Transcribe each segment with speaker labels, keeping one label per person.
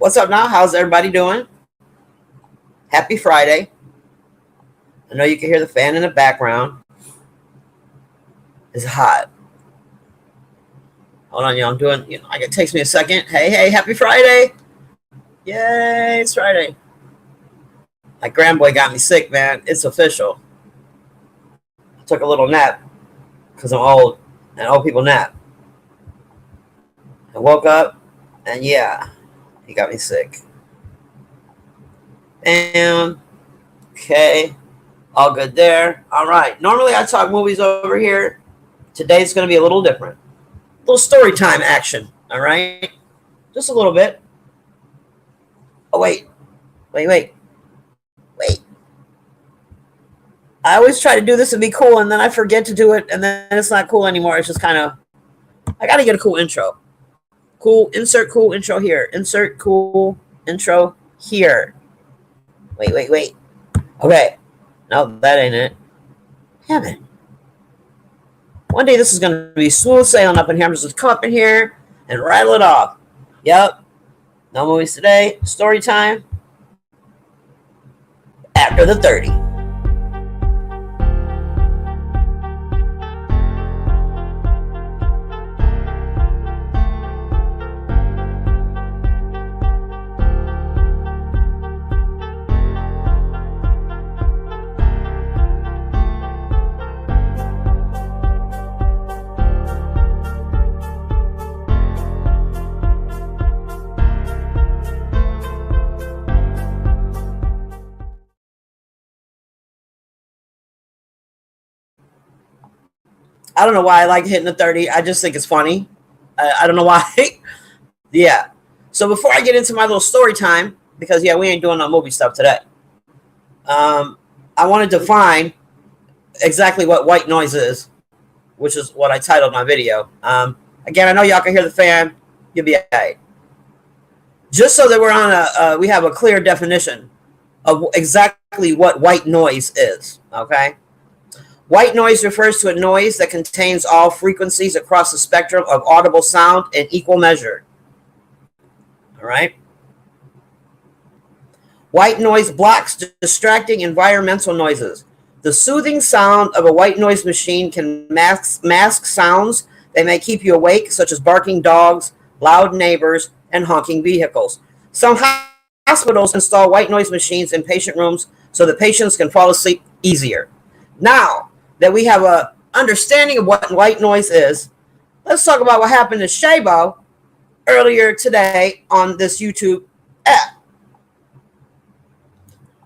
Speaker 1: What's up now? How's everybody doing? Happy Friday. I know you can hear the fan in the background. It's hot. Hold on, y'all. I'm doing, it takes me a second. Hey, happy Friday. Yay, it's Friday. My grandboy got me sick, man. It's official. I took a little nap because I'm old and old people nap. I woke up and yeah, he got me sick. And okay, all good there. All right. Normally I talk movies over here. Today's going to be a little different. A little story time action. All right. Just a little bit. Oh, wait. I always try to do this and be cool, and then I forget to do it, and then it's not cool anymore. It's just kind of, I got to get a cool intro. Cool, insert cool intro here. Insert cool intro here. Wait. Okay. No, that ain't it. Damn it. One day this is going to be smooth sailing up in here. I'm just going to come up in here and rattle it off. Yep. No movies today. Story time. After the 30. I don't know why I like hitting the 30. I just think it's funny. I don't know why. Yeah. So before I get into my little story time, because, yeah, we ain't doing no movie stuff today, I want to define exactly what white noise is, which is what I titled my video. Again, I know y'all can hear the fan. You'll be all right. Just so that we're on we have a clear definition of exactly what white noise is, okay? White noise refers to a noise that contains all frequencies across the spectrum of audible sound in equal measure. All right? White noise blocks distracting environmental noises. The soothing sound of a white noise machine can mask sounds that may keep you awake, such as barking dogs, loud neighbors, and honking vehicles. Some hospitals install white noise machines in patient rooms so that patients can fall asleep easier. Now that we have a understanding of what white noise is, let's talk about what happened to Shabo earlier today on this YouTube app.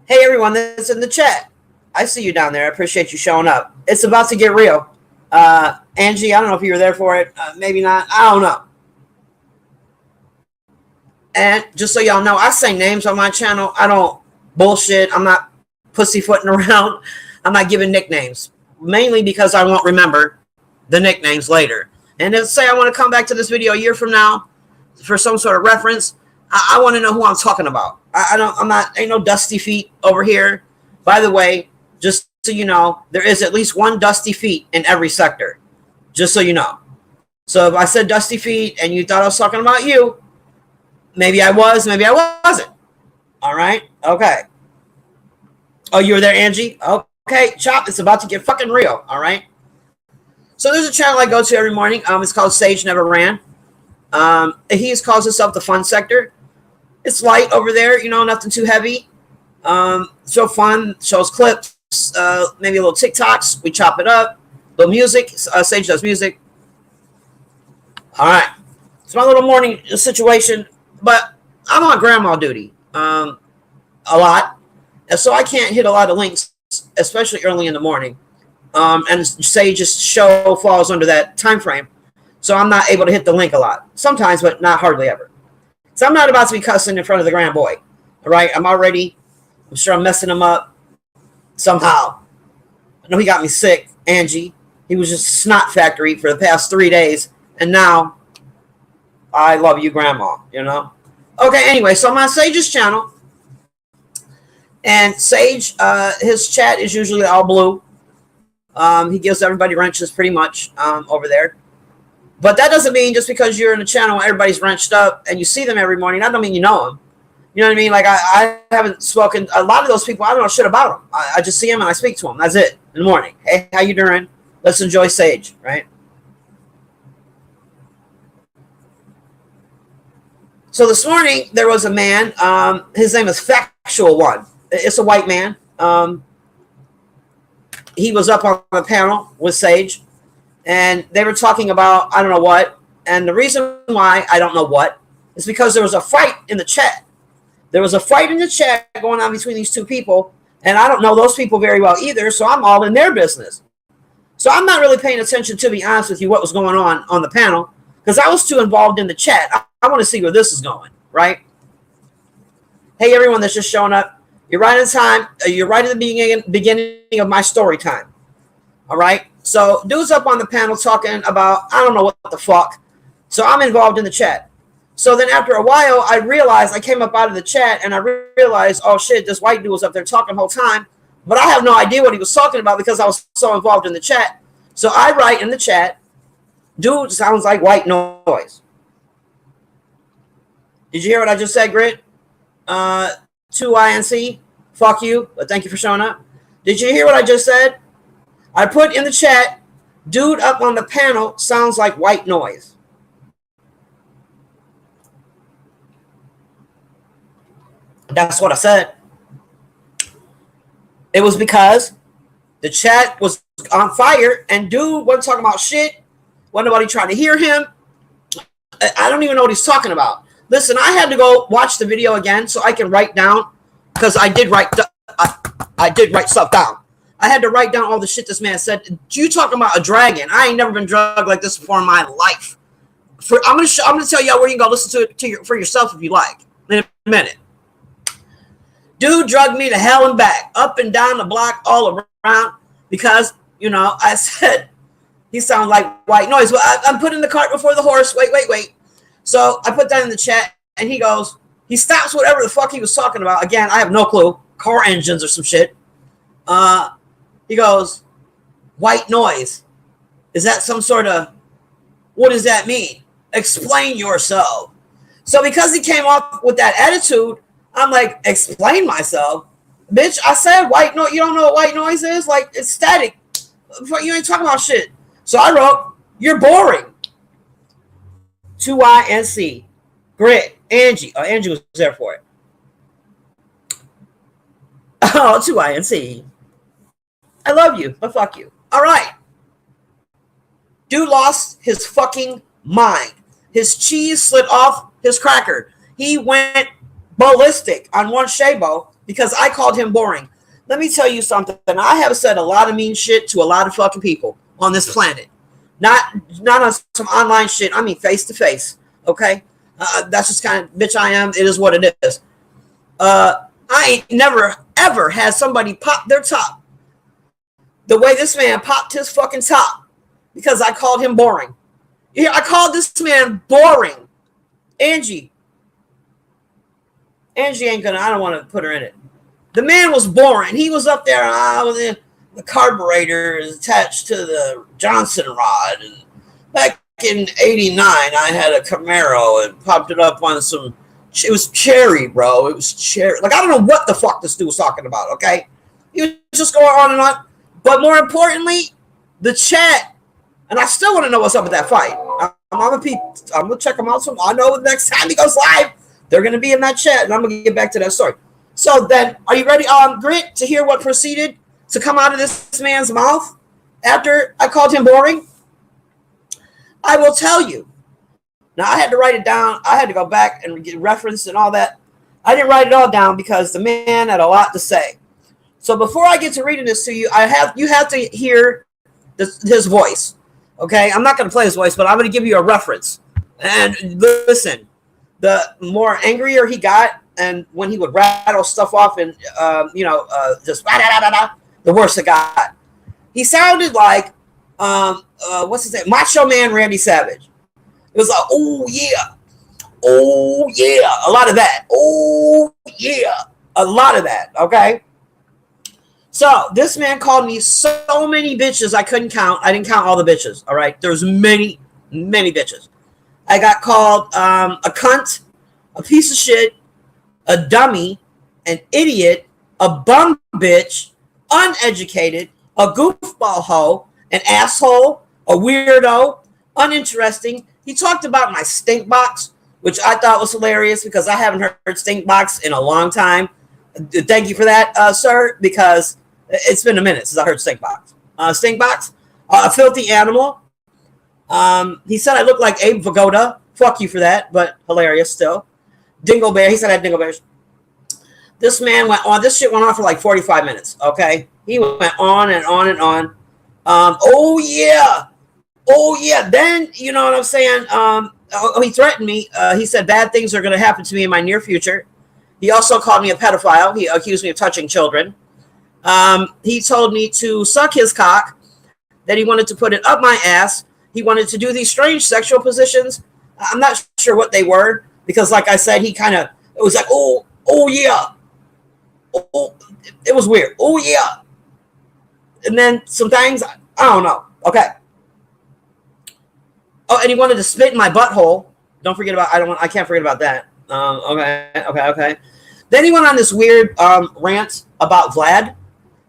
Speaker 1: Hey, everyone that's in the chat. I see you down there. I appreciate you showing up. It's about to get real. Angie, I don't know if you were there for it. Maybe not. I don't know. And just so y'all know, I say names on my channel. I don't bullshit. I'm not pussyfooting around. I'm not giving nicknames. Mainly because I won't remember the nicknames later. And if say I want to come back to this video a year from now for some sort of reference, I want to know who I'm talking about. Ain't no dusty feet over here. By the way, just so you know, there is at least one dusty feet in every sector. Just so you know. So if I said dusty feet and you thought I was talking about you, maybe I was, maybe I wasn't. All right? Okay. Oh, you were there, Angie? Okay, Chop, it's about to get fucking real, all right? So there's a channel I go to every morning. It's called Sage Never Ran. He calls himself the fun sector. It's light over there, nothing too heavy. So fun, shows clips, maybe a little TikToks. We chop it up. Little music. Sage does music. All right. It's my little morning situation, but I'm on grandma duty a lot. And so I can't hit a lot of links, especially early in the morning. And Sage's show falls under that time frame. So I'm not able to hit the link a lot. Sometimes, but not hardly ever. So I'm not about to be cussing in front of the grand boy. All right? I'm sure I'm messing him up somehow. I know he got me sick, Angie. He was just snot factory for the past 3 days. And now, I love you, grandma, Okay, anyway, so I'm on Sage's channel. And Sage, his chat is usually all blue. He gives everybody wrenches pretty much over there. But that doesn't mean just because you're in a channel, everybody's wrenched up, and you see them every morning, that don't mean you know them. You know what I mean? Like I haven't spoken a lot of those people. I don't know shit about them. I just see them and I speak to them. That's it in the morning. Hey, how you doing? Let's enjoy Sage, right? So this morning there was a man. His name is Factual One. It's a white man. He was up on the panel with Sage, and they were talking about I don't know what. And the reason why I don't know what is because there was a fight in the chat. There was a fight in the chat going on between these two people, and I don't know those people very well either, so I'm all in their business. So I'm not really paying attention, to be honest with you, what was going on the panel, because I was too involved in the chat. I want to see where this is going, right? Hey, everyone that's just showing up. You're right in time. You're right at the beginning of my story time, all right? So dude's up on the panel talking about, I don't know what the fuck. So I'm involved in the chat. So then after a while, I realized, I came up out of the chat and I realized, oh shit, this white dude was up there talking the whole time. But I have no idea what he was talking about because I was so involved in the chat. So I write in the chat, dude sounds like white noise. Did you hear what I just said, Grit? 2INC, fuck you, but thank you for showing up. Did you hear what I just said? I put in the chat, dude up on the panel sounds like white noise. That's what I said. It was because the chat was on fire and dude wasn't talking about shit. Wasn't nobody trying to hear him. I don't even know what he's talking about. Listen, I had to go watch the video again so I can write down, because I did write stuff down. I had to write down all the shit this man said. You talking about a dragon? I ain't never been drugged like this before in my life. I'm gonna tell y'all where you can go listen to it for yourself if you like in a minute. Dude drugged me to hell and back, up and down the block, all around, because, you know, I said he sounded like white noise. Well, I'm putting the cart before the horse. Wait. So I put that in the chat, and he stops whatever the fuck he was talking about. Again, I have no clue. Car engines or some shit. He goes, white noise. Is that some sort of, what does that mean? Explain yourself. So because he came off with that attitude, I'm like, explain myself? Bitch, I said white noise. You don't know what white noise is? Like, it's static. You ain't talking about shit. So I wrote, you're boring. 2INC. Grit. Angie. Oh, Angie was there for it. Oh, 2INC. I love you, but fuck you. All right. Dude lost his fucking mind. His cheese slid off his cracker. He went ballistic on one Shabo because I called him boring. Let me tell you something. I have said a lot of mean shit to a lot of fucking people on this planet. Not on some online shit. I mean face to face. Okay? That's just kind of bitch I am. It is what it is. I ain't never ever had somebody pop their top the way this man popped his fucking top because I called him boring. Yeah, I called this man boring. Angie ain't gonna, I don't want to put her in it. The man was boring. He was up there, the carburetor is attached to the Johnson rod. And back in 89, I had a Camaro and popped it up on some, it was cherry, bro. It was cherry. Like, I don't know what the fuck this dude was talking about, okay? He was just going on and on. But more importantly, the chat, and I still want to know what's up with that fight. I'm gonna check them out. So I know the next time he goes live, they're gonna be in that chat, and I'm gonna get back to that story. So then, are you ready, Grit, to hear what proceeded to come out of this man's mouth after I called him boring? I will tell you. Now I had to write it down. I had to go back and get reference and all that. I didn't write it all down because the man had a lot to say. So before I get to reading this to you, you have to hear his voice. Okay, I'm not going to play his voice, but I'm going to give you a reference. And listen, the more angrier he got, and when he would rattle stuff off and just the worse it got. He sounded like what's his name, Macho Man Randy Savage. It was like, oh yeah, a lot of that. Oh yeah, a lot of that. Okay. So this man called me so many bitches I couldn't count. I didn't count all the bitches. All right, there's many bitches. I got called a cunt, a piece of shit, a dummy, an idiot, a bum bitch, uneducated, a goofball hoe, an asshole, a weirdo, uninteresting. He talked about my stink box, which I thought was hilarious because I haven't heard stink box in a long time. Thank you for that, sir, because it's been a minute since I heard stink box. Stink box, a filthy animal. He said I look like Abe Vigoda. Fuck you for that, but hilarious still. Dinglebear. He said I had dinglebears. This man went on. This shit went on for like 45 minutes. Okay, he went on and on and on. Oh yeah. Then you know what I'm saying. He threatened me. He said bad things are going to happen to me in my near future. He also called me a pedophile. He accused me of touching children. He told me to suck his cock. That he wanted to put it up my ass. He wanted to do these strange sexual positions. I'm not sure what they were because, like I said, it was like, oh yeah. Oh, it was weird. Oh yeah. And then some things, I don't know. Okay. Oh, and he wanted to spit in my butthole. Don't forget about, I can't forget about that. Okay. Then he went on this weird rant about Vlad.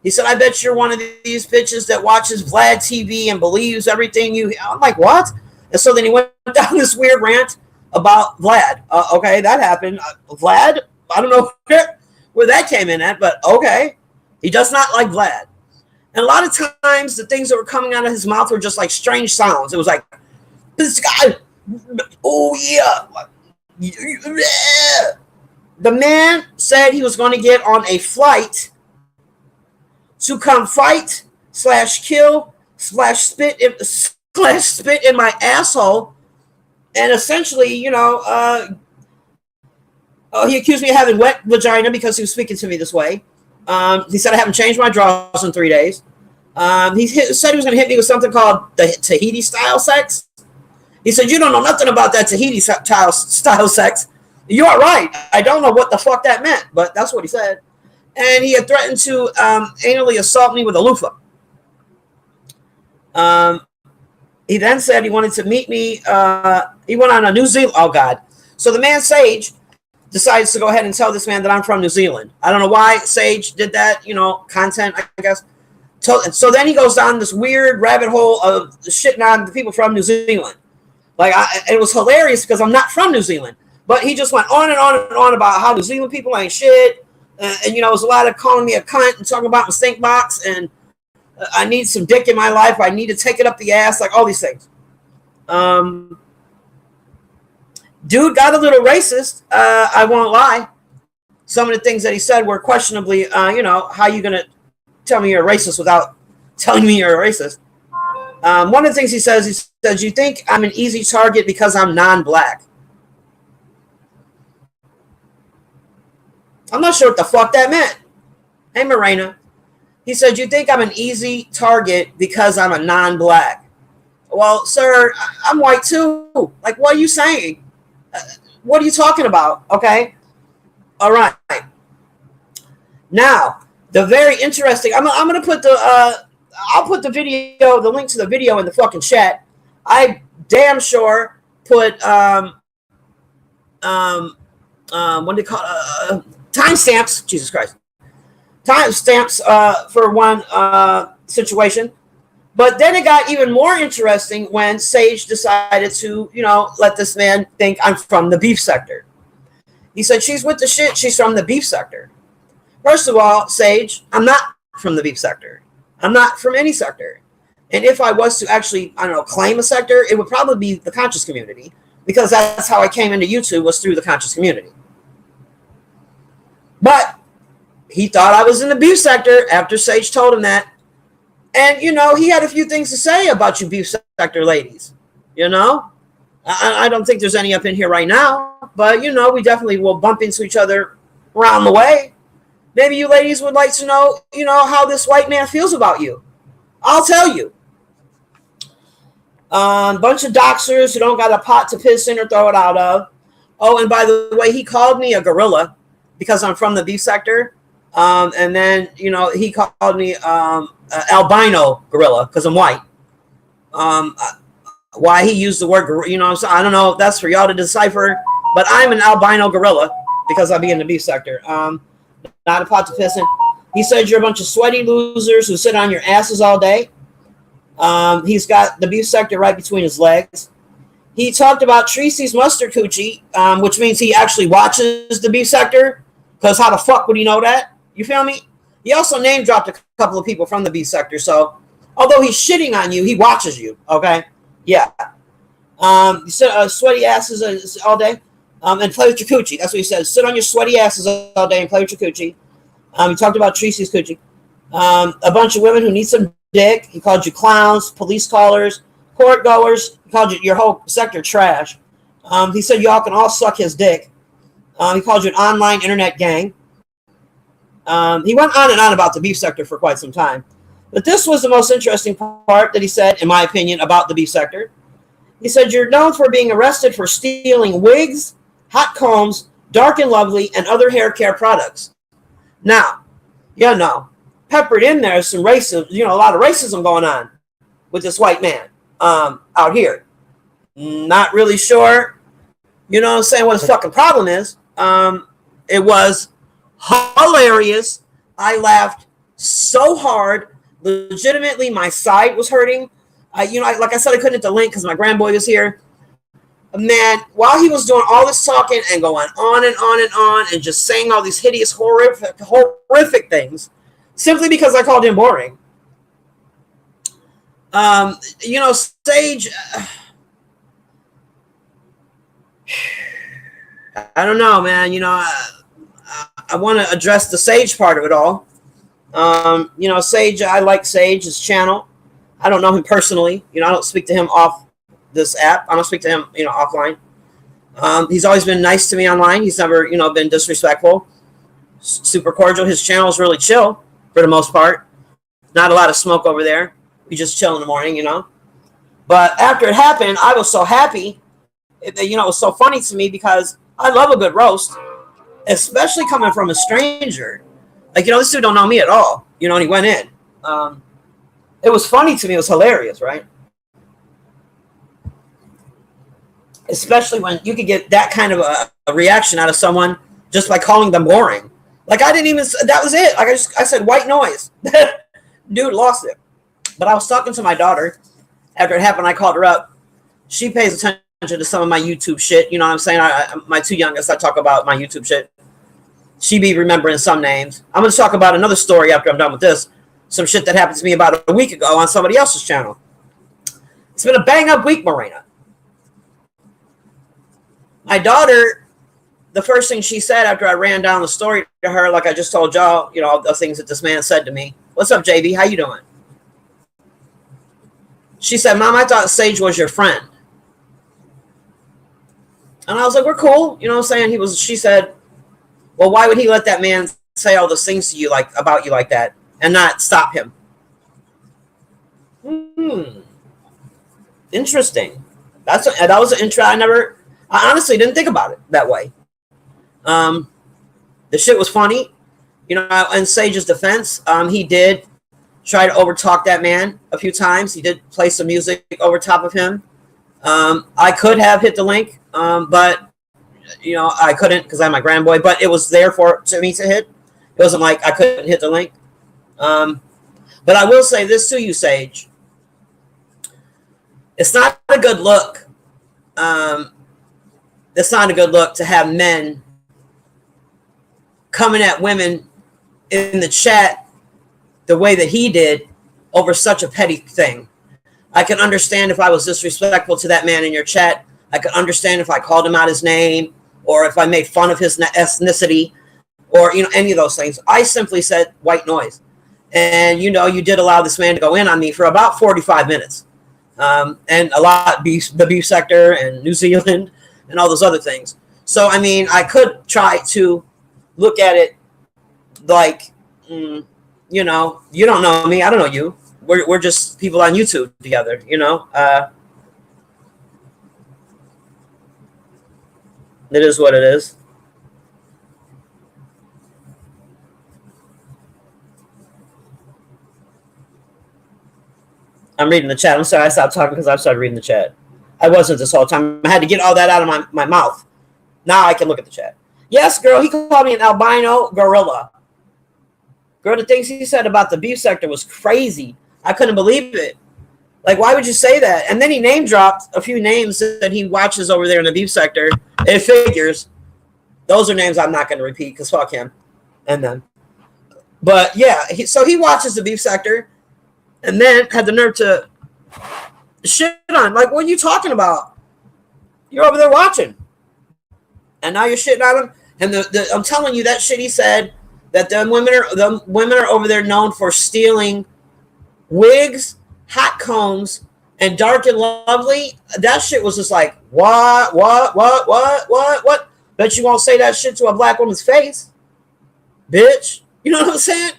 Speaker 1: He said, I bet you're one of these bitches that watches Vlad TV and believes everything you... I'm like, what? And so then he went down this weird rant about Vlad. Okay, that happened. Vlad? I don't know where that came in at, but okay. He does not like Vlad. And a lot of times, the things that were coming out of his mouth were just like strange sounds. It was like, this guy, oh yeah. The man said he was going to get on a flight to come fight /kill /spit in my asshole, and essentially, you know, he accused me of having wet vagina because he was speaking to me this way. He said I haven't changed my drawers in 3 days. He said he was going to hit me with something called the Tahiti style sex. He said you don't know nothing about that Tahiti style sex. You are right. I don't know what the fuck that meant, but that's what he said. And he had threatened to anally assault me with a loofah. He then said he wanted to meet me. He went on a New Zealand. Oh, God. So the man, Sage, decides to go ahead and tell this man that I'm from New Zealand. I don't know why Sage did that, you know, content, I guess. So then he goes down this weird rabbit hole of shitting on the people from New Zealand. Like, it was hilarious because I'm not from New Zealand. But he just went on and on and on about how New Zealand people ain't shit. And, you know, it was a lot of calling me a cunt and talking about my stink box and I need some dick in my life. I need to take it up the ass, like all these things. Dude got a little racist. I won't lie. Some of the things that he said were questionably, you know, how you going to tell me you're a racist without telling me you're a racist? One of the things he says, you think I'm an easy target because I'm non-black. I'm not sure what the fuck that meant. Hey, Morena. He said, you think I'm an easy target because I'm a non-black. Well, sir, I'm white too. Like, what are you saying? What are you talking about? Okay. All right. Now, the very interesting, I'm going to put I'll put the video, the link to the video in the fucking chat. I damn sure put, what do they call it? Timestamps, Jesus Christ. Timestamps for one situation. But then it got even more interesting when Sage decided to, you know, let this man think I'm from the beef sector. He said, she's with the shit. She's from the beef sector. First of all, Sage, I'm not from the beef sector. I'm not from any sector. And if I was to actually, I don't know, claim a sector, it would probably be the conscious community because that's how I came into YouTube was through the conscious community. But he thought I was in the beef sector after Sage told him that. And, you know, he had a few things to say about you beef sector ladies. You know, I don't think there's any up in here right now. But, you know, we definitely will bump into each other around the way. Maybe you ladies would like to know, you know, how this white man feels about you. I'll tell you. Bunch of doxers who don't got a pot to piss in or throw it out of. Oh, and by the way, he called me a gorilla because I'm from the beef sector. And then, you know, he called me albino gorilla because I'm white. Why he used the word, you know, I don't know if that's for y'all to decipher, but I'm an albino gorilla. because I'll be in the beef sector. Not a pot to piss in. He said you're a bunch of sweaty losers who sit on your asses all day. He's got the beef sector right between his legs. He talked about Tracy's mustard coochie, which means he actually watches the beef sector, because how the fuck would he know that? You feel me? He also name dropped a couple of people from the beef sector, so although he's shitting on you, he watches you, okay? Yeah. He said sweaty asses all day and play with your coochie. That's what he said. Sit on your sweaty asses all day and play with your coochie. He talked about Tracy's coochie. A bunch of women who need some dick. He called you clowns, police callers, court goers. He called you your whole sector trash. He said y'all can all suck his dick. He called you an online internet gang. He went on and on about the beef sector for quite some time. But this was the most interesting part that he said, in my opinion, about the beef sector. He said, you're known for being arrested for stealing wigs, hot combs, Dark and Lovely, and other hair care products. Now, peppered in there is some racism, a lot of racism going on with this white man out here. Not really sure, what I'm saying, what his fucking problem is. It was hilarious. I laughed so hard. Legitimately, my side was hurting. Like I said, I couldn't hit the link because my grandboy was here. Man, while he was doing all this talking and going on and on and on and just saying all these hideous, horrific things, simply because I called him boring. Sage, I don't know, man. I want to address the Sage part of it all. Sage, I like Sage's channel. I don't know him personally. I don't speak to him off this app. I don't speak to him, offline. He's always been nice to me online. He's never, been disrespectful. Super cordial. His channel is really chill for the most part. Not a lot of smoke over there. We just chill in the morning, But after it happened, I was so happy. It was so funny to me because I love a good roast, especially coming from a stranger. Like, this dude don't know me at all, and he went in. It was funny to me. It was hilarious, right? Especially when you could get that kind of a reaction out of someone just by calling them boring. Like, I didn't even, that was it. Like, I said white noise. Dude lost it. But I was talking to my daughter. After it happened, I called her up. She pays attention to some of my YouTube shit. You know what I'm saying? My two youngest, I talk about my YouTube shit. She be remembering some names. I'm going to talk about another story after I'm done with this. Some shit that happened to me about a week ago on somebody else's channel. It's been a bang-up week, Morena. My daughter, the first thing she said after I ran down the story to her, like I just told y'all, the things that this man said to me. What's up, JB? How you doing? She said, Mom, I thought Sage was your friend. And I was like, we're cool. You know what I'm saying? She said, well, why would he let that man say all those things to you, like about you like that, and not stop him? Interesting. That was an intro. I honestly didn't think about it that way. The shit was funny. In Sage's defense, he did try to overtalk that man a few times. He did play some music over top of him. I could have hit the link, but I couldn't because I'm my grandboy. But it was there for me to hit. It wasn't like I couldn't hit the link. But I will say this to you, Sage. It's not a good look. It's not a good look to have men coming at women in the chat the way that he did over such a petty thing. I can understand if I was disrespectful to that man in your chat. I could understand if I called him out his name or if I made fun of his ethnicity or, any of those things. I simply said white noise. And, you did allow this man to go in on me for about 45 minutes. And a lot, the beef sector and New Zealand and all those other things. So, I could try to look at it like, you don't know me. I don't know you. We're just people on YouTube together, It is what it is. I'm reading the chat. I'm sorry I stopped talking because I started reading the chat. I wasn't this whole time. I had to get all that out of my mouth. Now I can look at the chat. Yes, girl, he called me an albino gorilla. Girl, the things he said about the beef sector was crazy. I couldn't believe it. Like, why would you say that? And then he name dropped a few names that he watches over there in the beef sector. It figures. Those are names I'm not going to repeat because fuck him. And then. But yeah, so he watches the beef sector and then had the nerve to shit on. Like, what are you talking about? You're over there watching. And now you're shitting on him. And I'm telling you, that shit he said, that the women are over there known for stealing wigs, hot combs, and dark and lovely. That shit was just like, what? Bet you won't say that shit to a black woman's face, bitch. You know what I'm saying?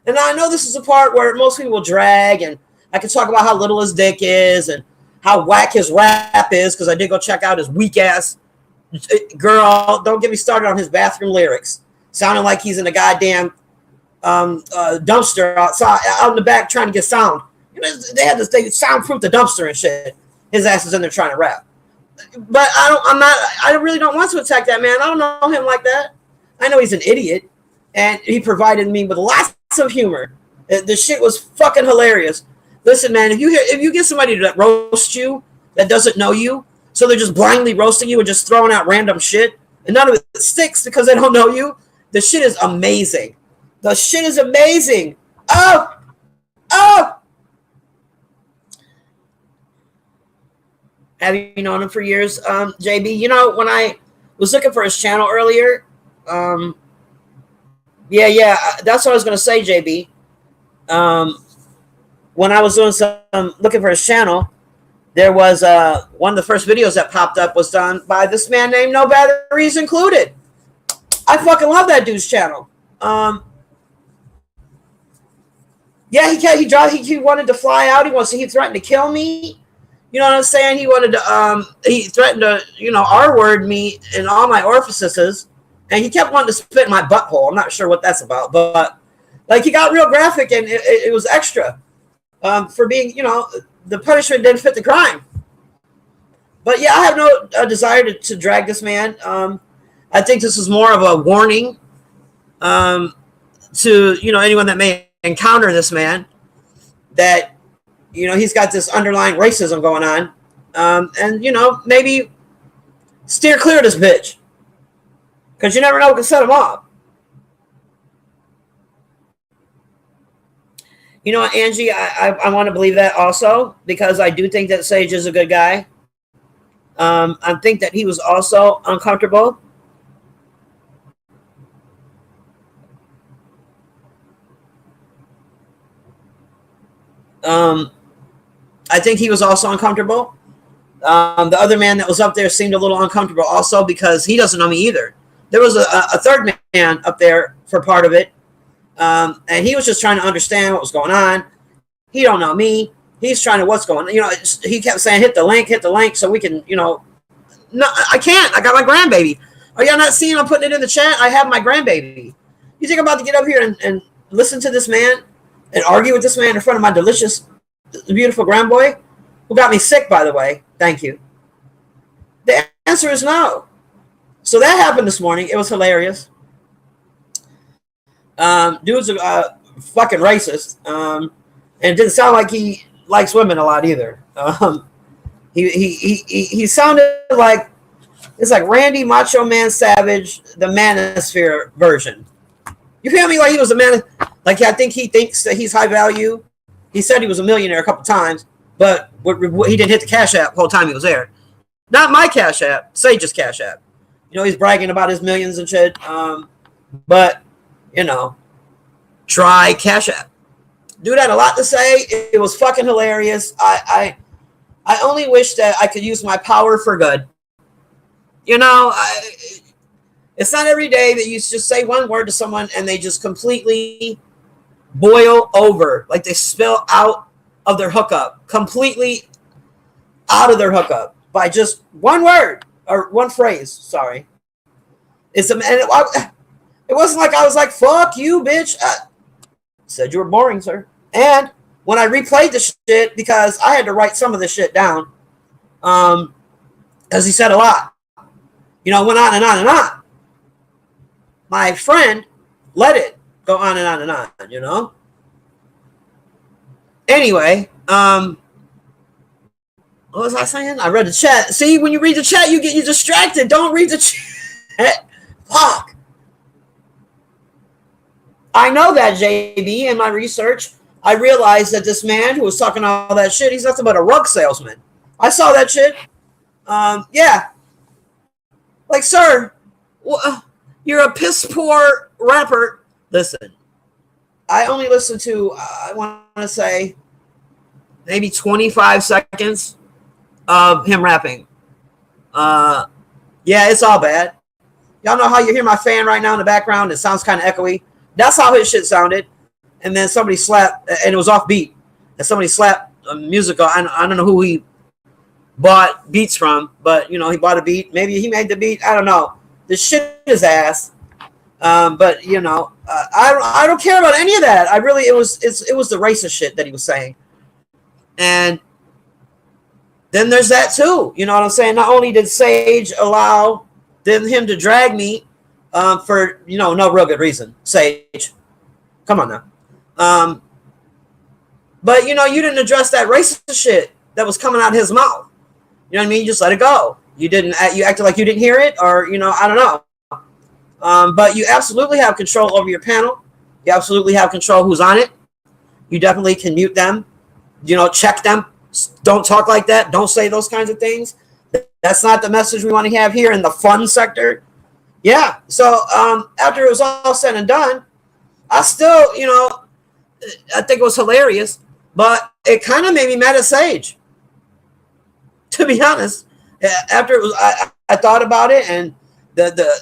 Speaker 1: And I know this is a part where most people will drag, and I can talk about how little his dick is and how whack his rap is, because I did go check out his weak ass. Girl, don't get me started on his bathroom lyrics. Sounding like he's in a goddamn dumpster outside, out in the back trying to get sound. You know, they soundproof the dumpster and shit. His ass is in there trying to rap. But I really don't want to attack that man. I don't know him like that. I know he's an idiot. And he provided me with lots of humor. The shit was fucking hilarious. Listen, man, if you get somebody that roasts you that doesn't know you, so they're just blindly roasting you and just throwing out random shit, and none of it sticks because they don't know you, the shit is amazing. The shit is amazing. Oh! Have you known him for years, JB? You know, when I was looking for his channel earlier, yeah, that's what I was going to say, JB. When I was doing some looking for his channel, there was one of the first videos that popped up was done by this man named No Batteries Included. I fucking love that dude's channel. Yeah, he wanted to fly out. He threatened to kill me. You know what I'm saying? He wanted to he threatened to, R-word me in all my orifices. And he kept wanting to spit in my butthole. I'm not sure what that's about, but like he got real graphic, and it was extra for being, the punishment didn't fit the crime. But yeah, I have no desire to drag this man. I think this is more of a warning to anyone that may encounter this man, that he's got this underlying racism going on, and maybe steer clear of this bitch. Because you never know what can set him off. You know what, Angie? I want to believe that also, because I do think that Sage is a good guy. I think that he was also uncomfortable. I think he was also uncomfortable. The other man that was up there seemed a little uncomfortable also, because he doesn't know me either. There was a third man up there for part of it, and he was just trying to understand what was going on. He don't know me. He's trying to what's going on. He kept saying, hit the link so we can, no, I can't. I got my grandbaby. Are y'all not seeing I'm putting it in the chat? I have my grandbaby. You think I'm about to get up here and listen to this man and argue with this man in front of my delicious, beautiful grandboy, who got me sick, by the way? Thank you. The answer is no. So that happened this morning. It was hilarious. Dude's a fucking racist. And it didn't sound like he likes women a lot either. He sounded like, it's like Randy Macho Man Savage, the Manosphere version. You feel me? Like he was a man. Like I think he thinks that he's high value. He said he was a millionaire a couple times, but he didn't hit the Cash App the whole time he was there. Not my Cash App, Sage's Cash App. He's bragging about his millions and shit. But, try Cash App. Dude had a lot to say. It was fucking hilarious. I only wish that I could use my power for good. It's not every day that you just say one word to someone and they just completely boil over. Like they spill out of their hookup. Completely out of their hookup. By just one word. Or one phrase, sorry. It wasn't like I was like, fuck you, bitch. Said you were boring, sir. And when I replayed the shit, because I had to write some of this shit down, because he said a lot. Went on and on and on. my friend let it go on and on and on, you know? Anyway, what was I saying? I read the chat. See, when you read the chat, you distracted. Don't read the chat. Fuck. I know that, JB. In my research, I realized that this man who was talking all that shit, he's nothing but a rug salesman. I saw that shit. Yeah. Like, sir, you're a piss poor rapper. Listen, I only listened to, I want to say, maybe 25 seconds of him rapping. Yeah, it's all bad. Y'all know how you hear my fan right now in the background? It sounds kind of echoey. That's how his shit sounded. And then somebody slapped, and it was off beat. And somebody slapped a musical. I don't know who he bought beats from, but, you know, he bought a beat. Maybe he made the beat. I don't know. This shit is ass. But, you know, I don't care about any of that. It was the racist shit that he was saying. And then there's that too. You know what I'm saying? Not only did Sage allow him to drag me for, you know, no real good reason. Sage, come on now. But, you know, you didn't address that racist shit that was coming out of his mouth. You know what I mean? You just let it go. You acted like you didn't hear it, or, you know, I don't know. But you absolutely have control over your panel. You absolutely have control who's on it. You definitely can mute them. You know, check them. Don't talk like that. Don't say those kinds of things. That's not the message we want to have here in the fun sector. Yeah. So after it was all said and done, I still, you know, I think it was hilarious, but it kind of made me mad at Sage. To be honest, after it was, I thought about it, and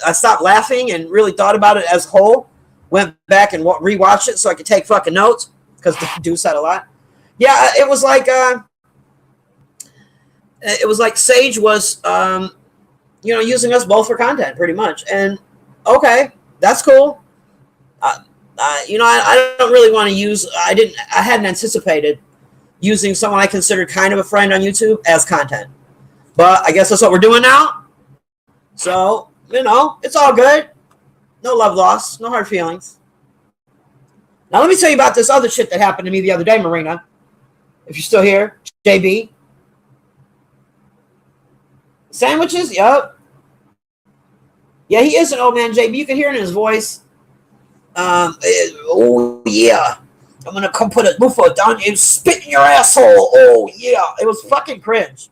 Speaker 1: I stopped laughing and really thought about it as a whole. Went back and rewatched it so I could take fucking notes, because the dude said a lot. Yeah, it was like Sage was, you know, using us both for content, pretty much. And okay, that's cool. You know, I don't really want to use. I hadn't anticipated using someone I considered kind of a friend on YouTube as content, but I guess that's what we're doing now. So, you know, it's all good. No love lost, no hard feelings. Now let me tell you about this other shit that happened to me the other day, Marina. If you're still here, JB. Sandwiches? Yup. Yeah, he is an old man, JB. You can hear it in his voice. Oh, yeah. I'm going to come put a loofah down and spit in your asshole. Oh, yeah. It was fucking cringe.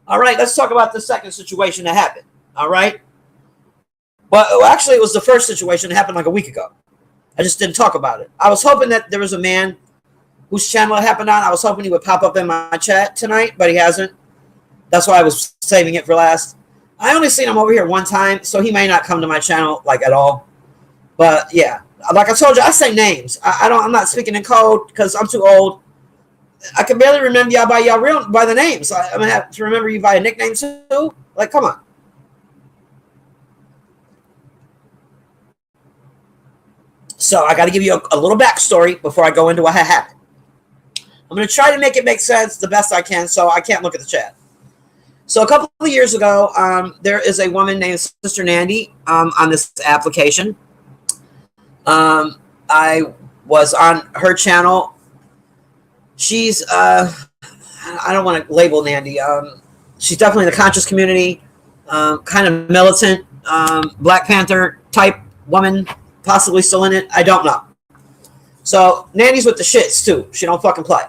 Speaker 1: All right, let's talk about the second situation that happened. All right? Well, actually, it was the first situation that happened like a week ago. I just didn't talk about it. I was hoping that there was a man whose channel it happened on. I was hoping he would pop up in my chat tonight, but he hasn't. That's why I was saving it for last. I only seen him over here one time, so he may not come to my channel like at all. But yeah, like I told you, I say names. I'm not speaking in code because I'm too old. I can barely remember y'all by the names. I'm gonna have to remember you by a nickname too. Like, come on. So I got to give you a little backstory before I go into what happened. I'm going to try to make it make sense the best I can, so I can't look at the chat. So a couple of years ago, there is a woman named Sister Nandy on this application. I was on her channel. She's, I don't want to label Nandy. She's definitely in the conscious community, kind of militant, Black Panther type woman, possibly still in it. I don't know. So Nandy's with the shits too. She don't fucking play.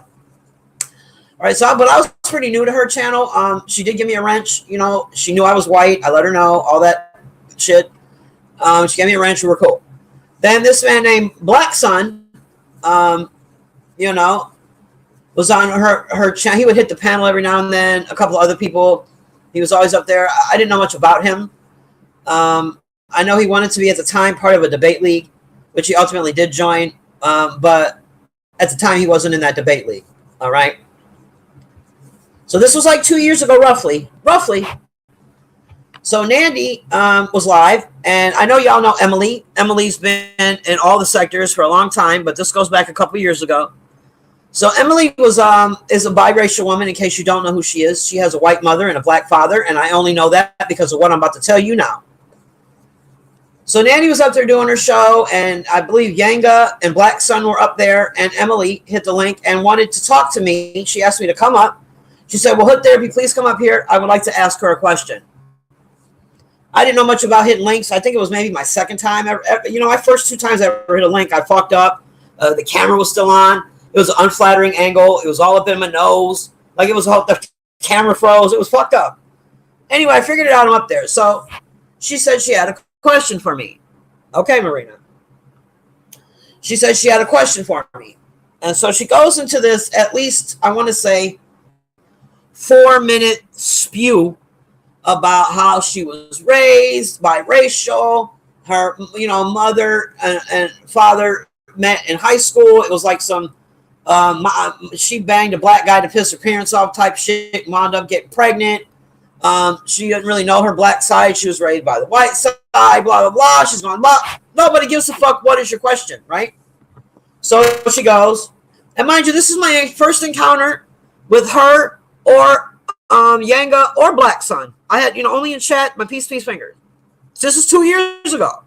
Speaker 1: All right, but I was pretty new to her channel. She did give me a wrench. You know, she knew I was white. I let her know all that shit. She gave me a wrench. We were cool. Then this man named Black Sun, you know, was on her channel. He would hit the panel every now and then. A couple of other people. He was always up there. I didn't know much about him. I know he wanted to be at the time part of a debate league, which he ultimately did join. But at the time, he wasn't in that debate league. All right. So this was like 2 years ago, roughly. So Nandy was live, and I know y'all know Emily. Emily's been in all the sectors for a long time, but this goes back a couple years ago. So Emily is a biracial woman. In case you don't know who she is, she has a white mother and a black father, and I only know that because of what I'm about to tell you now. So Nanny was up there doing her show, and I believe Yanga and Black Sun were up there, and Emily hit the link and wanted to talk to me. She asked me to come up. She said, well, Hood Therapy, please come up here. I would like to ask her a question. I didn't know much about hitting links. I think it was maybe my second time ever. My first 2 times I ever hit a link, I fucked up. The camera was still on. It was an unflattering angle. It was all up in my nose. Like it was all, the camera froze. It was fucked up. Anyway, I figured it out. I'm up there. So she said she had a question for me. Okay, Marina. She said she had a question for me. And so she goes into this, at least, I want to say, 4-minute spew about how she was raised biracial. Her, mother and father met in high school. It was like some, she banged a black guy to piss her parents off type shit, wound up getting pregnant. She didn't really know her black side. She was raised by the white side, blah, blah, blah. She's going, blah. Nobody gives a fuck. What is your question, right? So she goes, and mind you, this is my first encounter with her or Yanga or Black Sun. I had, only in chat, my peace fingers. So this is 2 years ago.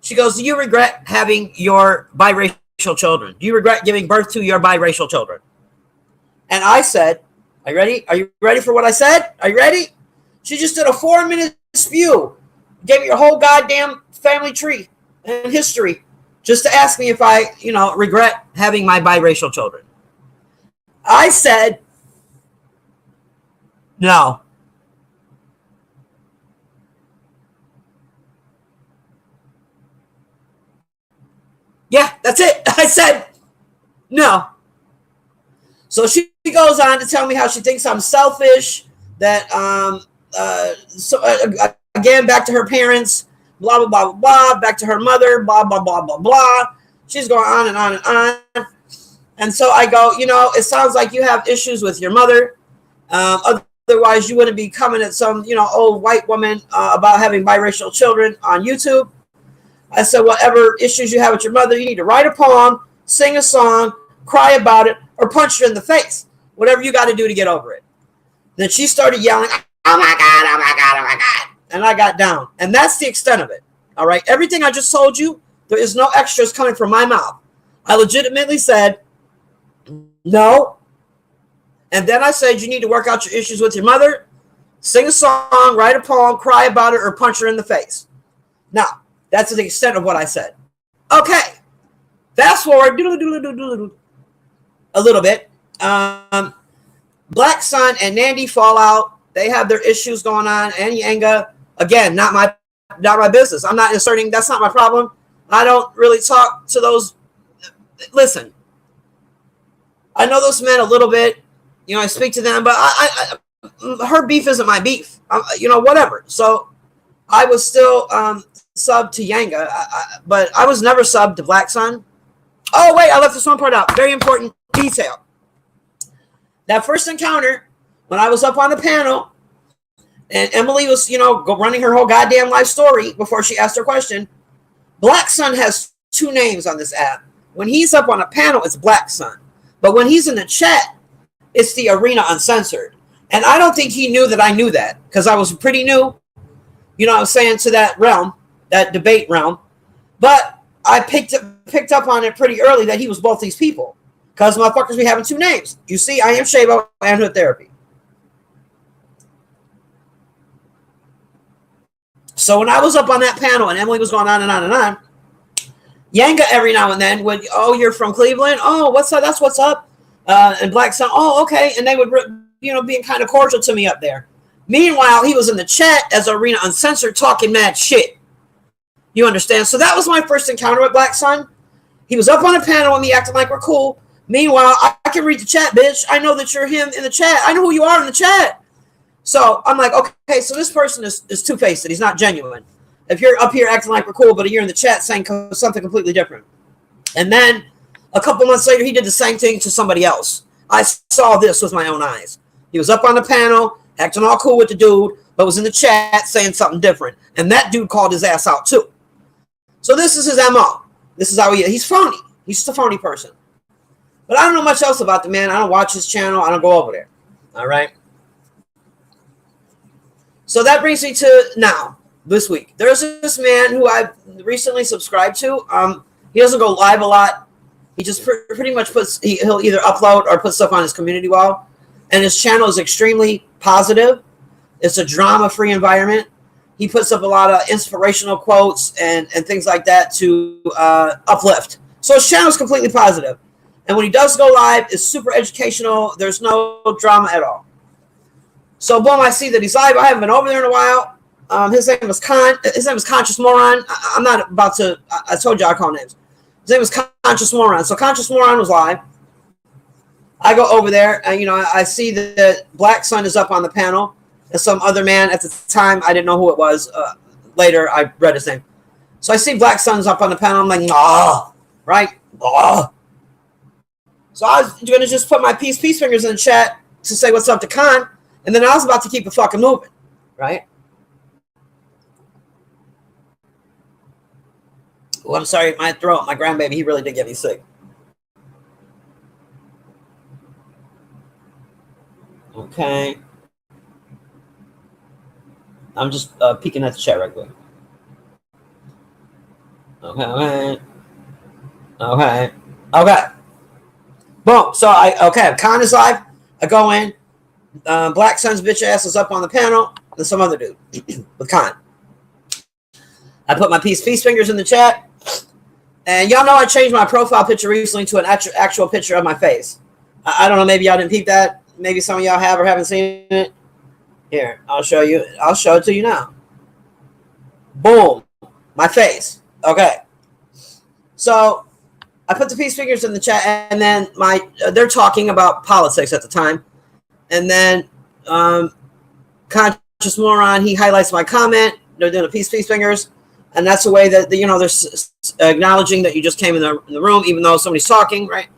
Speaker 1: She goes, do you regret having your biracial children? Do you regret giving birth to your biracial children? And I said, are you ready? Are you ready for what I said? Are you ready? She just did a 4-minute spew. Gave me your whole goddamn family tree and history just to ask me if I, regret having my biracial children. I said, no. Yeah, that's it. I said, no. So she goes on to tell me how she thinks I'm selfish, that, again, back to her parents, blah, blah, blah, blah, back to her mother, blah, blah, blah, blah, blah. She's going on and on and on. And so I go, it sounds like you have issues with your mother. Otherwise, you wouldn't be coming at some, old white woman about having biracial children on YouTube. I said, whatever issues you have with your mother, you need to write a poem, sing a song, cry about it, or punch her in the face. Whatever you got to do to get over it. Then she started yelling, oh my God, oh my God, oh my God. And I got down. And that's the extent of it. All right. Everything I just told you, there is no extras coming from my mouth. I legitimately said, no. And then I said, you need to work out your issues with your mother, sing a song, write a poem, cry about it, or punch her in the face. Now, that's the extent of what I said. Okay. Fast forward a little bit. Black Sun and Nandy fall out. They have their issues going on. And Yanga, again, not my business. I'm not inserting. That's not my problem. I don't really talk to those. Listen, I know those men a little bit. I speak to them, but her beef isn't my beef. Whatever. So I was still sub to Yanga, but I was never sub to Black Sun. Oh, wait, I left this one part out. Very important detail. That first encounter, when I was up on the panel, and Emily was, running her whole goddamn life story before she asked her question, Black Sun has 2 names on this app. When he's up on a panel, it's Black Sun. But when he's in the chat, it's the Arena Uncensored. And I don't think he knew that I knew that, because I was pretty new, I was saying, to that realm, that debate realm. But I picked up on it pretty early that he was both these people. Because motherfuckers be having 2 names. You see, I am Shabo and Hood Therapy. So when I was up on that panel and Emily was going on and on and on, Yanga every now and then would, oh, you're from Cleveland? Oh, what's up? That's what's up. And Black Sun, oh, okay. And they would, being kind of cordial to me up there. Meanwhile, he was in the chat as Arena Uncensored talking mad shit. You understand? So that was my first encounter with Black Sun. He was up on a panel with me acting like we're cool. Meanwhile, I can read the chat, bitch. I know that you're him in the chat. I know who you are in the chat. So I'm like, okay, so this person is two-faced. He's not genuine. If you're up here acting like we're cool, but you're in the chat saying something completely different. And then a couple months later, he did the same thing to somebody else. I saw this with my own eyes. He was up on the panel, acting all cool with the dude, but was in the chat saying something different. And that dude called his ass out too. So this is his MO. This is how he is. He's phony. He's just a phony person. But I don't know much else about the man. I don't watch his channel. I don't go over there. All right. So that brings me to now. this week. There's this man who I've recently subscribed to. He doesn't go live a lot. He just pretty much he'll either upload or put stuff on his community wall. And his channel is extremely positive. It's a drama-free environment. He puts up a lot of inspirational quotes and things like that to uplift. So his channel is completely positive. And when he does go live, it's super educational. There's no drama at all. So boom, I see that he's live. I haven't been over there in a while. His name is Conscious Moron. I'm not about to. I told you I call names. His name is Conscious Moron. So Conscious Moron was live. I go over there, and I see that Black Sun is up on the panel, and some other man at the time I didn't know who it was. Later, I read his name. So I see Black Sun's up on the panel. I'm like, ah, right, ah. So I was gonna just put my peace fingers in the chat to say what's up to Khan, and then I was about to keep it fucking moving, right? Oh, I'm sorry, my throat, my grandbaby, he really did get me sick. Okay. I'm just peeking at the chat right quick. Okay. Boom. So Khan is live. I go in. Black Sun's bitch ass is up on the panel. And some other dude with Khan. I put my peace fingers in the chat. And y'all know I changed my profile picture recently to an actual picture of my face. I don't know. Maybe y'all didn't peep that. Maybe some of y'all have or haven't seen it. Here, I'll show you. I'll show it to you now. Boom. My face. Okay. So I put the peace fingers in the chat, and then they're talking about politics at the time. And then Conscious Moron, he highlights my comment. They're doing the peace fingers. And that's the way that, they're acknowledging that you just came in the room, even though somebody's talking, right?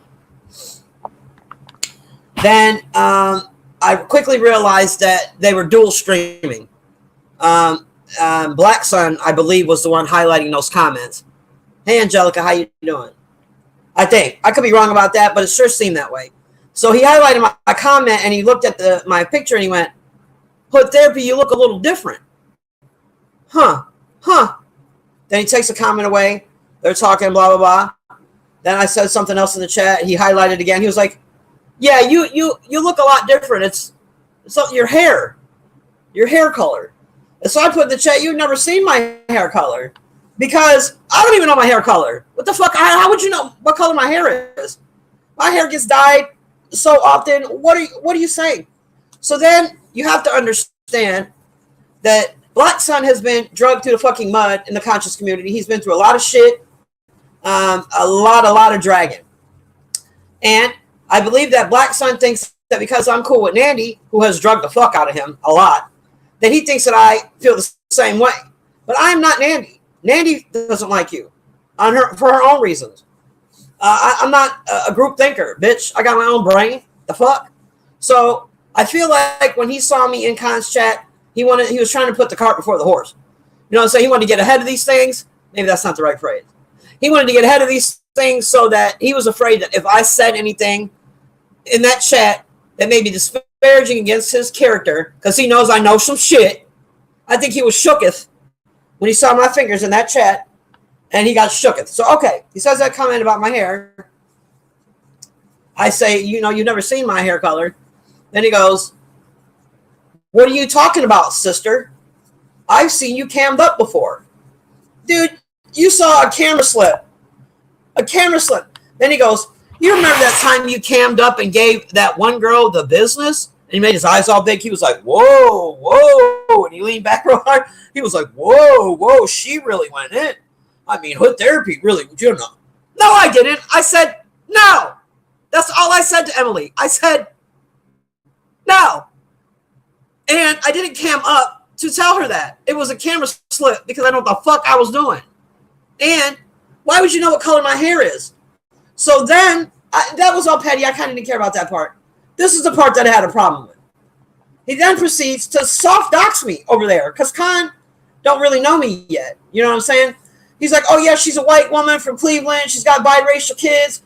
Speaker 1: Then I quickly realized that they were dual streaming. Black Sun, I believe, was the one highlighting those comments. Hey, Angelica, how you doing? I think. I could be wrong about that, but it sure seemed that way. So he highlighted my comment, and he looked at my picture, and he went, Hood Therapy, you look a little different. Huh. Then he takes a comment away. They're talking, blah, blah, blah. Then I said something else in the chat. He highlighted again. He was like, yeah, you look a lot different. It's your hair color. And so I put in the chat, you've never seen my hair color. Because I don't even know my hair color. What the fuck? How would you know what color my hair is? My hair gets dyed so often. What are you saying? So then you have to understand that Black Sun has been drugged through the fucking mud in the conscious community. He's been through a lot of shit, a lot of dragging. And I believe that Black Sun thinks that because I'm cool with Nandy, who has drugged the fuck out of him a lot, that he thinks that I feel the same way. But I'm not Nandy. Nandy doesn't like you for her own reasons. I'm not a group thinker, bitch. I got my own brain. The fuck? So I feel like when he saw me in Khan's chat, he was trying to put the cart before the horse. You know what I'm saying? He wanted to get ahead of these things. Maybe that's not the right phrase. He wanted to get ahead of these things so that he was afraid that if I said anything in that chat that may be disparaging against his character, because he knows I know some shit, I think he was shooketh when he saw my fingers in that chat, and he got shooketh. So, okay, he says that comment about my hair. I say, you've never seen my hair color. Then he goes, what are you talking about, sister? I've seen you cammed up before. Dude, you saw a camera slip. A camera slip. Then he goes, you remember that time you cammed up and gave that one girl the business? And he made his eyes all big. He was like, whoa. And he leaned back real hard. He was like, whoa, she really went in. I mean, Hood Therapy, really, you know. No, I didn't. I said, no. That's all I said to Emily. I said, no. And I didn't cam up to tell her that. It was a camera slip because I know what the fuck I was doing. And why would you know what color my hair is? So then, that was all petty. I kind of didn't care about that part. This is the part that I had a problem with. He then proceeds to soft dox me over there because Khan don't really know me yet. You know what I'm saying? He's like, oh, yeah, she's a white woman from Cleveland. She's got biracial kids.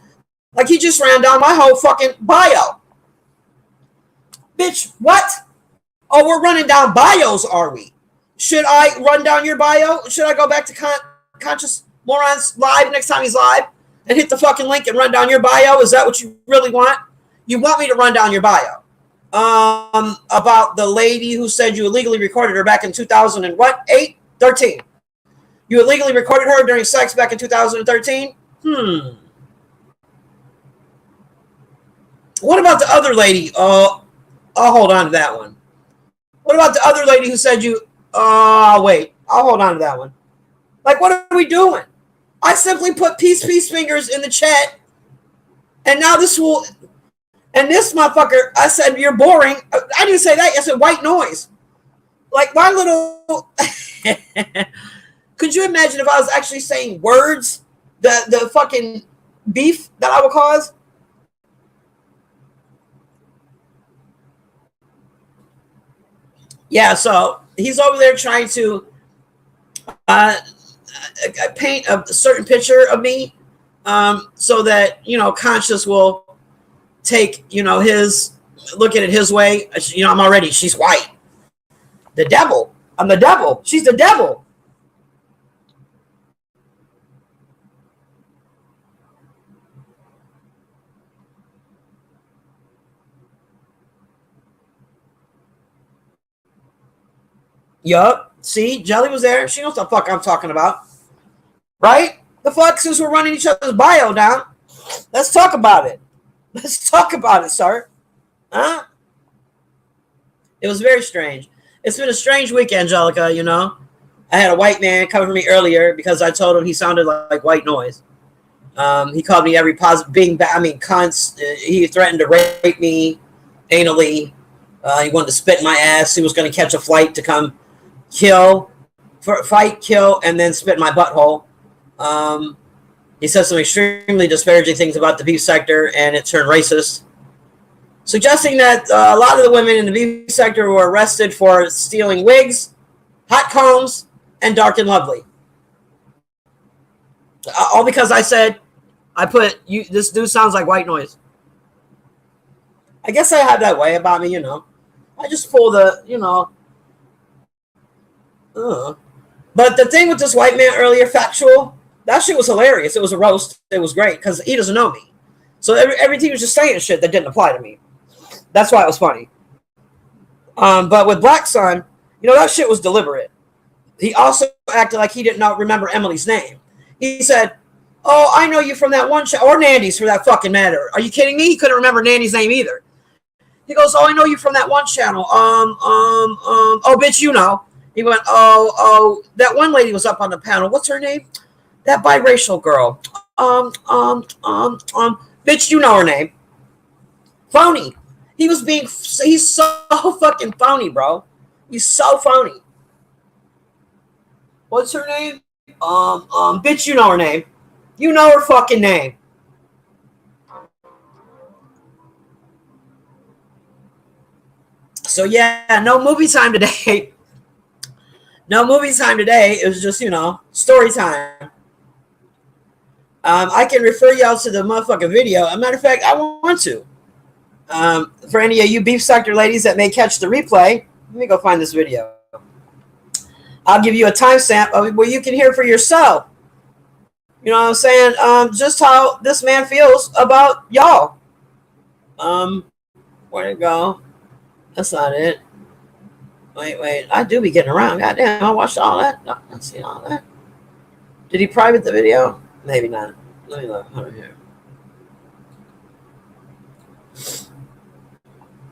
Speaker 1: Like, he just ran down my whole fucking bio. Bitch, what? Oh, we're running down bios, are we? Should I run down your bio? Should I go back to Conscious Morons live next time he's live and hit the fucking link and run down your bio? Is that what you really want? You want me to run down your bio? About the lady who said you illegally recorded her back in 2000 and what? 13. You illegally recorded her during sex back in 2013? What about the other lady? I'll hold on to that one. What about the other lady who said you... wait. I'll hold on to that one. Like, what are we doing? I simply put peace fingers in the chat, and now this will... And this motherfucker, I said, you're boring. I didn't say that. I said white noise. Like, my little... Could you imagine if I was actually saying words, the fucking beef that I would cause? Yeah, so he's over there trying to paint a certain picture of me so that, Conscious will take, look at it his way. She's white. The devil. I'm the devil. She's the devil. Yup. See, Jelly was there. She knows the fuck I'm talking about. Right? The fuck, since we're running each other's bio down, let's talk about it. Let's talk about it, sir. Huh? It was very strange. It's been a strange week, Angelica, I had a white man cover me earlier because I told him he sounded like white noise. He called me every positive being cunts. He threatened to rape me anally. He wanted to spit in my ass. He was going to catch a flight to come kill, and then spit in my butthole. He said some extremely disparaging things about the beef sector, and it turned racist, suggesting that a lot of the women in the beef sector were arrested for stealing wigs, hot combs, and dark and lovely. All because I said, this dude sounds like white noise. I guess I have that way about me, I just pull the, But the thing with this white man earlier, factual, that shit was hilarious. It was a roast. It was great because he doesn't know me. So everything was just saying shit that didn't apply to me. That's why it was funny. But with Black Sun, that shit was deliberate. He also acted like he didn't remember Emily's name. He said, "Oh, I know you from that one or Nandy's for that fucking matter." Are you kidding me? He couldn't remember Nandy's name either. He goes, "Oh, I know you from that one channel. Oh, bitch, He went, oh, that one lady was up on the panel. What's her name? That biracial girl. Bitch, you know her name. Phony. He's so fucking phony, bro. He's so phony. What's her name? Bitch, you know her name. You know her fucking name. So yeah, no movie time today. No movie time today. It was just, story time. I can refer y'all to the motherfucking video. As a matter of fact, I want to. For any of you beef sector ladies that may catch the replay, let me go find this video. I'll give you a timestamp where you can hear for yourself. You know what I'm saying? Just how this man feels about y'all. Where'd it go? That's not it. Wait. I do be getting around. Goddamn, I watched all that. No, I seen all that. Did he private the video? Maybe not. Let me look over here.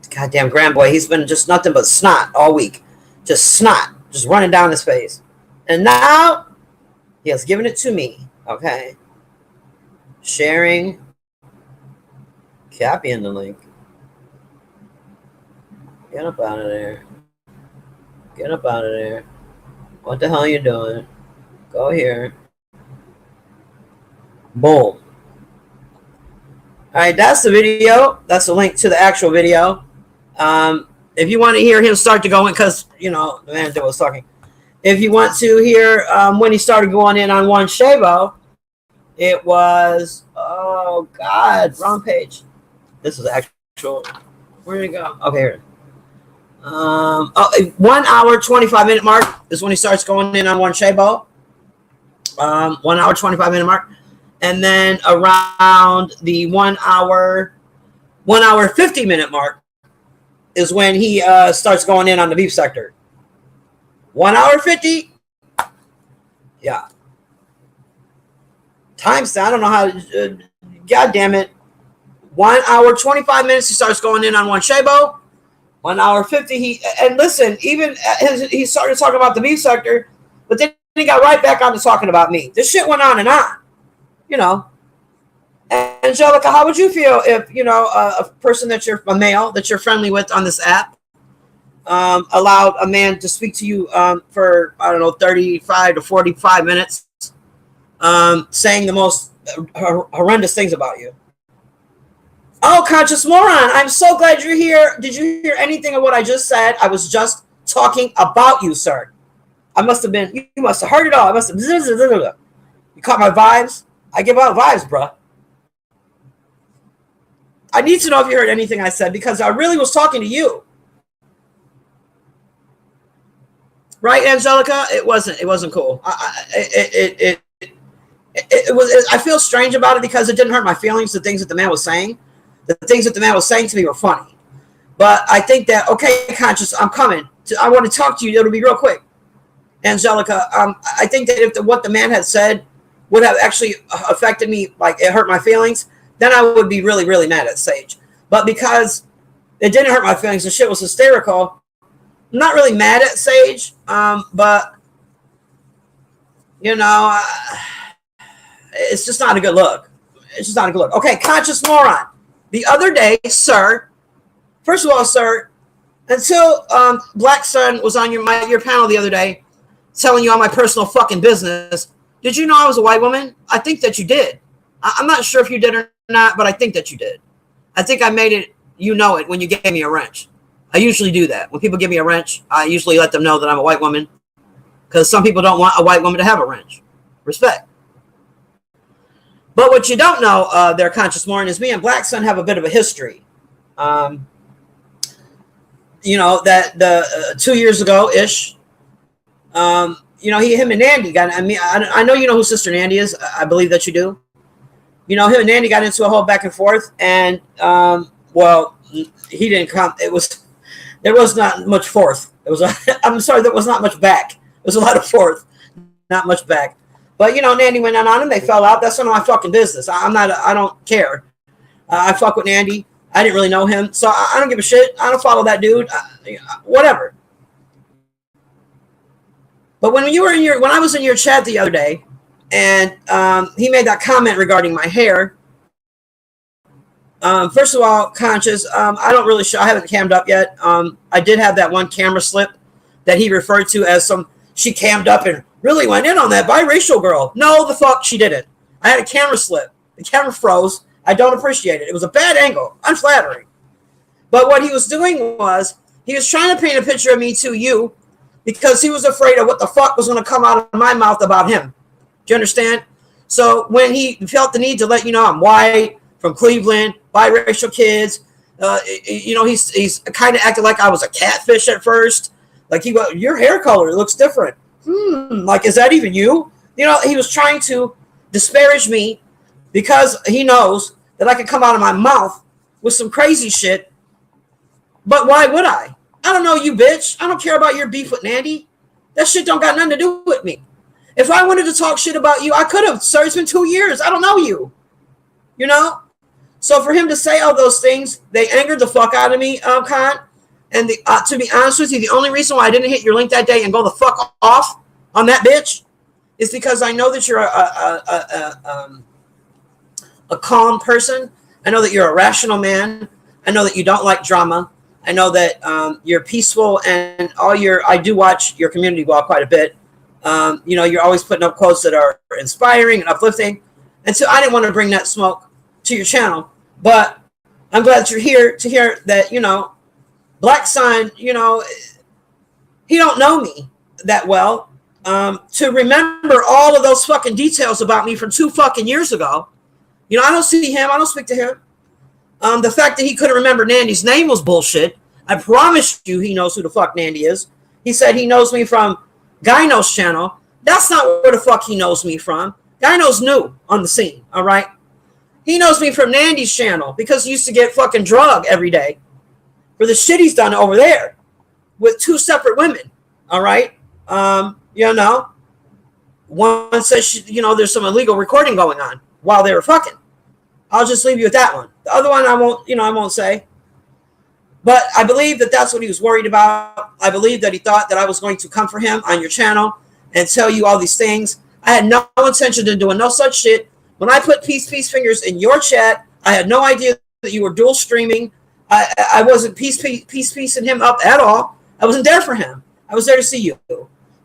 Speaker 1: Goddamn grand boy, he's been just nothing but snot all week. Just snot. Just running down his face. And now he has given it to me. Okay. Sharing. Copying the link. Get up out of there. Get up out of there. What the hell are you doing? Go here. Boom. All right, that's the video. That's the link to the actual video. If you want to hear him start to go in, because, the man that was talking. If you want to hear when he started going in on Juan Shavo, it was, oh, God, wrong page. This is actual. Where did it go? Okay, here. 1 hour 25 minute mark is when he starts going in on one Shabo. 1 hour 25 minute mark, and then around the 1 hour 50 minute mark is when he starts going in on the beef sector. 1 hour 50, yeah. Timestamp. I don't know how. God damn it. 1 hour 25 minutes he starts going in on one Shabo. 1 hour 50 and listen, even he started talking about the beef sector, but then he got right back on to talking about me. This shit went on and on, you know. Angelica, how would you feel if, you know, a person that you're a male that you're friendly with on this app allowed a man to speak to you for, I don't know, 35 to 45 minutes saying the most horrendous things about you? Oh, conscious moron, I'm so glad you're here. Did you hear anything of what I just said? I was just talking about you, sir. I must have been, you must have heard it all. I must have, you caught my vibes? I give out vibes, bruh. I need to know if you heard anything I said, because I really was talking to you. Right, Angelica? It wasn't cool. It was. I feel strange about it because it didn't hurt my feelings, the things that the man was saying. The things that the man was saying to me were funny. But I think that, okay, conscious, I'm coming. I want to talk to you. It'll be real quick. Angelica, I think that if what the man had said would have actually affected me, like it hurt my feelings, then I would be really, really mad at Sage. But because it didn't hurt my feelings, the shit was hysterical, I'm not really mad at Sage. But, you know, it's just not a good look. It's just not a good look. Okay, conscious moron. The other day, sir, first of all, sir, until Black Sun was on your panel the other day telling you all my personal fucking business, did you know I was a white woman? I think that you did. I'm not sure if you did or not, but I think that you did. I think I made it, you know it, when you gave me a wrench. I usually do that. When people give me a wrench, I usually let them know that I'm a white woman, because some people don't want a white woman to have a wrench. Respect. But what you don't know, their conscious moron, is me and Black Sun have a bit of a history. You know, that the 2 years ago-ish, you know, him and Nandy got, I know you know who Sister Nandy is. I believe that you do. You know, him and Nandy got into a whole back and forth, and, well, he didn't come. There was not much forth. I'm sorry, there was not much back. There was a lot of forth, not much back. But, you know, Nandy went on him. They fell out. That's none of my fucking business. I don't care. I fuck with Nandy. I didn't really know him. So I don't give a shit. I don't follow that dude. Whatever. But when I was in your chat the other day, and he made that comment regarding my hair. First of all, conscious, I don't really show. I haven't cammed up yet. I did have that one camera slip that he referred to as she cammed up and really went in on that biracial girl. No, the fuck she didn't. I had a camera slip. The camera froze. I don't appreciate it. It was a bad angle. Unflattering. But what he was doing was he was trying to paint a picture of me to you because he was afraid of what the fuck was going to come out of my mouth about him. Do you understand? So when he felt the need to let you know I'm white, from Cleveland, biracial kids, you know, he's kind of acted like I was a catfish at first. Like your hair color looks different. Like, is that even you? You know, he was trying to disparage me because he knows that I can come out of my mouth with some crazy shit. But why would I? I don't know you, bitch. I don't care about your beef with Nandy. That shit don't got nothing to do with me. If I wanted to talk shit about you, I could have, sir. It's been 2 years. I don't know you. You know? So for him to say all those things, they angered the fuck out of me, Khan. And to be honest with you, the only reason why I didn't hit your link that day and go the fuck off on that bitch is because I know that you're a calm person. I know that you're a rational man. I know that you don't like drama. I know that you're peaceful, and I do watch your community wall quite a bit. You know, you're always putting up quotes that are inspiring and uplifting. And so I didn't want to bring that smoke to your channel, but I'm glad that you're here to hear that, you know, Black Sun, you know, he don't know me that well to remember all of those fucking details about me from 2 fucking years ago. You know, I don't see him. I don't speak to him. The fact that he couldn't remember Nandy's name was bullshit. I promise you he knows who the fuck Nandy is. He said he knows me from Gyno's channel. That's not where the fuck he knows me from. Gyno's new on the scene, all right? He knows me from Nandy's channel because he used to get fucking drug every day for the shit he's done over there with 2 separate women, all right? You know, one says, there's some illegal recording going on while they were fucking. I'll just leave you with that one. The other one I won't say. But I believe that that's what he was worried about. I believe that he thought that I was going to come for him on your channel and tell you all these things. I had no intention of doing no such shit. When I put Peace Fingers in your chat, I had no idea that you were dual streaming. I wasn't piecing him up at all. I wasn't there for him. I was there to see you.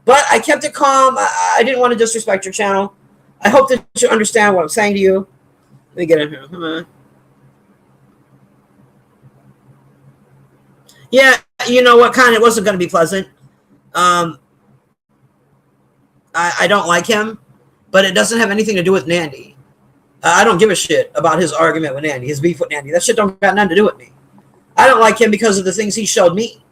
Speaker 1: But I kept it calm. I didn't want to disrespect your channel. I hope that you understand what I'm saying to you. Let me get in here. Come on. Yeah, you know what? Kind of wasn't going to be pleasant. I don't like him, but it doesn't have anything to do with Nandy. I don't give a shit about his argument with Nandy, his beef with Nandy. That shit don't got nothing to do with me. I don't like him because of the things he showed me.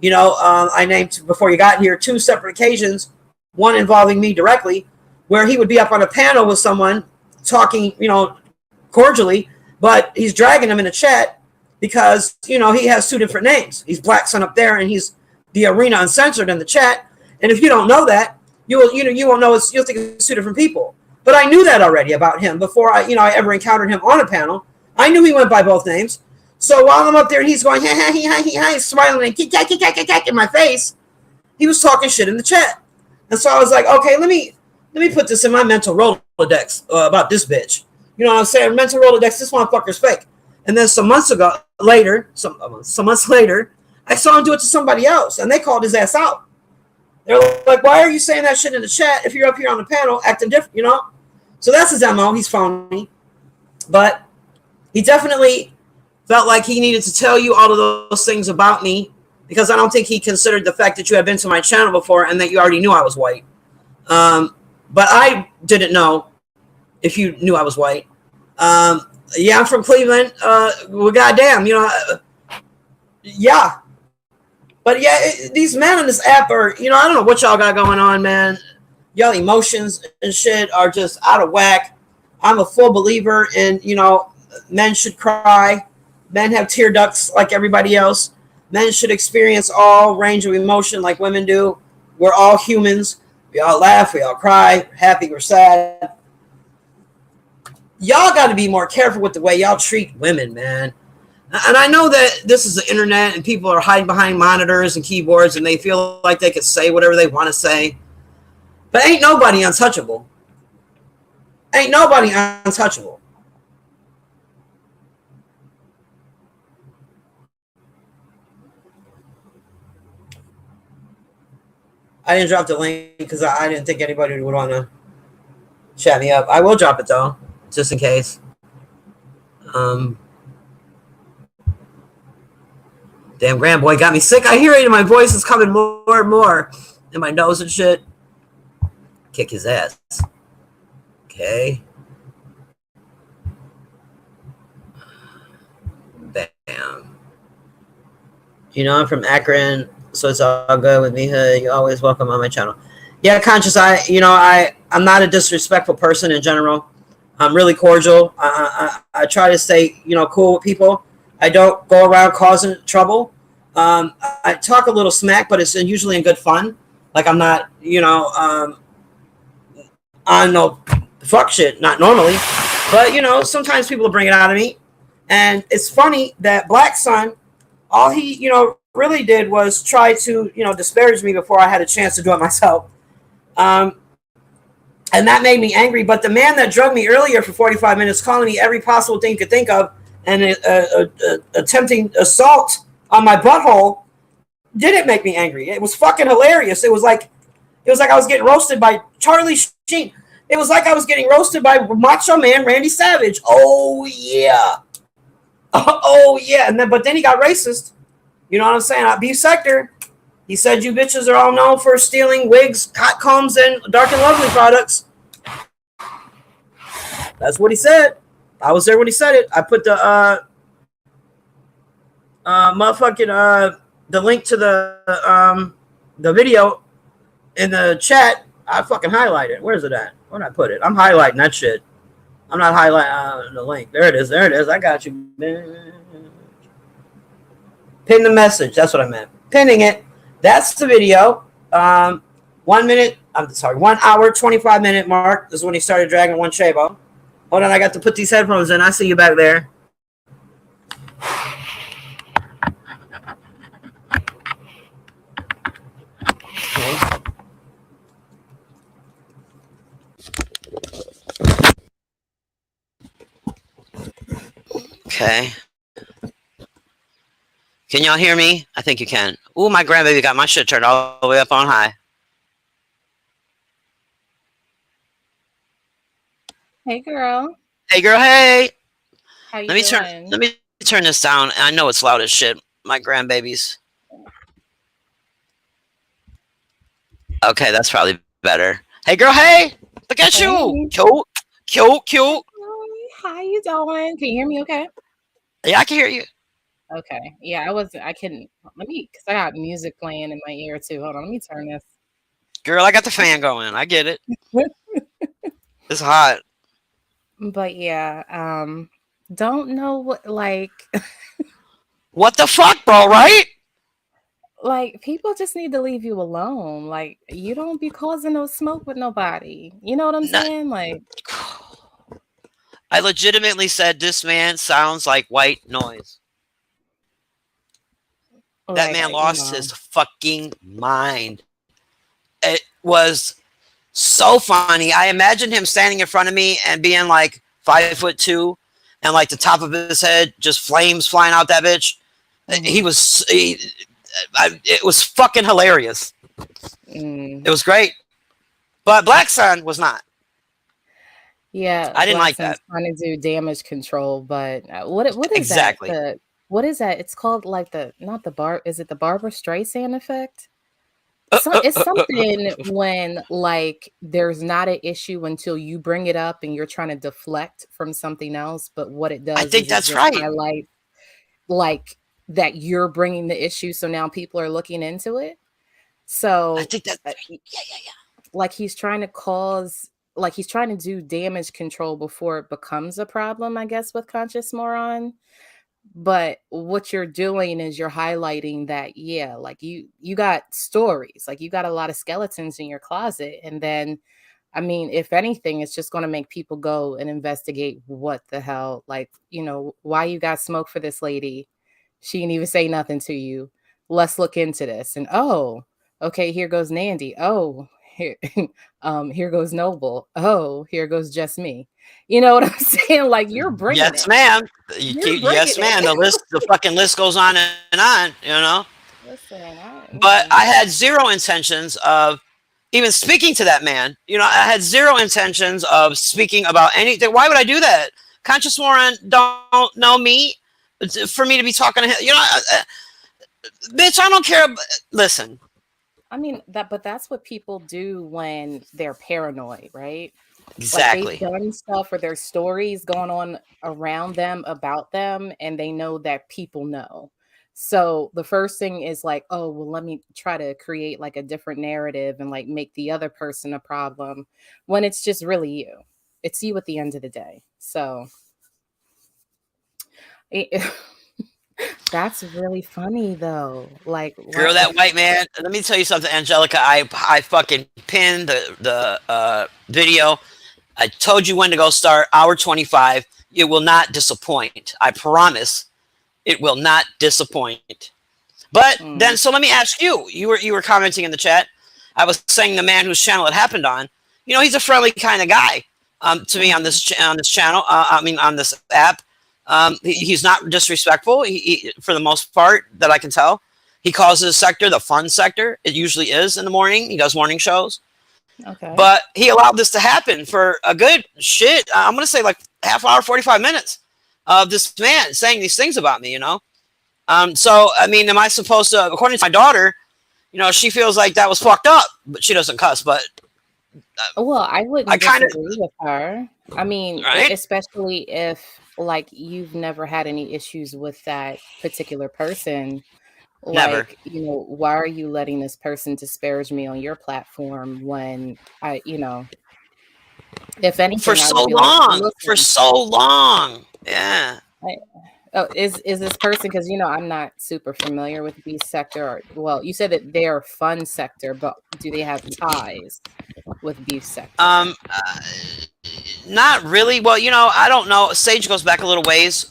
Speaker 1: You know, I named, before you got here, 2 separate occasions, one involving me directly, where he would be up on a panel with someone talking, cordially, but he's dragging them in the chat because, he has 2 different names. He's Black Sun up there and he's the Arena Uncensored in the chat. And if you don't know that, you won't know you'll think it's 2 different people. But I knew that already about him before I ever encountered him on a panel. I knew he went by both names. So while I'm up there and he's going, hey, smiling and kick in my face, he was talking shit in the chat. And so I was like, okay, let me put this in my mental Rolodex about this bitch. You know what I'm saying? Mental Rolodex, this motherfucker's fake. And then some months later, I saw him do it to somebody else, and they called his ass out. They're like, why are you saying that shit in the chat if you're up here on the panel acting different, So that's his MO. He's phony. But he definitely felt like he needed to tell you all of those things about me because I don't think he considered the fact that you had been to my channel before and that you already knew I was white. But I didn't know if you knew I was white. Yeah, I'm from Cleveland. Well, goddamn, yeah. But yeah, these men on this app are, I don't know what y'all got going on, man. Y'all emotions and shit are just out of whack. I'm a full believer in, men should cry. Men have tear ducts like everybody else. Men should experience all range of emotion like women do. We're all humans. We all laugh. We all cry. We're happy. We're sad. Y'all got to be more careful with the way y'all treat women, man. And I know that this is the internet and people are hiding behind monitors and keyboards and they feel like they could say whatever they want to say. But ain't nobody untouchable. Ain't nobody untouchable. I didn't drop the link because I didn't think anybody would want to chat me up. I will drop it, though, just in case. Damn, Grand Boy got me sick. I hear it, and my voice is coming more and more in my nose and shit. Kick his ass. Okay. Bam. I'm from Akron, so it's all good with me. You're always welcome on my channel. Yeah, Conscious, I'm not a disrespectful person in general. I'm really cordial. I try to stay, cool with people. I don't go around causing trouble. I talk a little smack, but it's usually in good fun. Like I'm not, on no fuck shit, not normally. But, sometimes people bring it out of me. And it's funny that Black Sun, all he, really did was try to, disparage me before I had a chance to do it myself. And that made me angry. But the man that drugged me earlier for 45 minutes, calling me every possible thing you could think of, and attempting assault on my butthole, didn't make me angry. It was fucking hilarious. It was like I was getting roasted by Charlie Sheen. It was like I was getting roasted by Macho Man Randy Savage. Oh yeah. Oh yeah. But then he got racist. You know what I'm saying? Beef Sector. He said you bitches are all known for stealing wigs, hot combs, and Dark and Lovely products. That's what he said. I was there when he said it. I put the Motherfucking the link to the video in the chat. I fucking highlighted. Where's it at? Where'd I put it? I'm highlighting that shit. I'm not highlighting the link. There it is. There it is. I got you. Pin the message. That's what I meant. Pinning it. That's the video. 1 minute. I'm sorry. 1 hour, 25-minute mark. This is when he started dragging one Chabo. Hold on. I got to put these headphones in. I see you back there. Okay. Can y'all hear me? I think you can. Ooh, my grandbaby got my shit turned all the way up on high.
Speaker 2: Hey, girl.
Speaker 1: Hey, girl. Hey.
Speaker 2: How you doing?
Speaker 1: Let me turn this down. I know it's loud as shit. My grandbabies. Okay, that's probably better. Hey, girl. Hey. Look at you. Cute. Cute. Cute.
Speaker 2: How you doing? Can you hear me okay?
Speaker 1: Yeah, I can hear you.
Speaker 2: Okay. Yeah, I couldn't. Because I got music playing in my ear too. Hold on, let me turn this.
Speaker 1: Girl, I got the fan going. I get it. It's hot.
Speaker 2: But yeah, don't know what, like.
Speaker 1: What the fuck, bro, right?
Speaker 2: Like, people just need to leave you alone. Like, you don't be causing no smoke with nobody. You know what I'm saying? Like,
Speaker 1: I legitimately said this man sounds like white noise. That man lost his fucking mind. It was so funny. I imagined him standing in front of me and being like 5'2", and like the top of his head just flames flying out that bitch. It was fucking hilarious. It was great. But Black Sun was not.
Speaker 2: Yeah,
Speaker 1: I didn't like that.
Speaker 2: Trying to do damage control, but what is
Speaker 1: exactly
Speaker 2: that? What is that? It's called like is it the Barbara Streisand effect? It's something when like there's not an issue until you bring it up and you're trying to deflect from something else. But what it does,
Speaker 1: I think that's right.
Speaker 2: Highlight like that you're bringing the issue, so now people are looking into it. So
Speaker 1: I think that
Speaker 2: like he's trying to do damage control before it becomes a problem, I guess, with Conscious Moron. But what you're doing is you're highlighting that, yeah, like you got stories, like you got a lot of skeletons in your closet. And then, I mean, if anything, it's just going to make people go and investigate what the hell, like, why you got smoke for this lady. She didn't even say nothing to you. Let's look into this. And oh, okay, here goes Nandy. Oh, here goes Noble. Oh, here goes Just Me. You know what I'm saying? Like, you're bringing
Speaker 1: yes, ma'am. Yes, ma'am. The fucking list goes on and on.
Speaker 2: Listen,
Speaker 1: but I had zero intentions of even speaking to that man. I had zero intentions of speaking about anything. Why would I do that? Conscious Moron don't know me for me to be talking to him. Bitch, I don't care. Listen.
Speaker 2: I mean, but that's what people do when they're paranoid, right?
Speaker 1: Exactly.
Speaker 2: Like they've done stuff or there's stories going on around them about them, and they know that people know. So the first thing is like, oh, well, let me try to create like a different narrative and like make the other person a problem when it's just really you. It's you at the end of the day. So that's really funny though. Like,
Speaker 1: girl, that white man. Let me tell you something, Angelica. I fucking pinned the video. I told you when to go start. Hour 25. It will not disappoint. I promise. It will not disappoint. But then, so let me ask you. You were commenting in the chat. I was saying the man whose channel it happened on. He's a friendly kind of guy. To me on this channel. On this app. He's not disrespectful. He, for the most part, that I can tell. He calls his sector the fun sector. It usually is in the morning. He does morning shows.
Speaker 2: Okay.
Speaker 1: But he allowed this to happen for a good shit. I'm going to say like half hour, 45 minutes of this man saying these things about me, So, I mean, am I supposed to, according to my daughter, she feels like that was fucked up, but she doesn't cuss. But
Speaker 2: well, I wouldn't disagree with her. I mean,
Speaker 1: right?
Speaker 2: Especially if like you've never had any issues with that particular person,
Speaker 1: Never.
Speaker 2: like, why are you letting this person disparage me on your platform when if
Speaker 1: For
Speaker 2: anything, I
Speaker 1: so
Speaker 2: would be like,
Speaker 1: long. For
Speaker 2: listen,
Speaker 1: so long. Yeah.
Speaker 2: I, oh, is this person, because I'm not super familiar with Beast Sector, or well, you said that they're fun sector, but do they have ties with Beast Sector?
Speaker 1: Um, uh, Not really. Well, I don't know. Sage goes back a little ways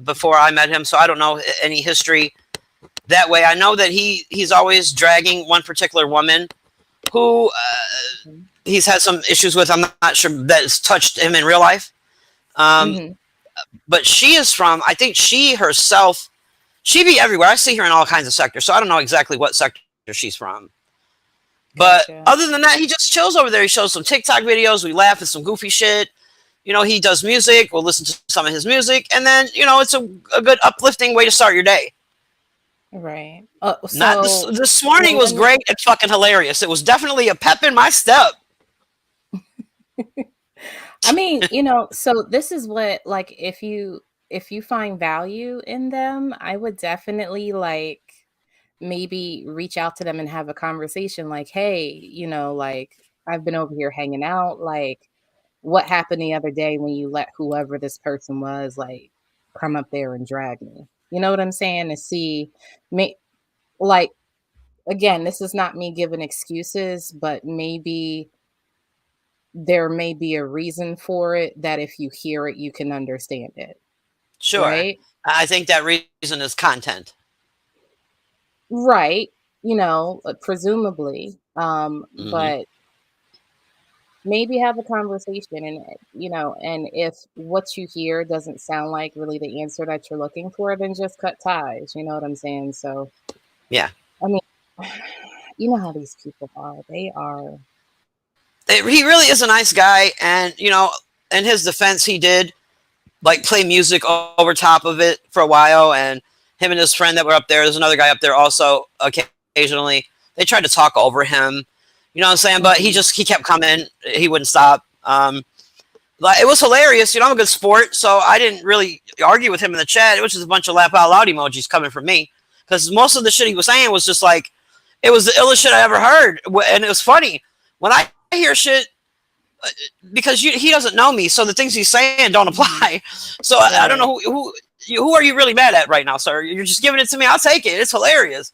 Speaker 1: before I met him, so I don't know any history that way. I know that he's always dragging one particular woman who he's had some issues with. I'm not sure that's touched him in real life.
Speaker 2: Mm-hmm.
Speaker 1: But she is from, I think she herself, she be everywhere. I see her in all kinds of sectors, so I don't know exactly what sector she's from. But
Speaker 2: Gotcha.
Speaker 1: other than that, he just chills over there. He shows some TikTok videos. We laugh at some goofy shit. He does music. We'll listen to some of his music. And then, it's a good uplifting way to start your day.
Speaker 2: Right.
Speaker 1: Not
Speaker 2: So
Speaker 1: this morning was great and fucking hilarious. It was definitely a pep in my step.
Speaker 2: I mean, so this is what, like, if you find value in them, I would definitely like maybe reach out to them and have a conversation like, hey, like, I've been over here hanging out, like, what happened the other day when you let whoever this person was, like, come up there and drag me? You know what I'm saying? To see me, like, again, this is not me giving excuses, but maybe there may be a reason for it that if you hear it, you can understand it,
Speaker 1: Sure.
Speaker 2: right?
Speaker 1: I think that reason is content.
Speaker 2: Right. Presumably.
Speaker 1: Hmm.
Speaker 2: But maybe have a conversation, and if what you hear doesn't sound like really the answer that you're looking for, then just cut ties. You know what I'm saying? So,
Speaker 1: Yeah.
Speaker 2: I mean, you know how these people are. They are.
Speaker 1: He really is a nice guy. And, in his defense, he did like play music over top of it for a while, and him and his friend that were up there's another guy up there also occasionally, they tried to talk over him, what I'm saying, but
Speaker 2: Mhm.
Speaker 1: he kept coming, he wouldn't stop. Like, it was hilarious. I'm a good sport, so I didn't really argue with him in the chat. It was just a bunch of laugh out loud emojis coming from me, because most of the shit he was saying was just like, it was the illest shit I ever heard. And it was funny when I hear shit, because he doesn't know me, so the things he's saying don't
Speaker 2: Mhm.
Speaker 1: apply. So I don't
Speaker 2: Right.
Speaker 1: know who are you really mad at right now, sir? You're just giving it to me. I'll take it. It's hilarious.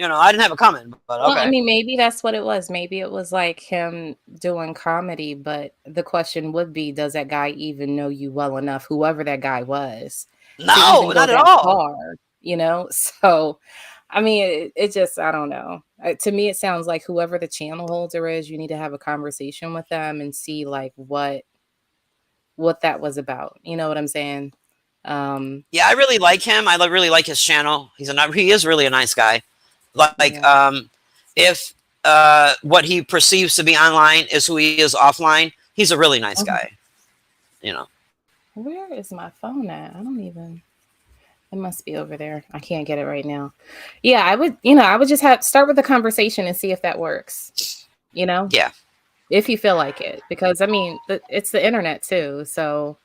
Speaker 1: I didn't have it coming, but
Speaker 2: Well, I
Speaker 1: okay.
Speaker 2: mean, maybe that's what it was. Maybe it was like him doing comedy, but the question would be, does that guy even know you well enough, whoever that guy was, to even
Speaker 1: No,
Speaker 2: go
Speaker 1: not at
Speaker 2: that
Speaker 1: all.
Speaker 2: far, you know? So, I mean, it just, I don't know. To me, it sounds like whoever the channel holder is, you need to have a conversation with them and see like what that was about. You know what I'm saying? Um,
Speaker 1: Yeah, I really like him. I really like his channel. He is really a nice guy. Like,
Speaker 2: yeah.
Speaker 1: if what he perceives to be online is who he is offline, he's a really nice
Speaker 2: Mhm.
Speaker 1: guy. You know.
Speaker 2: Where is my phone at? I don't even. It must be over there. I can't get it right now. Yeah, I would just have start with the conversation and see if that works. You know,
Speaker 1: Yeah.
Speaker 2: if you feel like it, because I mean, it's the internet too. So,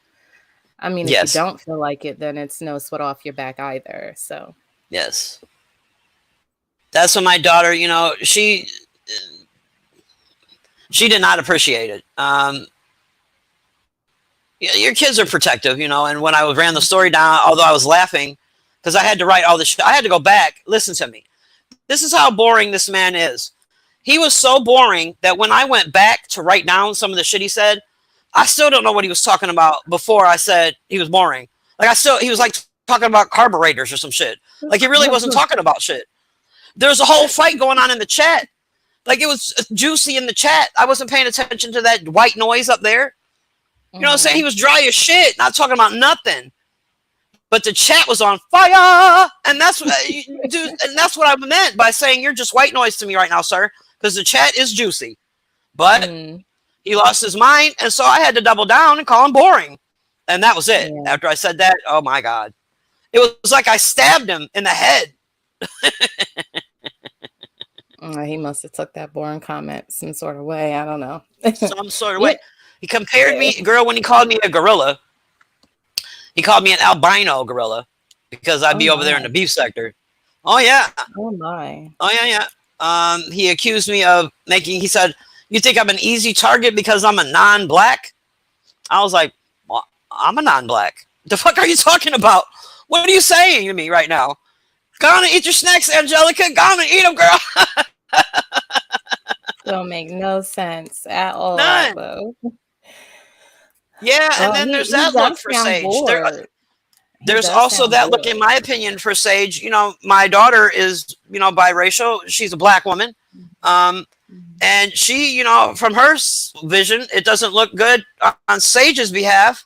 Speaker 2: I mean, if you
Speaker 1: Yes.
Speaker 2: don't feel like it, then it's no sweat off your back either. So,
Speaker 1: Yes. That's when my daughter, she did not appreciate it. Your kids are protective, and when I ran the story down, although I was laughing, because I had to write all this shit, I had to go back. Listen to me. This is how boring this man is. He was so boring that when I went back to write down some of the shit he said, I still don't know what he was talking about before I said he was boring. Like, he was like talking about carburetors or some shit. Like, he really wasn't talking about shit. There's a whole fight going on in the chat. Like, it was juicy in the chat. I wasn't paying attention to that white noise up there. You know what I'm saying? He
Speaker 2: mhm.
Speaker 1: was dry as shit, not talking about nothing. But the chat was on fire, and that's what, dude, and that's what I meant by saying you're just white noise to me right now, sir, because the chat is juicy. But
Speaker 2: Mm,
Speaker 1: he lost his mind, and so I had to double down and call him boring, and that was it.
Speaker 2: yeah.
Speaker 1: After I said that, oh my god, it was like I stabbed him in the head.
Speaker 2: He must have took that boring comment some sort of way. I don't know.
Speaker 1: Some sort of
Speaker 2: Yeah.
Speaker 1: way. He compared me, girl, when he called me a gorilla.
Speaker 3: He called me an albino gorilla because I'd
Speaker 2: Oh
Speaker 3: be over there in
Speaker 2: my.
Speaker 3: the beef sector. Oh yeah,
Speaker 2: Oh my.
Speaker 3: oh yeah, yeah. He accused me of making. He said, "You think I'm an easy target because I'm a non-black?" I was like, well, "I'm a non-black. The fuck are you talking about? What are you saying to me right now? Go on and eat your snacks, Angelica. Go on and eat them, girl."
Speaker 2: Don't make no sense at all,
Speaker 3: None.
Speaker 2: though.
Speaker 3: Yeah, and
Speaker 2: Well,
Speaker 3: then there's
Speaker 2: he
Speaker 3: that look
Speaker 2: does
Speaker 3: for
Speaker 2: sound
Speaker 3: Sage.
Speaker 2: bored. He
Speaker 3: There's
Speaker 2: does
Speaker 3: also
Speaker 2: sound
Speaker 3: that look, in
Speaker 2: bored.
Speaker 3: my opinion, for Sage. You know, my daughter is, you know, biracial. She's a black woman. Um,
Speaker 2: Mhm.
Speaker 3: and she, you know, from her vision, it doesn't look good on Sage's behalf,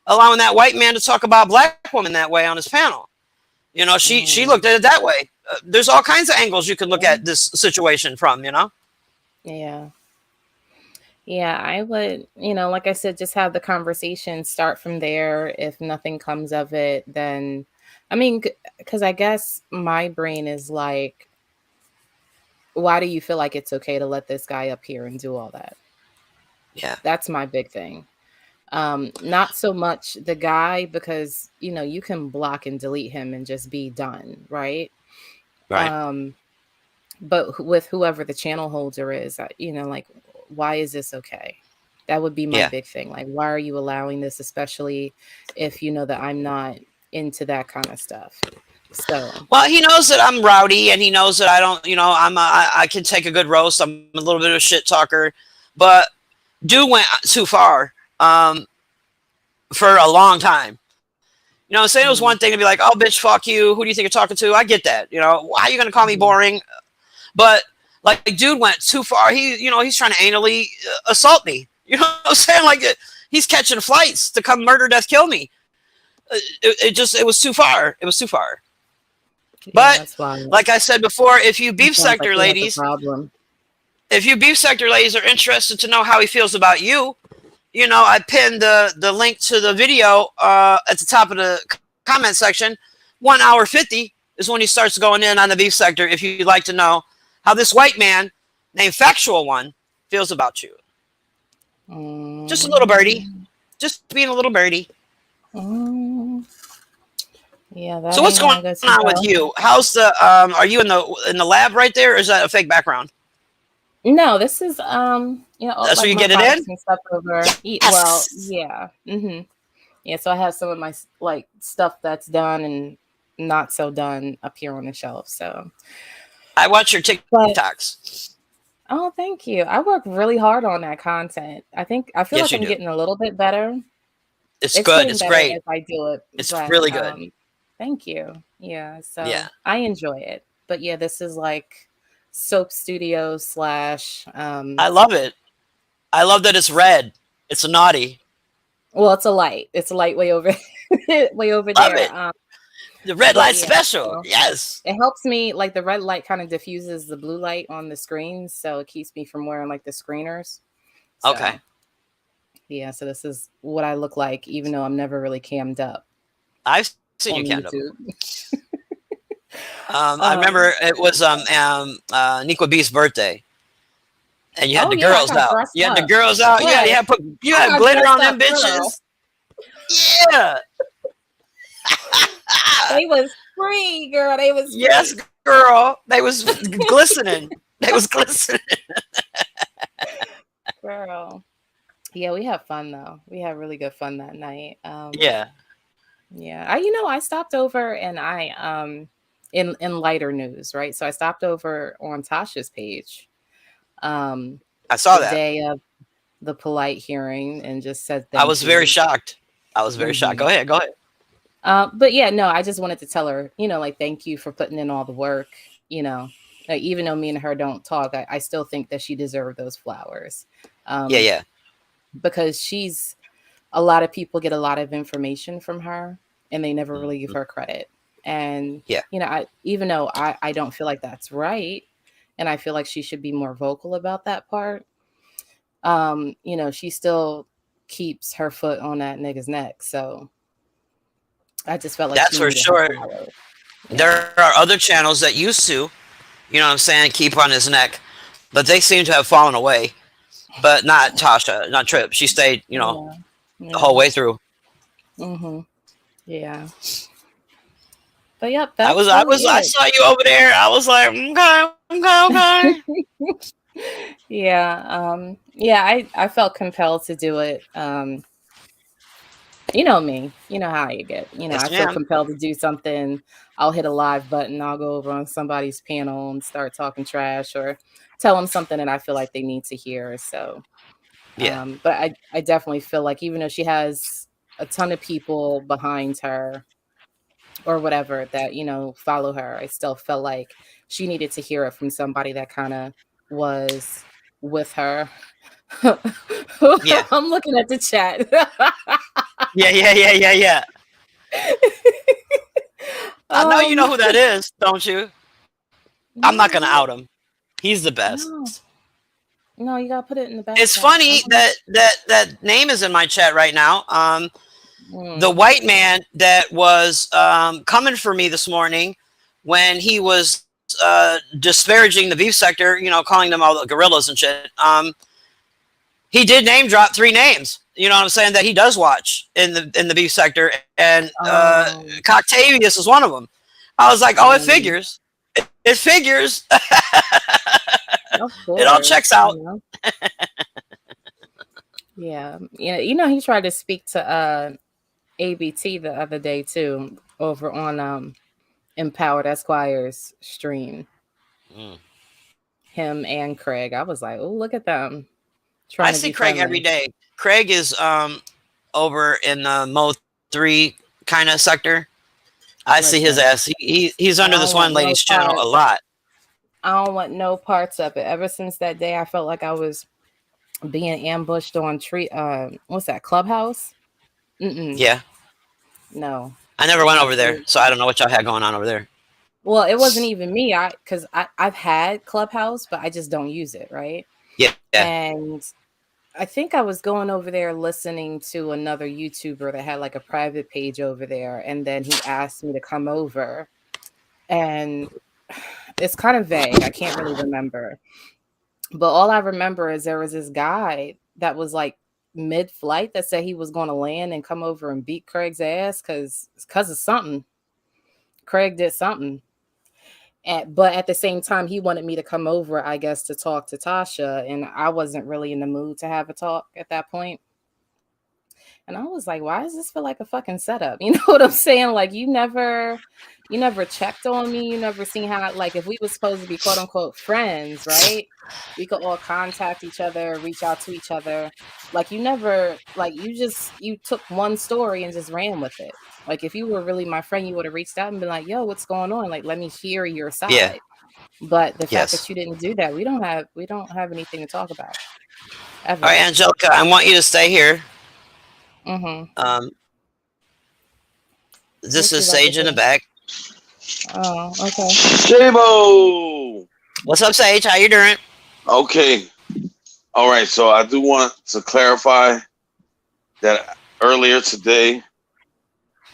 Speaker 3: allowing that white man to talk about black women that way on his panel. You know, she
Speaker 2: Mm.
Speaker 3: looked at it that way. There's all kinds of angles you can look
Speaker 2: Yeah.
Speaker 3: at this situation from, you know?
Speaker 2: Yeah. Yeah, I would, like I said, just have the conversation, start from there. If nothing comes of it, then, I mean, because I guess my brain is like, why do you feel like it's okay to let this guy up here and do all that?
Speaker 3: Yeah,
Speaker 2: That's my big thing. Not so much the guy, because, you can block and delete him and just be done, right?
Speaker 3: right.
Speaker 2: Um, but with whoever the channel holder is, like, why is this okay? That would be my
Speaker 3: Yeah.
Speaker 2: big thing. Like, why are you allowing this, especially if you know that I'm not into that kind of stuff? So,
Speaker 3: Well, he knows that I'm rowdy, and he knows that I don't, you know, I can take a good roast. I'm a little bit of a shit talker, but dude went too far for a long time. You know, saying it was
Speaker 2: mm,
Speaker 3: one thing to be like, "Oh, bitch, fuck you. Who do you think you're talking to?" I get that. You know, why are you gonna call me
Speaker 2: mhm,
Speaker 3: boring? But like, dude went too far. He's trying to anally assault me. You know what I'm saying? Like, he's catching flights to come murder, death, kill me. It was too far. It was too far.
Speaker 2: yeah,
Speaker 3: But
Speaker 2: that's why
Speaker 3: like I said before, if you
Speaker 2: it
Speaker 3: beef
Speaker 2: sounds like
Speaker 3: sector
Speaker 2: we have the
Speaker 3: ladies,
Speaker 2: problem.
Speaker 3: are interested to know how he feels about you, you know, I pinned the link to the video at the top of the comment section. 1 hour 50 is when he starts going in on the beef sector. If you'd like to know how this white man named Factual One feels about you, just a little birdie,
Speaker 2: Mm,
Speaker 3: just being a little birdie.
Speaker 2: mm, yeah,
Speaker 3: So
Speaker 2: that
Speaker 3: what's
Speaker 2: ain't
Speaker 3: going
Speaker 2: gonna go too
Speaker 3: on with
Speaker 2: well.
Speaker 3: you? How's the Are you in the lab right there, or is that a fake background?
Speaker 2: No, this is
Speaker 3: That's where
Speaker 2: like
Speaker 3: you
Speaker 2: my
Speaker 3: get it
Speaker 2: products
Speaker 3: in.
Speaker 2: and stuff over. Well,
Speaker 3: Yes.
Speaker 2: yeah. Yeah, so I have some of my like stuff that's done and not so done up here on the shelf. So,
Speaker 3: I watch your
Speaker 2: but
Speaker 3: TikToks.
Speaker 2: oh, thank you. I work really hard on that content. I feel
Speaker 3: Yes,
Speaker 2: like
Speaker 3: you
Speaker 2: I'm
Speaker 3: do.
Speaker 2: getting a little bit better.
Speaker 3: It's
Speaker 2: It's
Speaker 3: good.
Speaker 2: getting
Speaker 3: It's
Speaker 2: better
Speaker 3: great.
Speaker 2: as I do it,
Speaker 3: It's
Speaker 2: but
Speaker 3: really good.
Speaker 2: thank you. Yeah,
Speaker 3: Yeah.
Speaker 2: so I enjoy it. But yeah, this is like soap studio slash
Speaker 3: I love it. I love that it's red. It's naughty.
Speaker 2: well, it's a light. It's a light way over way over
Speaker 3: Love
Speaker 2: there.
Speaker 3: it. The red
Speaker 2: But
Speaker 3: light
Speaker 2: yeah,
Speaker 3: special.
Speaker 2: so
Speaker 3: Yes.
Speaker 2: it helps me, like the red light kind of diffuses the blue light on the screen, so it keeps me from wearing like the screeners.
Speaker 3: Okay.
Speaker 2: So yeah, so this is what I look like, even though I'm never really cammed up
Speaker 3: I've seen you
Speaker 2: on
Speaker 3: cammed up.
Speaker 2: YouTube.
Speaker 3: I remember
Speaker 2: Um,
Speaker 3: it was Nico B's birthday, and you had
Speaker 2: oh
Speaker 3: the
Speaker 2: yeah, I
Speaker 3: girls
Speaker 2: got
Speaker 3: out.
Speaker 2: dressed
Speaker 3: You had the
Speaker 2: up.
Speaker 3: girls out. Yeah,
Speaker 2: Right.
Speaker 3: you
Speaker 2: I
Speaker 3: had
Speaker 2: got
Speaker 3: glitter
Speaker 2: dressed
Speaker 3: on them
Speaker 2: up, girl.
Speaker 3: bitches. Yeah.
Speaker 2: They was free, girl. They was
Speaker 3: Yes,
Speaker 2: free.
Speaker 3: girl. They was glistening. They was glistening.
Speaker 2: Girl. Yeah, we have fun though. We had really good fun that night.
Speaker 3: Yeah.
Speaker 2: Yeah. I stopped over and I in lighter news, right? So I stopped over on Tasha's page um
Speaker 3: I saw
Speaker 2: the
Speaker 3: that.
Speaker 2: day of the polite hearing and just said
Speaker 3: I
Speaker 2: thank
Speaker 3: was very
Speaker 2: you.
Speaker 3: shocked. I was very shocked. Go
Speaker 2: Mhm.
Speaker 3: ahead. Go ahead.
Speaker 2: But yeah, no, I just wanted to tell her, like thank you for putting in all the work, you know. Like, even though me and her don't talk, I still think that she deserved those flowers.
Speaker 3: Yeah.
Speaker 2: Um,
Speaker 3: Yeah.
Speaker 2: because a lot of people get a lot of information from her and they never really give
Speaker 3: Mhm.
Speaker 2: her credit. And,
Speaker 3: Yeah.
Speaker 2: even though I don't feel like that's right, and I feel like she should be more vocal about that part, she still keeps her foot on that nigga's neck. So I just felt like
Speaker 3: That's
Speaker 2: she
Speaker 3: for
Speaker 2: needed her
Speaker 3: sure.
Speaker 2: flowers. Yeah.
Speaker 3: There are other channels that used to, you know what I'm saying, keep on his neck, but they seem to have fallen away. But not Tasha, not Trip. She stayed, you know,
Speaker 2: Yeah.
Speaker 3: the whole
Speaker 2: Yeah.
Speaker 3: way through.
Speaker 2: Mhm. Yeah. But yep,
Speaker 3: I
Speaker 2: that's
Speaker 3: I saw you over there. I was like, okay.
Speaker 2: Yeah, I felt compelled to do it. You know me, you know how you get. I
Speaker 3: Yes,
Speaker 2: feel
Speaker 3: ma'am.
Speaker 2: compelled to do something. I'll hit a live button. I'll go over on somebody's panel and start talking trash or tell them something that I feel like they need to hear. So,
Speaker 3: Yeah.
Speaker 2: but I definitely feel like even though she has a ton of people behind her or whatever that, follow her, I still felt like she needed to hear it from somebody that kind of was with her.
Speaker 3: Yeah.
Speaker 2: I'm looking at the chat.
Speaker 3: Yeah. I know you know
Speaker 2: um
Speaker 3: who that is, don't you? I'm not gonna
Speaker 2: no,
Speaker 3: out him. He's the best.
Speaker 2: no, no, you gotta put it in the back
Speaker 3: It's
Speaker 2: chat.
Speaker 3: funny that name is in my chat right now. The
Speaker 2: Mm.
Speaker 3: white man that was coming for me this morning when he was disparaging the beef sector, calling them all the gorillas and shit. He did name drop 3 names. You know what I'm saying? That he does watch in the beef sector, and
Speaker 2: Um,
Speaker 3: Coctavius is one of them. I was like, oh, it
Speaker 2: mm,
Speaker 3: figures. It figures.
Speaker 2: of
Speaker 3: It all
Speaker 2: course,
Speaker 3: checks out.
Speaker 2: Yeah, he tried to speak to ABT the other day too, over on Empowered Esquire's stream.
Speaker 3: Mm.
Speaker 2: Him and Craig. I was like, oh, look at them
Speaker 3: I
Speaker 2: trying to
Speaker 3: see
Speaker 2: be
Speaker 3: Craig every
Speaker 2: friendly.
Speaker 3: day. Craig is over in the Mo 3 kind of sector. I see his
Speaker 2: Listen,
Speaker 3: ass. He's
Speaker 2: I
Speaker 3: under
Speaker 2: don't
Speaker 3: this one
Speaker 2: want no
Speaker 3: lady's channel a
Speaker 2: parts.
Speaker 3: lot.
Speaker 2: I don't want no parts of it. Ever since that day, I felt like I was being ambushed on what's that, Clubhouse?
Speaker 3: Yeah.
Speaker 2: No,
Speaker 3: I never went over there,
Speaker 2: absolutely.
Speaker 3: so I don't know what y'all had going on over there.
Speaker 2: Well, it wasn't even me. Because I've had Clubhouse, but I just don't use it, right?
Speaker 3: Yeah.
Speaker 2: And I think I was going over there listening to another YouTuber that had like a private page over there, and then he asked me to come over, and it's kind of vague. I can't really remember. But all I remember is there was this guy that was like mid-flight that said he was going to land and come over and beat Craig's ass because of something. Craig did something. But at the same time, he wanted me to come over, I guess, to talk to Tasha. And I wasn't really in the mood to have a talk at that point. And I was like, why does this feel like a fucking setup? You know what I'm saying? Like, you never checked on me. You never seen how, like, if we were supposed to be quote unquote friends, right? We could all contact each other, reach out to each other. Like, you never, like, you took one story and just ran with it. Like, if you were really my friend, you would have reached out and been like, yo, what's going on? Like, let me hear your side.
Speaker 3: Yeah.
Speaker 2: But the fact
Speaker 3: Yes.
Speaker 2: that you didn't do that, we don't have anything to talk about. Ever.
Speaker 3: All right, Angelica, I want you to stay here.
Speaker 2: Mm-hmm.
Speaker 3: This is Sage in the back.
Speaker 2: Oh, okay.
Speaker 4: Shabo!
Speaker 3: What's up, Sage? How you doing?
Speaker 4: Okay. All right. So I do want to clarify that earlier today,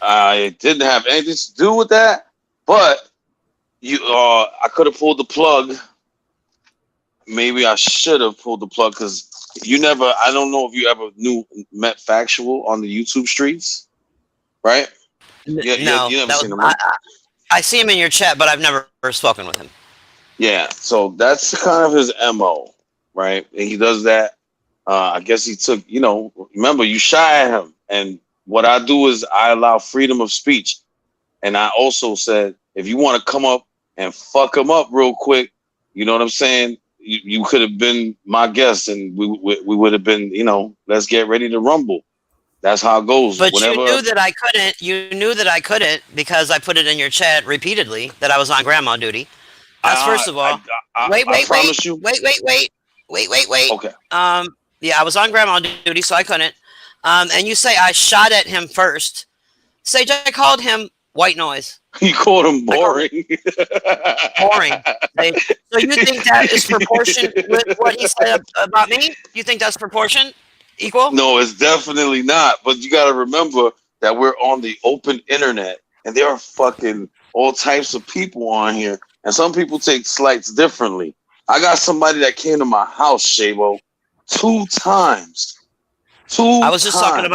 Speaker 4: I didn't have anything to do with that, but I could have pulled the plug. Maybe I should have pulled the plug because I don't know if you ever met Factual on the YouTube streets, right? Yeah,
Speaker 3: No,
Speaker 4: you never seen him, right?
Speaker 3: I see him in your chat, but I've never spoken with him.
Speaker 4: Yeah, so that's kind of his MO, right? And he does that. I guess he took, remember, you shy at him. And what I do is I allow freedom of speech. And I also said, if you want to come up and fuck him up real quick, you know what I'm saying? You could have been my guest and we would have been, let's get ready to rumble. That's how it goes.
Speaker 3: But you knew that I couldn't. You knew that I couldn't because I put it in your chat repeatedly that I was on grandma duty. That's first of all. Wait.
Speaker 4: Okay.
Speaker 3: Yeah, I was on grandma duty, so I couldn't. And you say I shot at him first. Sage, I called him white noise.
Speaker 4: You called him boring.
Speaker 3: Boring. So you think that is proportion with what he said about me? You think that's proportion? Equal?
Speaker 4: No, it's definitely not. But you got to remember that we're on the open internet and there are fucking all types of people on here. And some people take slights differently. I got somebody that came to my house, Shabo, 2 times
Speaker 3: I was talking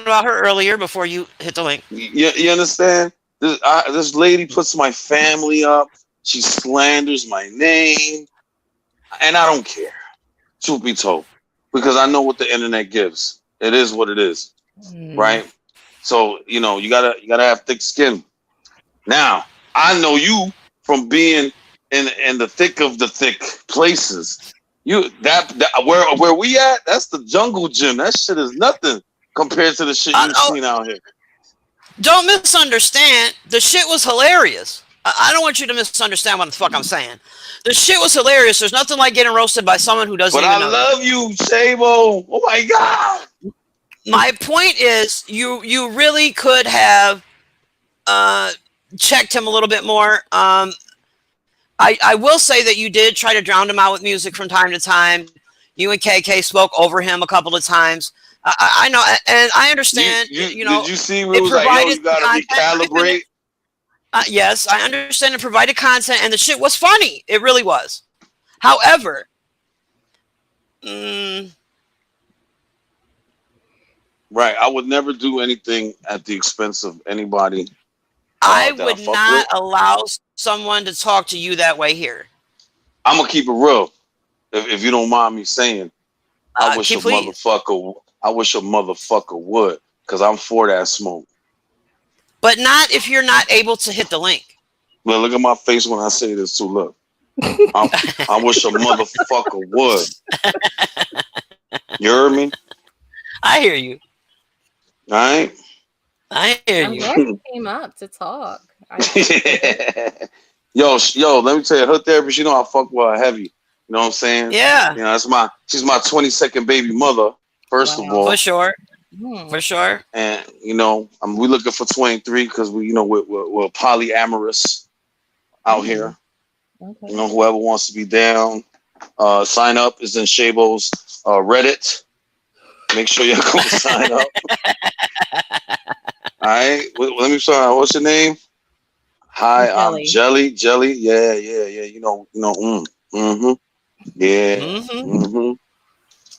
Speaker 3: about her earlier before you hit the link.
Speaker 4: You understand? This lady puts my family up. She slanders my name, and I don't care. Truth be told, because I know what the internet gives. It is what it is, right? So you gotta have thick skin. Now I know you from being in the thick of the thick places. That where we at? That's the jungle gym. That shit is nothing compared to the shit you've seen out here.
Speaker 3: Don't misunderstand. The shit was hilarious. I don't want you to misunderstand what the fuck I'm saying. The shit was hilarious. There's nothing like getting roasted by someone who doesn't. But I
Speaker 4: love you, Shabo. Oh my god.
Speaker 3: My point is, you really could have checked him a little bit more. I will say that you did try to drown him out with music from time to time. You and KK spoke over him a couple of times. I know, and I understand. Did
Speaker 4: you see where it was like, yo, you gotta recalibrate?
Speaker 3: Yes, I understand it provided content, and the shit was funny. It really was. However,
Speaker 4: right, I would never do anything at the expense of anybody.
Speaker 3: I would not allow someone to talk to you that way here.
Speaker 4: I'm gonna keep it real, if you don't mind me saying. I wish a motherfucker would, because I'm for that smoke.
Speaker 3: But not if you're not able to hit the link.
Speaker 4: Look at my face when I say this too. Look, I wish a motherfucker would. You heard me?
Speaker 3: I hear you.
Speaker 4: All right.
Speaker 3: I hear
Speaker 2: I'm
Speaker 3: you.
Speaker 2: glad you came up to talk.
Speaker 4: Yo, let me tell you, her therapist, I fuck with her heavy. You know what I'm saying?
Speaker 3: Yeah.
Speaker 4: She's my 22nd baby mother, first of all.
Speaker 3: For sure. For sure.
Speaker 4: And we looking for 23 because we're polyamorous out here. Okay. Whoever wants to be down, sign up is in Shabo's Reddit. Make sure y'all go sign up. All right. Let me try. What's your name? Hi, I'm Jelly. Jelly. Yeah. Yeah.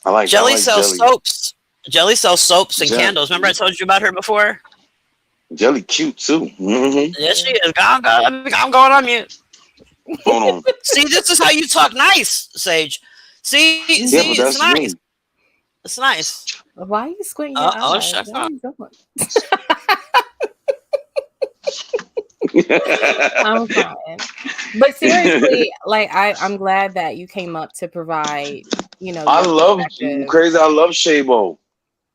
Speaker 4: I like
Speaker 3: Jelly sells soaps. Jelly sells soaps and candles. Remember I told you about her before?
Speaker 4: Jelly cute too.
Speaker 3: Yes, she is. I'm going on mute.
Speaker 4: Hold on.
Speaker 3: See, this is how you talk nice, Sage. See, it's nice. It's nice.
Speaker 2: Why are you squinting your eyes?
Speaker 3: Shut up.
Speaker 2: I'm fine. But seriously, I'm glad that you came up to provide,
Speaker 4: I love Shabo.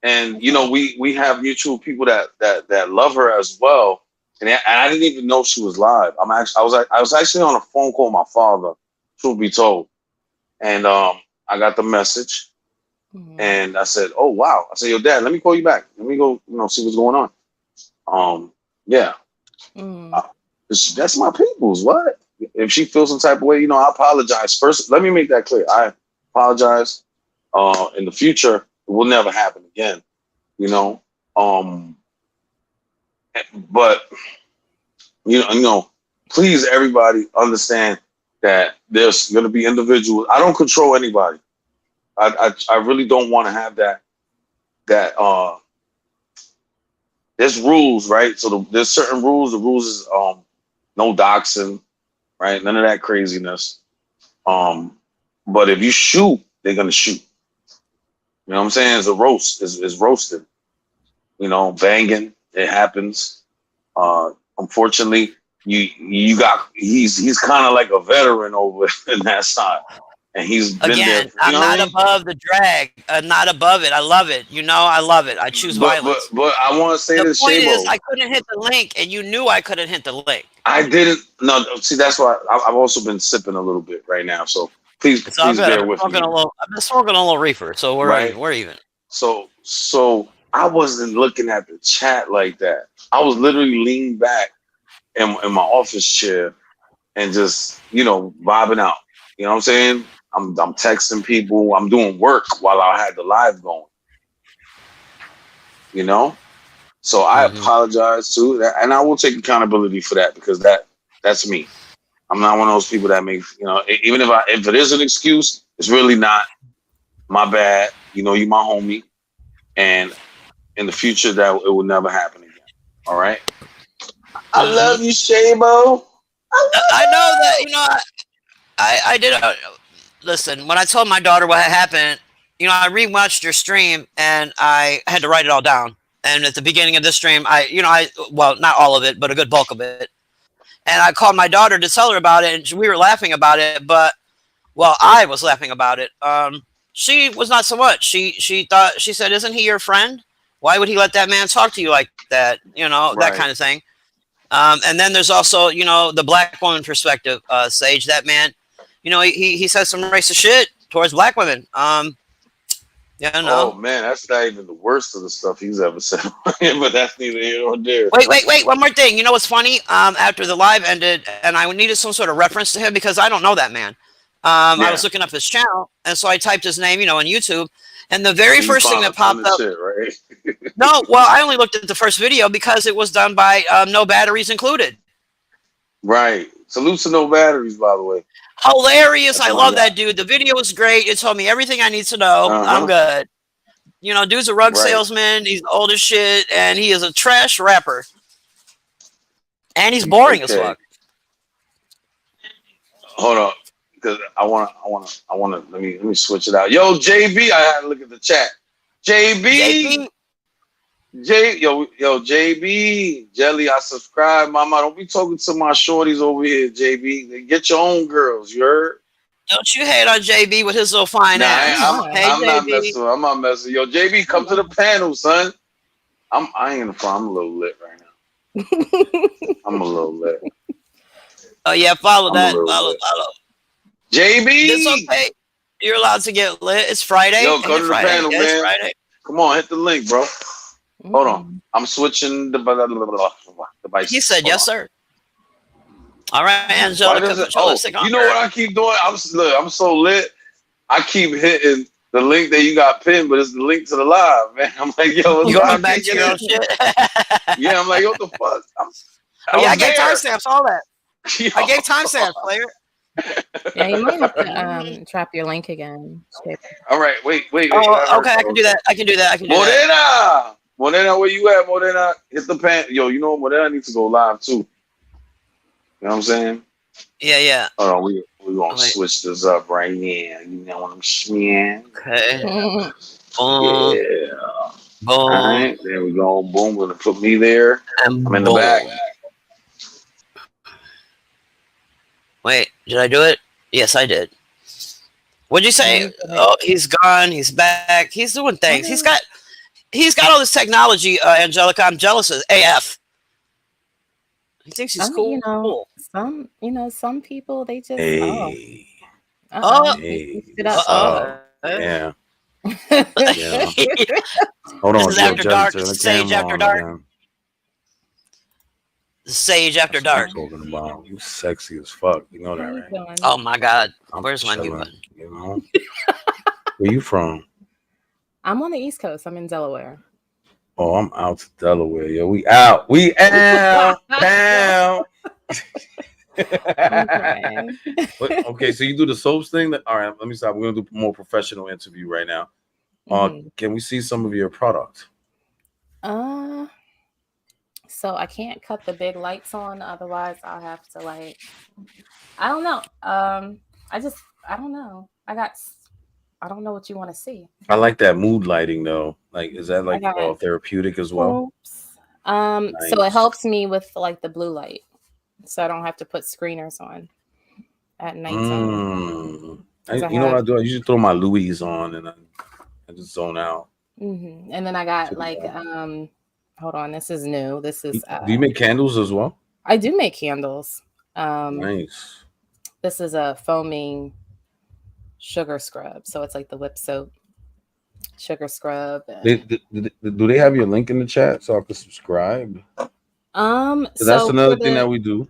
Speaker 4: And we have mutual people that love her as well. And I didn't even know she was live. I was actually on a phone call with my father, truth be told. And I got the message. Mm-hmm. And I said, "Oh wow!" I said, "Yo, Dad, let me call you back. Let me go, see what's going on." Yeah, that's my people's. What if she feels some type of way? I apologize first. Let me make that clear. I apologize. In the future, it will never happen again. But please, everybody, understand that there's going to be individuals. I don't control anybody. I really don't want to have that there's rules, right? So there's certain rules. The rules is no doxing, right? None of that craziness. But if you shoot, they're gonna shoot. You know what I'm saying? It's a roast. It's roasted. Banging. It happens. Unfortunately, he's kind of like a veteran over in that side. And he's been there.
Speaker 3: I'm not above the drag. Not above it. I love it. I love it. I choose violence.
Speaker 4: But I want to say this.
Speaker 3: The point is, I couldn't hit the link, and you knew I couldn't hit the link.
Speaker 4: I didn't. No, see, that's why I've also been sipping a little bit right now. So please bear with me.
Speaker 3: I've been smoking a little reefer, so we're even.
Speaker 4: So I wasn't looking at the chat like that. I was literally leaning back in my office chair and just vibing out. You know what I'm saying? I'm texting people. I'm doing work while I had the live going. So I apologize too, and I will take accountability for that because that's me. I'm not one of those people that make even if it is an excuse, it's really not my bad. You my homie, and in the future that it will never happen again. All right. I love you, Shabo.
Speaker 3: I know that, you know, I did. Listen, when I told my daughter what had happened, you know, I rewatched your stream and I had to write it all down. And at the beginning of this stream, well, not all of it, but a good bulk of it. And I called my daughter to tell her about it, and we were laughing about it. But, well, I was laughing about it. She was not so much. She said, "Isn't he your friend? Why would he let that man talk to you like that?" You know, that kind of thing. And then there's also, you know, the black woman perspective. Sage, that man, you know, he says some racist shit towards black women. Yeah, no.
Speaker 4: Oh man, that's not even the worst of the stuff he's ever said. But that's neither here nor there.
Speaker 3: Wait. One more thing. You know what's funny? After the live ended, and I needed some sort of reference to him because I don't know that man. I was looking up his channel, and so I typed his name, you know, on YouTube, and the very first thing that popped up.
Speaker 4: Shit, right?
Speaker 3: No, well, I only looked at the first video because it was done by No Batteries Included.
Speaker 4: Right. Salute to No Batteries, by the way.
Speaker 3: Hilarious.
Speaker 4: That's
Speaker 3: I love that dude. The video was great. It told me everything I need to know. I'm good. You know, dude's a rug salesman. He's old as shit, and he is a trash rapper. And he's boring as fuck.
Speaker 4: Hold on, because I wanna. Let me switch it out. Yo, JB, I had to look at the chat. JB. JB, Jelly, I subscribe, mama. Don't be talking to my shorties over here, JB. Get your own girls, you heard?
Speaker 3: Don't you hate on JB with his little fine ass?
Speaker 4: I'm not messing. I'm not messing. Yo, JB, come to the panel, son. I ain't gonna front. I'm a little lit right now. I'm a little lit.
Speaker 3: Oh yeah, follow that. Follow.
Speaker 4: JB,
Speaker 3: it's okay. You're allowed to get lit. It's Friday.
Speaker 4: Yo, come to the panel, man.
Speaker 3: Friday.
Speaker 4: Come on, hit the link, bro. Hold on. I'm switching the device.
Speaker 3: He said, yes, sir. All right, Angelica.
Speaker 4: You know what I keep doing? I'm so lit. I keep hitting the link that you got pinned, but it's the link to the live, man. I'm like, yo,
Speaker 3: you going back to your own shit?
Speaker 4: Yeah, I'm like, what the fuck?
Speaker 3: I gave timestamps, all that. Yo. I gave timestamps, player.
Speaker 2: Yeah, you might have to drop your link again.
Speaker 4: All right, wait.
Speaker 3: Oh, okay, I can do that.
Speaker 4: Morena, where you at, Morena? Hit the pan. Yo, you know what? Morena needs to go live too. You know what I'm saying?
Speaker 3: Yeah.
Speaker 4: Hold on, we're gonna switch this up right now. You know what I'm saying?
Speaker 3: Okay.
Speaker 4: Boom. Yeah.
Speaker 3: Boom.
Speaker 4: All right, there we go. Boom. We're gonna put me there. I'm in the back.
Speaker 3: Wait, did I do it? Yes, I did. What'd you say? Oh, he's gone. He's back. He's doing things. He's got all this technology, Angelica. I'm jealous of AF. He thinks he's cool.
Speaker 2: Some people, they just
Speaker 5: Hey.
Speaker 3: Yeah.
Speaker 5: Hold on.
Speaker 3: This is after dark. Sage after dark. Sage after dark.
Speaker 5: Talking about you sexy as fuck. You know that, right?
Speaker 3: Oh my God. Where's my mute button?
Speaker 5: You know? Where you from?
Speaker 2: I'm on the East Coast. I'm in Delaware.
Speaker 5: Oh, I'm out to Delaware. Yo, we out. Down. Okay, so you do the soaps thing. All right, let me stop. We're gonna do a more professional interview right now. Can we see some of your product?
Speaker 2: So I can't cut the big lights on, otherwise I'll have to I don't know. I don't know. I don't know what you want to see.
Speaker 5: I like that mood lighting though. Like, is that therapeutic as well?
Speaker 2: Nice. So it helps me with the blue light, so I don't have to put screeners on at night.
Speaker 5: You know what I do? I usually throw my Louis on and I just zone out.
Speaker 2: And then I got hold on, this is new. This is.
Speaker 5: Do you make candles as well?
Speaker 2: I do make candles.
Speaker 5: Nice.
Speaker 2: This is a foaming sugar scrub, so it's like the whip soap sugar scrub.
Speaker 5: Do they have your link in the chat so I can subscribe? That's another thing that we do.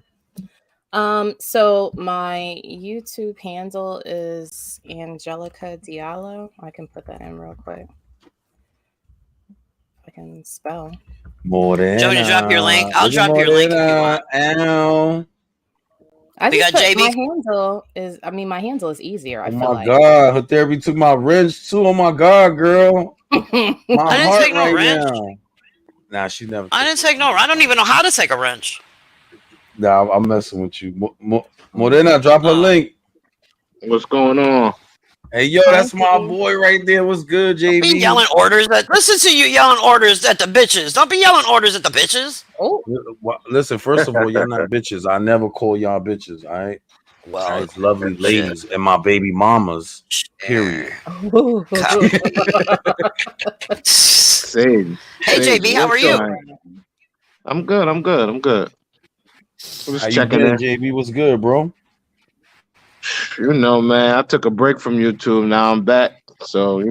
Speaker 2: So my YouTube handle is Angelica Diallo. I can put that in real quick. I can spell.
Speaker 3: Morena. Joe, to drop your link. I'll drop your link if you want.
Speaker 2: I
Speaker 3: We
Speaker 2: just
Speaker 3: got
Speaker 2: put
Speaker 3: JB.
Speaker 2: my handle is easier. I
Speaker 5: Oh
Speaker 2: feel
Speaker 5: my
Speaker 2: like.
Speaker 5: God, her therapy took my wrench too. Oh my God, girl, my
Speaker 3: I didn't
Speaker 5: heart
Speaker 3: take no
Speaker 5: right
Speaker 3: wrench.
Speaker 5: now. Nah, she never.
Speaker 3: I didn't take no. I don't even know how to take a wrench.
Speaker 5: Nah, I'm messing with you. Morena, drop her
Speaker 3: Oh.
Speaker 5: link.
Speaker 6: What's going on?
Speaker 5: Hey, yo, that's my boy right there. What's good,
Speaker 3: Don't be
Speaker 5: JB?
Speaker 3: yelling orders. Listen to you yelling orders at the bitches. Don't be yelling orders at the bitches.
Speaker 2: Oh,
Speaker 5: Listen, first of all, y'all not bitches. I never call y'all bitches. All right,
Speaker 3: Well,
Speaker 5: it's lovely
Speaker 3: shit.
Speaker 5: ladies and my baby mamas. Period.
Speaker 6: Sage.
Speaker 3: Hey,
Speaker 6: Sage,
Speaker 3: JB, how
Speaker 6: what's
Speaker 3: are you?
Speaker 6: going- I'm good. I'm just
Speaker 5: How you
Speaker 6: checking
Speaker 5: been,
Speaker 6: in.
Speaker 5: JB? What's good, bro?
Speaker 6: You know, man, I took a break from YouTube. Now I'm back. So,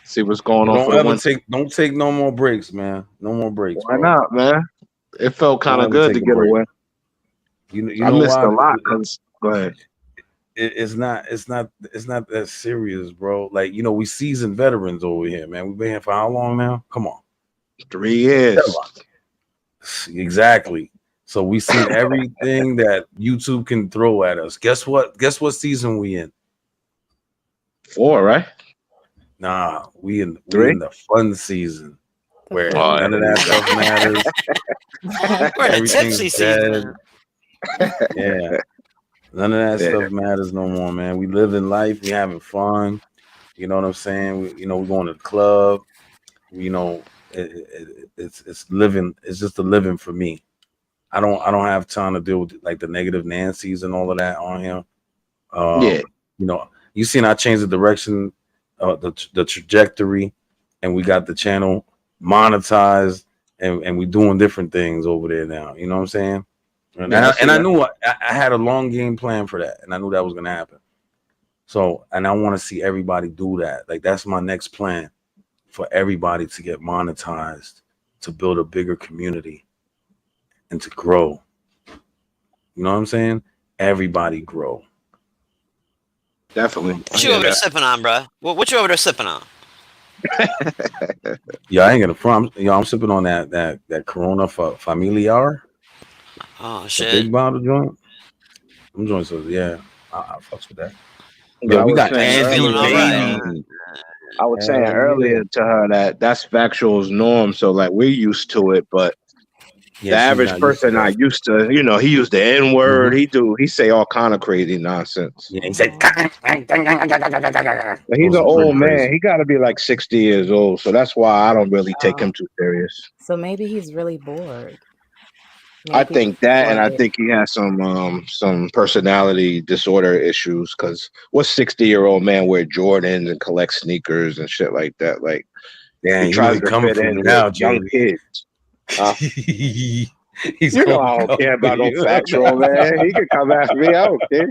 Speaker 6: see what's going on for the winter.
Speaker 5: Don't take no more breaks, man. No more breaks,
Speaker 6: Why
Speaker 5: bro.
Speaker 6: not, man? It felt kind
Speaker 5: Don't
Speaker 6: of
Speaker 5: ever
Speaker 6: good to
Speaker 5: take a
Speaker 6: get
Speaker 5: break.
Speaker 6: away.
Speaker 5: You
Speaker 6: I
Speaker 5: know
Speaker 6: missed
Speaker 5: why?
Speaker 6: a lot. Go ahead.
Speaker 5: It's not that serious, bro. Like, we seasoned veterans over here, man. We've been here for how long now? Come on.
Speaker 6: 3 years.
Speaker 5: Exactly. So we seen everything that YouTube can throw at us. Guess what season we in?
Speaker 6: 4, right?
Speaker 5: Nah, we in
Speaker 6: 3?
Speaker 5: the fun season where
Speaker 6: Oh,
Speaker 5: none of that stuff matters.
Speaker 3: We're in a
Speaker 5: Everything's
Speaker 3: tipsy
Speaker 5: dead.
Speaker 3: season.
Speaker 5: Yeah. None of that stuff matters no more, man. We live in life, we having fun. You know what I'm saying? We're going to the club. It's living, it's just a living for me. I don't have time to deal with like the negative Nancy's and all of that on here. You seen I changed the direction, the trajectory, and we got the channel monetized, and we doing different things over there now. You know what I'm saying? And I knew I had a long game plan for that, and I knew that was gonna happen. So, and I want to see everybody do that. Like that's my next plan, for everybody to get monetized, to build a bigger community, and to grow. You know what I'm saying? Everybody grow.
Speaker 6: Definitely.
Speaker 3: What you over there sipping on, bro? What you over there sipping on?
Speaker 5: Yeah, I ain't gonna front. I'm sipping on that Corona Familiar.
Speaker 3: Oh
Speaker 5: The
Speaker 3: shit!
Speaker 5: big bottle joint. I'm jointing, so yeah, I fucks with that.
Speaker 6: Yeah,
Speaker 5: Yeah, we got
Speaker 3: Angie,
Speaker 5: Angie,
Speaker 3: right.
Speaker 5: baby.
Speaker 6: I was saying
Speaker 5: Hell
Speaker 6: earlier to her that's Factual's norm. So like we're used to it, but the
Speaker 5: Yeah, she's
Speaker 6: average
Speaker 5: not
Speaker 6: person
Speaker 5: that.
Speaker 6: not used to. He used the N word. He say all kind of crazy nonsense.
Speaker 5: Yeah, he said.
Speaker 6: But he's
Speaker 5: Those
Speaker 6: an
Speaker 5: are
Speaker 6: old
Speaker 5: pretty
Speaker 6: man.
Speaker 5: crazy.
Speaker 6: He got to be like 60 years old. So that's why I don't really take him too serious.
Speaker 2: so maybe he's really bored.
Speaker 6: I
Speaker 2: Maybe
Speaker 6: think
Speaker 2: he's
Speaker 6: that, and I
Speaker 2: bored.
Speaker 6: think he has some personality disorder issues. Because what 60-year-old man wear Jordans and collect sneakers and shit like that? Like
Speaker 5: Yeah,
Speaker 6: he tries to
Speaker 5: coming
Speaker 6: fit
Speaker 5: for
Speaker 6: in
Speaker 5: you now,
Speaker 6: with young
Speaker 5: JB.
Speaker 6: kids.
Speaker 5: He's
Speaker 6: I
Speaker 5: gonna
Speaker 6: don't care
Speaker 5: come
Speaker 6: about
Speaker 5: for
Speaker 6: no
Speaker 5: you.
Speaker 6: Factual, man. He can come after me. I don't care.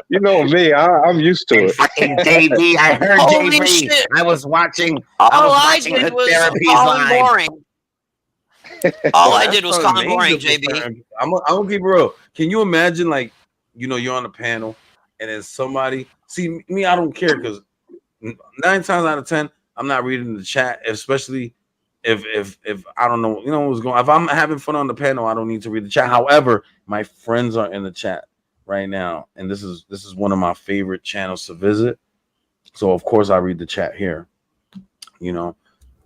Speaker 6: You know me. I'm used to it.
Speaker 1: Fucking JB, I heard
Speaker 3: Holy
Speaker 1: JB.
Speaker 3: shit.
Speaker 1: I was watching.
Speaker 3: All
Speaker 1: I was
Speaker 3: I
Speaker 1: watching
Speaker 3: did
Speaker 1: her
Speaker 3: was
Speaker 1: therapies
Speaker 3: call him
Speaker 1: live.
Speaker 3: boring. All I
Speaker 5: That's
Speaker 3: did was
Speaker 5: probably
Speaker 3: call him
Speaker 5: major
Speaker 3: boring,
Speaker 5: for
Speaker 3: JB.
Speaker 5: certain- I'm gonna keep it real. Can you imagine, like, you're on a panel and then somebody see me? I don't care because 9 times out of 10, I'm not reading the chat, especially if I don't know, what's going. If I'm having fun on the panel, I don't need to read the chat. However, my friends are in the chat right now, and this is one of my favorite channels to visit. So of course I read the chat here,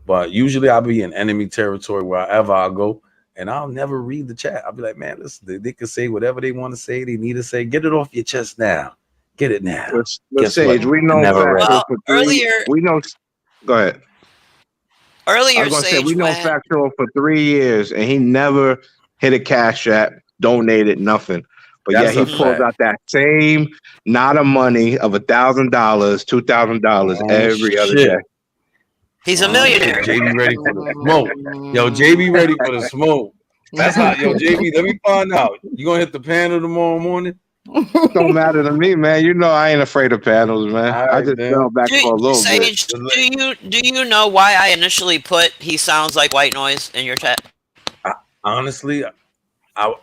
Speaker 5: But usually I'll be in enemy territory wherever I go, and I'll never read the chat. I'll be like, man, listen, they can say whatever they want to say. They need to say, get it off your chest now. Get it now.
Speaker 6: Let's Sage, we know
Speaker 5: Never read.
Speaker 6: Factual for 3.
Speaker 3: Earlier,
Speaker 6: We know. Go ahead. I
Speaker 3: earlier,
Speaker 6: was gonna say
Speaker 3: Sage
Speaker 6: we know
Speaker 3: went.
Speaker 6: Factual for 3 years, and he never hit a cash app, donated nothing. But
Speaker 5: That's
Speaker 6: yeah,
Speaker 5: a
Speaker 6: he pulls
Speaker 5: fact.
Speaker 6: out that same knot of money of $1,000, $2,000 every other day.
Speaker 3: He's a millionaire.
Speaker 5: JB ready for the smoke. Yo, JB ready for the smoke. That's how. Yo, JB, let me find out. You gonna hit the panel tomorrow morning?
Speaker 6: Don't matter to me, man. You know I ain't afraid of panels, man.
Speaker 5: All
Speaker 6: I
Speaker 5: right,
Speaker 6: just
Speaker 5: man.
Speaker 6: fell back for a little bit.
Speaker 3: Sage, do you know why I initially put "he sounds like white noise" in your chat?
Speaker 5: Honestly, I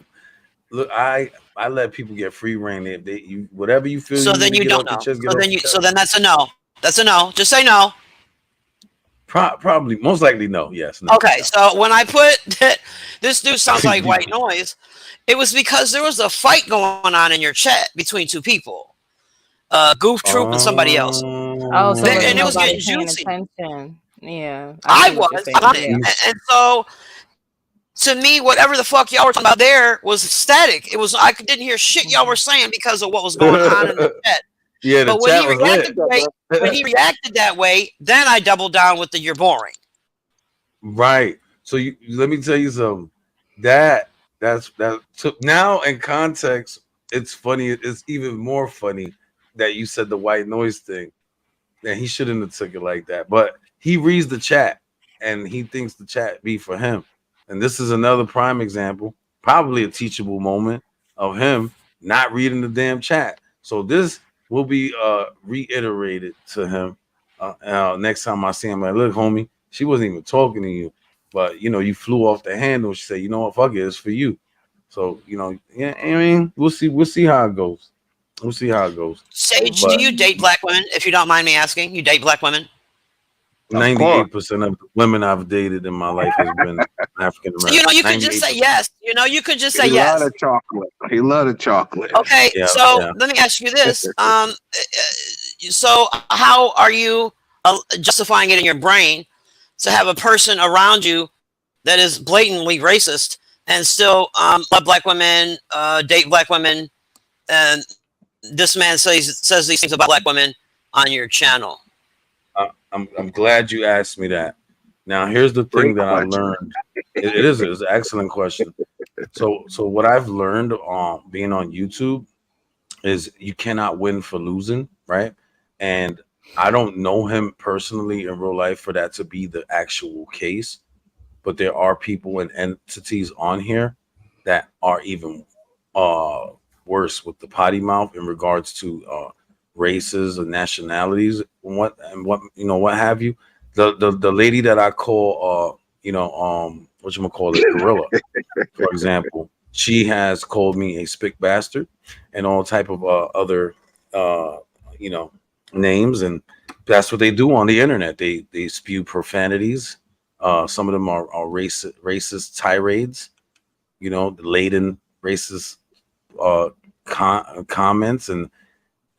Speaker 5: let people get free reign. If you whatever you feel.
Speaker 3: So
Speaker 5: you
Speaker 3: then
Speaker 5: need to
Speaker 3: you
Speaker 5: get
Speaker 3: don't
Speaker 5: off your
Speaker 3: know.
Speaker 5: chest, get off your chest.
Speaker 3: So then that's a no. That's a no. Just say no.
Speaker 5: Probably, most likely, no. Yes. No,
Speaker 3: Okay,
Speaker 5: no.
Speaker 3: so when I put that this dude sounds like white noise, it was because there was a fight going on in your chat between two people, Goof Troop and somebody else,
Speaker 2: Oh, so was
Speaker 3: and it was
Speaker 2: nobody
Speaker 3: getting
Speaker 2: paying
Speaker 3: juicy.
Speaker 2: attention? Yeah,
Speaker 3: I
Speaker 2: see what you're
Speaker 3: was
Speaker 2: saying.
Speaker 3: on it,
Speaker 2: Yeah.
Speaker 3: and so to me, whatever the fuck y'all were talking about there was static. It was I didn't hear shit y'all were saying because of what was going on in the chat.
Speaker 5: Yeah, the
Speaker 3: But when
Speaker 5: chat
Speaker 3: he
Speaker 5: was
Speaker 3: reacted
Speaker 5: lit.
Speaker 3: when he reacted that way, then I doubled down with the "you're boring."
Speaker 5: Right. So let me tell you something. That's now in context, it's funny. It's even more funny that you said the white noise thing. And he shouldn't have took it like that. But he reads the chat and he thinks the chat be for him. And this is another prime example, probably a teachable moment of him not reading the damn chat. So this will be reiterated to him next time I see him. Like, look, homie, she wasn't even talking to you, but you flew off the handle. She said, you know what, fuck it, it's for you. So yeah, I mean, we'll see how it goes. We'll see how it goes.
Speaker 3: Sage,
Speaker 5: But
Speaker 3: do you date black women? If you don't mind me asking, you date black women?
Speaker 5: 98% of the women I've dated in my life has been African American.
Speaker 3: You could just say yes. You could just say
Speaker 6: He
Speaker 3: yes.
Speaker 6: love the chocolate. He love the chocolate.
Speaker 3: Okay,
Speaker 5: Yeah,
Speaker 3: so
Speaker 5: yeah.
Speaker 3: let me ask you this. So how are you justifying it in your brain to have a person around you that is blatantly racist and still love black women, date black women, and this man says these things about black women on your channel?
Speaker 5: I'm glad you asked me that. Now, here's the thing that I learned. It is an excellent question. So what I've learned being on YouTube is you cannot win for losing, right? And I don't know him personally in real life for that to be the actual case, but there are people and entities on here that are even worse with the potty mouth in regards to races and nationalities and what have you. The lady that I call gorilla, for example, she has called me a spick bastard and all type of other names, and that's what they do on the internet. They spew profanities. Some of them are racist tirades, the laden racist comments, and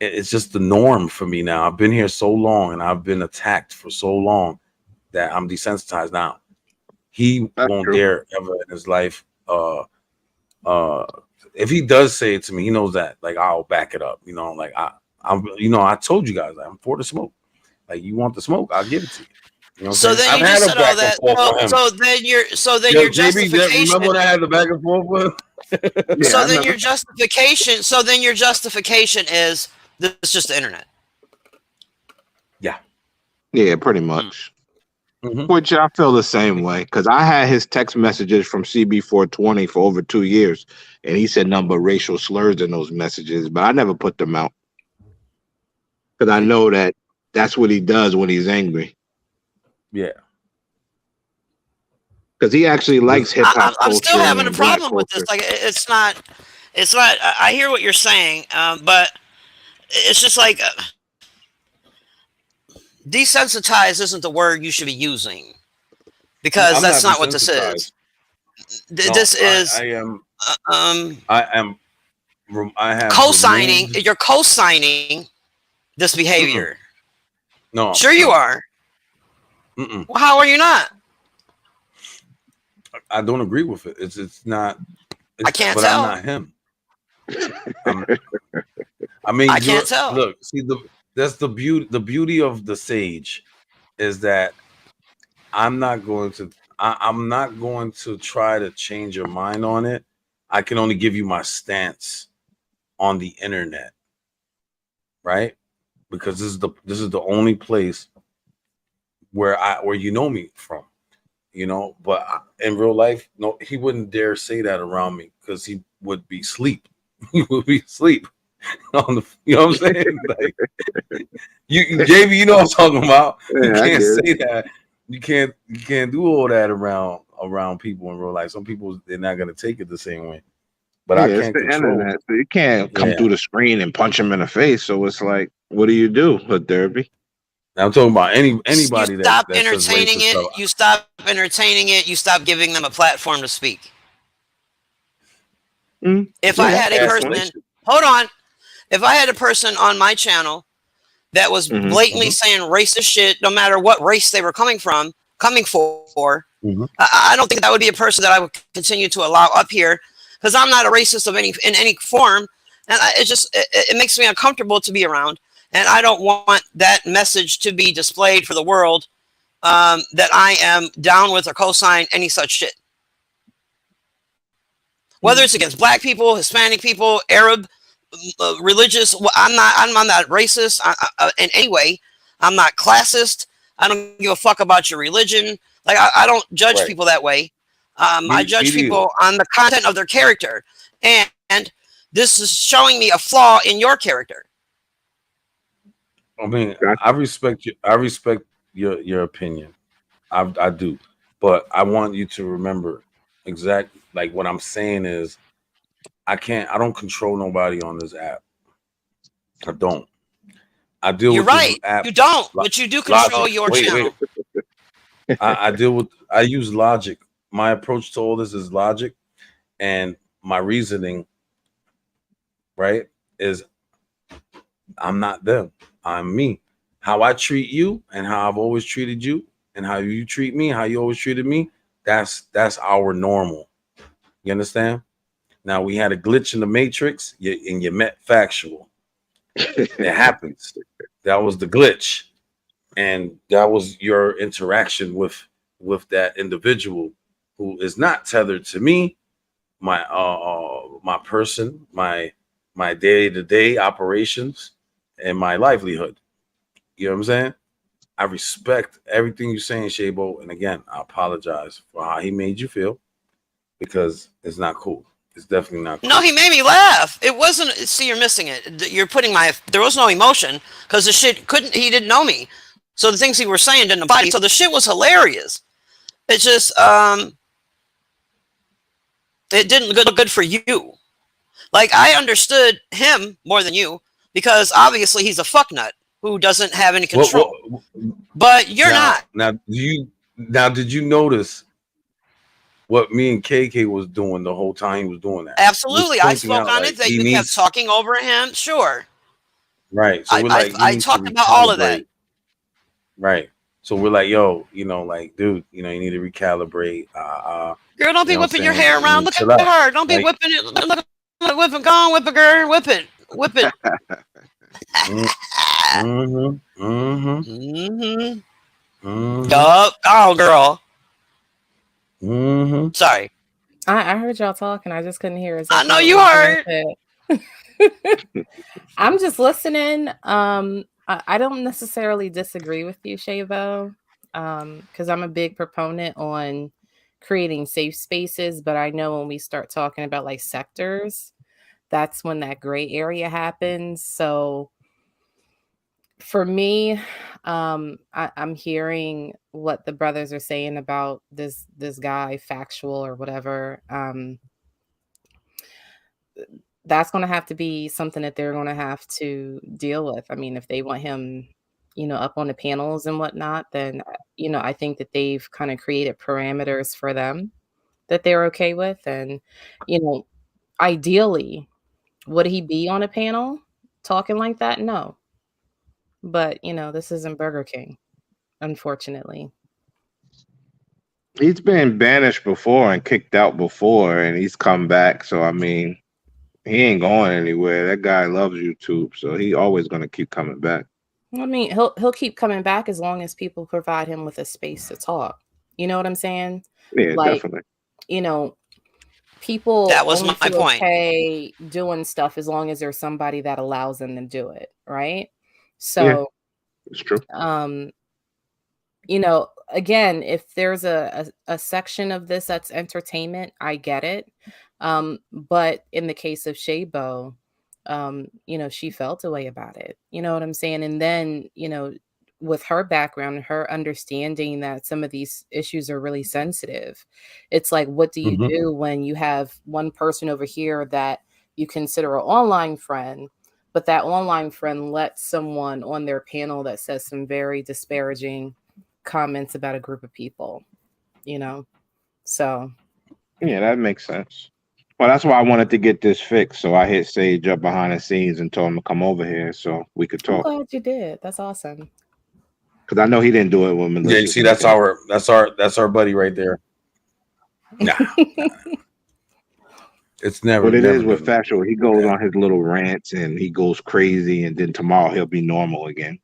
Speaker 5: it's just the norm for me now. I've been here so long and I've been attacked for so long that I'm desensitized now. He won't dare ever in his life. If he does say it to me, he knows that like I'll back it up. I told you guys I'm for the smoke. Like, you want the smoke, I'll give it to you.
Speaker 3: So then you just said all that. So then your justification.
Speaker 5: Remember when I had the back and forth with?
Speaker 3: So then your justification. So then your justification is this is just the internet.
Speaker 6: Yeah, pretty much.
Speaker 5: Mm-hmm.
Speaker 6: Which I feel the same way, because I had his text messages from CB420 for over 2 years, and he said nothing but racial slurs in those messages, but I never put them out because I know that's what he does when he's angry.
Speaker 5: Yeah.
Speaker 6: Because he actually likes hip hop.
Speaker 3: I'm still having a problem with this. Like, it's not. I hear what you're saying, but it's just like desensitized isn't the word you should be using, because that's not what this is. This is. I have co-signing. You're co-signing this behavior.
Speaker 5: No.
Speaker 3: Sure you are.
Speaker 5: Mm-mm.
Speaker 3: Well, how are you not?
Speaker 5: I don't agree with it. It's not.
Speaker 3: I can't tell.
Speaker 5: I'm not him. I mean,
Speaker 3: I can't tell.
Speaker 5: Look, see, that's the beauty. The beauty of the sage is that I'm not going to try to change your mind on it. I can only give you my stance on the internet, right? Because this is the only place where you know me from, But in real life, no, he wouldn't dare say that around me because he would be asleep. He would be asleep on the. You know what I'm saying? Like, JB, you know what I'm talking about. You can't say that. You can't do all that around people in real life. Some people, they're not gonna take it the same way. But I can't control
Speaker 6: internet, so you can't come through the screen and punch him in the face. So it's like, what do you do with Derby?
Speaker 5: Now I'm talking about anybody
Speaker 3: you stop
Speaker 5: that says
Speaker 3: entertaining
Speaker 5: racist
Speaker 3: it.
Speaker 5: stuff.
Speaker 3: You stop entertaining it. You stop giving them a platform to speak. If I had a
Speaker 5: that's
Speaker 3: person,
Speaker 5: racist.
Speaker 3: hold on. If I had a person on my channel that was
Speaker 6: Mhm,
Speaker 3: blatantly saying racist shit, no matter what race they were coming for,
Speaker 5: Mhm.
Speaker 3: I don't think that would be a person that I would continue to allow up here, because I'm not a racist in any form, and it makes me uncomfortable to be around, and I don't want that message to be displayed for the world, that I am down with or co-sign any such shit. Whether it's against black people, Hispanic people, Arab, religious, I'm not racist in any way. I'm not classist. I don't give a fuck about your religion. Like, I don't judge
Speaker 5: Right.
Speaker 3: people that way. I judge
Speaker 5: Me neither.
Speaker 3: people on the content of their character, and this is showing me a flaw in your character.
Speaker 5: I mean,
Speaker 6: Gotcha.
Speaker 5: I respect you. I respect your opinion. I do, but I want you to remember exactly like what I'm saying is I don't control nobody on this app. I don't. I deal
Speaker 3: You're
Speaker 5: with this
Speaker 3: right.
Speaker 5: app.
Speaker 3: You don't, but you do control
Speaker 5: Logic.
Speaker 3: your
Speaker 5: Wait.
Speaker 3: channel.
Speaker 5: I use logic. My approach to all this is logic, and my reasoning, right, is I'm not them. I'm me. How I treat you and how I've always treated you and how you treat me, how you always treated me, that's our normal. You understand? Now we had a glitch in the matrix and you met factual. It happens. That was the glitch. And that was your interaction with that individual who is not tethered to me, my person, my day-to-day operations and my livelihood. You know what I'm saying? I respect everything you're saying, Shabo. And again, I apologize for how he made you feel because it's not cool. It's definitely not cool.
Speaker 3: No, he made me laugh. It wasn't. See, you're missing it. You're putting there was no emotion because the shit he didn't know me. So the things he was saying didn't apply. So the shit was hilarious. It's just, it didn't look good for you. Like, I understood him more than you because obviously he's a fucknut who doesn't have any control. But you're not.
Speaker 5: Now, did you notice what me and KK was doing the whole time he was doing that?
Speaker 3: Absolutely. I spoke on it that you kept talking over him. Sure.
Speaker 5: Right. So we're like,
Speaker 3: I talked about all of that.
Speaker 5: Right. So we're like, yo, like, dude, you need to recalibrate.
Speaker 3: Girl, don't be whipping your hair around. Look at her. Don't be whipping it. Look, whip it. Go on, whip it, girl. Whip it. Whip it. Oh, girl. Sorry.
Speaker 2: I heard y'all talking. I just couldn't hear.
Speaker 3: I know you heard.
Speaker 2: I'm just listening. I don't necessarily disagree with you, Shavo, because I'm a big proponent on creating safe spaces. But I know when we start talking about like sectors, that's when that gray area happens. So for me, I'm hearing what the brothers are saying about this guy, factual or whatever. That's going to have to be something that they're going to have to deal with. I mean, if they want him, up on the panels and whatnot, then, I think that they've kind of created parameters for them that they're okay with. And, ideally, would he be on a panel talking like that? No. But, this isn't Burger King, unfortunately.
Speaker 6: He's been banished before and kicked out before, and he's come back. So, I mean, he ain't going anywhere. That guy loves YouTube, so he always going to keep coming back.
Speaker 2: I mean, he'll keep coming back as long as people provide him with a space to talk. You know what I'm saying?
Speaker 6: Yeah, definitely.
Speaker 2: People
Speaker 3: that was my point.
Speaker 2: Okay, doing stuff as long as there's somebody that allows them to do it, right? So,
Speaker 6: it's true.
Speaker 2: Again, if there's a section of this that's entertainment, I get it. But in the case of Shabo, she felt a way about it. You know what I'm saying? And then, with her background and her understanding that some of these issues are really sensitive, it's like, what do you do when you have one person over here that you consider an online friend, but that online friend let someone on their panel that says some very disparaging comments about a group of people, you know? So
Speaker 6: Yeah, that makes sense. Well, that's why I wanted to get this fixed. So I hit Sage up behind the scenes and told him to come over here so we could
Speaker 2: I'm
Speaker 6: talk.
Speaker 2: glad you did. That's awesome.
Speaker 6: Because I know he didn't do it with Melissa.
Speaker 5: Yeah, you see, that's our buddy right there. Nah. It's never.
Speaker 6: What it
Speaker 5: never
Speaker 6: is with
Speaker 5: been-
Speaker 6: Factual, he goes on his little rants and he goes crazy, and then tomorrow he'll be normal again.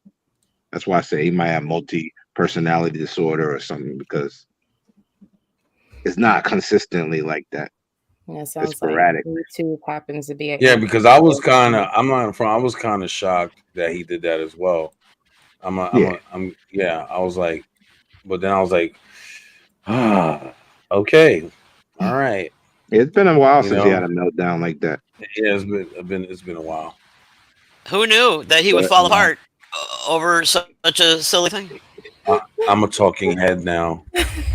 Speaker 6: That's why I say he might have multi-personality disorder or something, because it's not consistently like that.
Speaker 2: Yeah, it sounds
Speaker 6: sporadic.
Speaker 2: like YouTube happens to be.
Speaker 5: Yeah, because I was kind of. I'm not from. I was kind of shocked that he did that as well. I was like, but then I was like, okay, all right.
Speaker 6: It's been a while
Speaker 5: You
Speaker 6: since he
Speaker 5: know?
Speaker 6: had a meltdown like that.
Speaker 5: Yeah, it's been a while.
Speaker 3: Who knew that he would fall apart over such a silly thing?
Speaker 5: I'm a talking head now.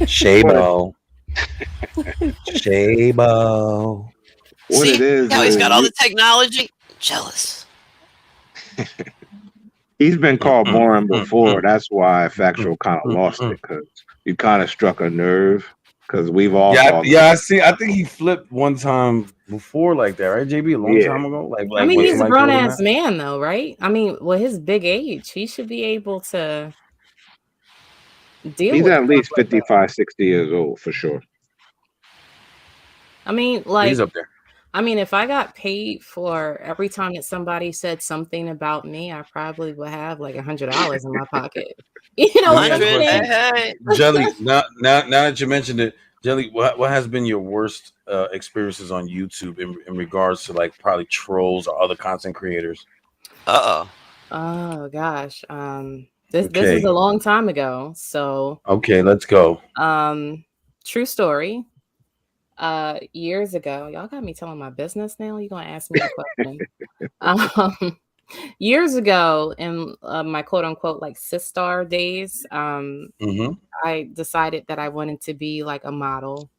Speaker 5: Shabo. Shabo.
Speaker 6: What
Speaker 3: See
Speaker 6: it is,
Speaker 3: how he's got all
Speaker 6: you-
Speaker 3: the technology? Jealous.
Speaker 6: he's been called boring before.
Speaker 5: mm.
Speaker 6: That's why Factual kind of lost it, because you kind of struck a nerve. Because we've all called
Speaker 5: I see. I think he flipped one time before like that, right, JB? A long
Speaker 6: Yeah.
Speaker 5: time ago. Like
Speaker 2: I mean,
Speaker 5: when
Speaker 2: he's a
Speaker 5: somebody
Speaker 2: grown
Speaker 5: told him
Speaker 2: ass
Speaker 5: that.
Speaker 2: man, though, right? I mean, with his big age, he should be able to deal
Speaker 6: he's
Speaker 2: with
Speaker 6: at least
Speaker 2: stuff like that.
Speaker 6: 55, 60 years old for sure.
Speaker 2: I mean, like,
Speaker 5: He's up there.
Speaker 2: I mean, if I got paid for every time that somebody said something about me, I probably would have like $100 in my pocket. You know what I'm
Speaker 3: 100,
Speaker 2: saying?
Speaker 3: hey.
Speaker 5: Jelly, now that you mentioned it, Jelly, what has been your worst experiences on YouTube in regards to like probably trolls or other content creators?
Speaker 3: Uh-oh.
Speaker 2: Oh gosh. This
Speaker 5: Okay.
Speaker 2: is a long time ago. So
Speaker 5: Okay, let's go.
Speaker 2: true story. Years ago, y'all got me telling my business now. You're gonna ask me a question. Years ago, in my quote unquote like Sistar days,
Speaker 5: Mm-hmm.
Speaker 2: I decided that I wanted to be like a model.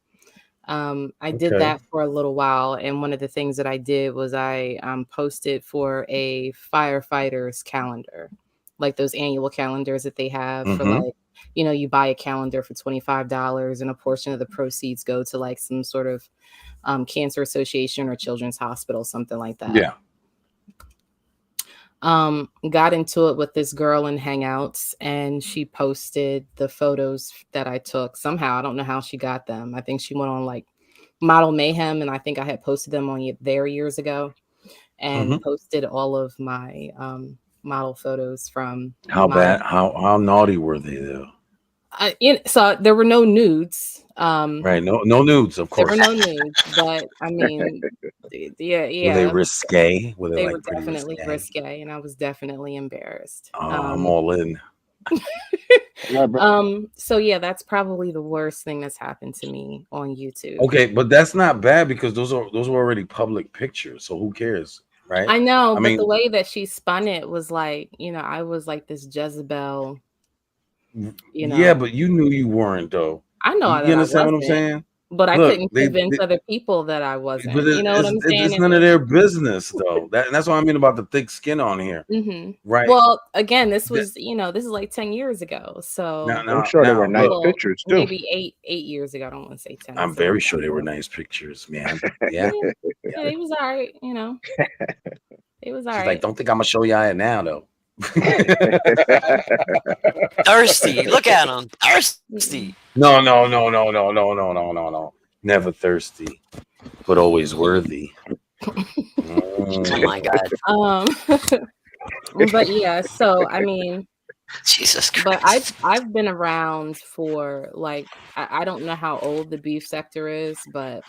Speaker 2: I did
Speaker 5: Okay.
Speaker 2: that for a little while, and one of the things that I did was I posted for a firefighters calendar, like those annual calendars that they have for
Speaker 5: Mhm.
Speaker 2: like, you know, you buy a calendar for $25 and a portion of the proceeds go to like some sort of cancer association or children's hospital, something like that.
Speaker 5: Yeah.
Speaker 2: Got into it with this girl in Hangouts, and she posted the photos that I took. Somehow, I don't know how she got them. I think she went on like Model Mayhem, and I think I had posted them on there years ago, and posted all of my model photos from
Speaker 5: How
Speaker 2: my-
Speaker 5: bad? How naughty were they though?
Speaker 2: So there were no nudes.
Speaker 5: Right. No nudes, of
Speaker 2: There
Speaker 5: course.
Speaker 2: were no nudes, but I mean, yeah.
Speaker 5: Were they risque? Were
Speaker 2: They
Speaker 5: like
Speaker 2: were
Speaker 5: pretty
Speaker 2: definitely risque, and I was definitely embarrassed.
Speaker 5: I'm all in.
Speaker 2: So yeah, that's probably the worst thing that's happened to me on YouTube.
Speaker 5: Okay, but that's not bad because those were already public pictures. So who cares, right?
Speaker 2: I know,
Speaker 5: I
Speaker 2: but
Speaker 5: mean-
Speaker 2: the way that she spun it was like, you know, I was like this Jezebel. You know,
Speaker 5: Yeah, but you knew you weren't though.
Speaker 2: I know that
Speaker 5: You
Speaker 2: I
Speaker 5: understand what I'm
Speaker 2: wasn't,
Speaker 5: saying?
Speaker 2: but I
Speaker 5: Look,
Speaker 2: couldn't
Speaker 5: they-
Speaker 2: convince other people that I wasn't.
Speaker 5: But
Speaker 2: You know what I'm saying?
Speaker 5: It's none of their business though. And that's what I mean about the thick skin on here,
Speaker 2: Mhm.
Speaker 5: right?
Speaker 2: Well, again, this was, you know, this is like 10 years ago. So
Speaker 6: I'm sure they were nice
Speaker 2: Well,
Speaker 6: pictures too.
Speaker 2: maybe eight years ago. I don't want to say 10.
Speaker 5: I'm
Speaker 2: so-
Speaker 5: very sure they were nice pictures, man. Yeah.
Speaker 2: Yeah, it was all right, you know. It was all
Speaker 5: She's
Speaker 2: right.
Speaker 5: like, don't think I'm gonna show y'all it now though.
Speaker 3: Thirsty. Look at him. Thirsty.
Speaker 5: No. Never thirsty, but always worthy.
Speaker 3: Oh my God.
Speaker 2: But yeah, so I mean,
Speaker 3: Jesus Christ.
Speaker 2: but I've been around for like I don't know how old the beef sector is, but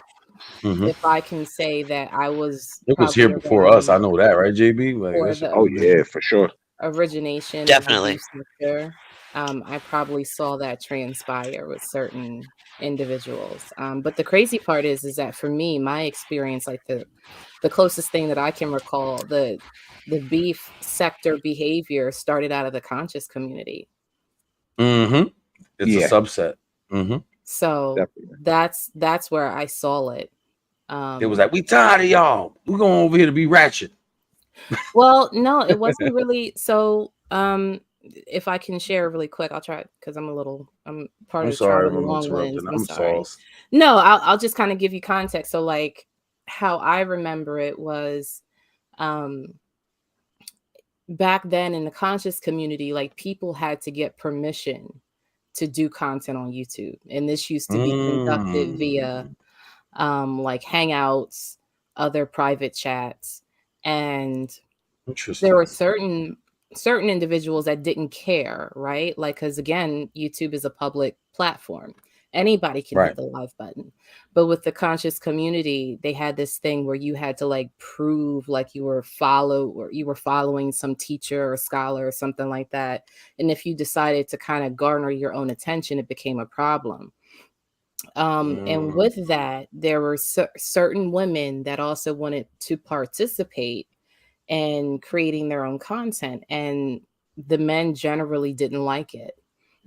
Speaker 5: Mhm.
Speaker 2: if I can say that I was
Speaker 5: It was here
Speaker 2: probably
Speaker 5: before
Speaker 2: around
Speaker 5: us. I know that, right, JB? Like,
Speaker 2: for
Speaker 5: that's-
Speaker 2: the
Speaker 6: Oh yeah, for sure.
Speaker 2: origination
Speaker 3: Definitely.
Speaker 2: of the beef sector. I probably saw that transpire with certain individuals. But the crazy part is that for me, my experience, like the closest thing that I can recall, the beef sector behavior started out of the conscious community.
Speaker 5: Mhm. It's
Speaker 6: Yeah.
Speaker 5: a subset. Mhm.
Speaker 2: So
Speaker 6: Definitely.
Speaker 2: that's where I saw it.
Speaker 5: It was like, we tired of y'all. We're going over here to be ratchet.
Speaker 2: Well, no, it wasn't really. So, if I can share really quick, I'll try because I'm part
Speaker 5: I'm
Speaker 2: of the tribe
Speaker 5: sorry
Speaker 2: of
Speaker 5: if
Speaker 2: the
Speaker 5: I'm
Speaker 2: long ones.
Speaker 5: interrupting.
Speaker 2: I'm
Speaker 5: I'm
Speaker 2: sorry.
Speaker 5: sauce.
Speaker 2: No, I'll just kind of give you context. So, like, how I remember it was, um, back then in the conscious community, like people had to get permission to do content on YouTube, and this used to be conducted via
Speaker 5: Mm.
Speaker 2: like Hangouts, other private chats, and there
Speaker 5: Interesting.
Speaker 2: were certain individuals that didn't care, right? Like, because again, YouTube is a public platform. Anybody can hit
Speaker 5: Right.
Speaker 2: the live button. But with the conscious community, they had this thing where you had to like prove like you were following some teacher or scholar or something like that. And if you decided to kind of garner your own attention, it became a problem. And
Speaker 5: Mm.
Speaker 2: with that, there were certain women that also wanted to participate and creating their own content, and the men generally didn't like it.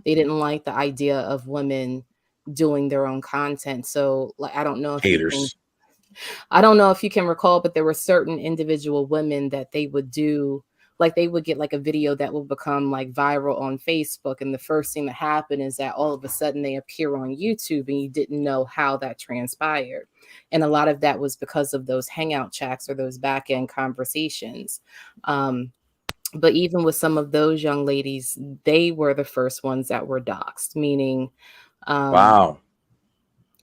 Speaker 2: They didn't like the idea of women doing their own content. So like
Speaker 5: Haters.
Speaker 2: I don't know if you can recall, but there were certain individual women that they would do, like they would get like a video that will become like viral on Facebook, and the first thing that happened is that all of a sudden they appear on YouTube and you didn't know how that transpired. And a lot of that was because of those hangout chats or those back end conversations. But even with some of those young ladies, they were the first ones that were doxxed, meaning,
Speaker 5: Wow.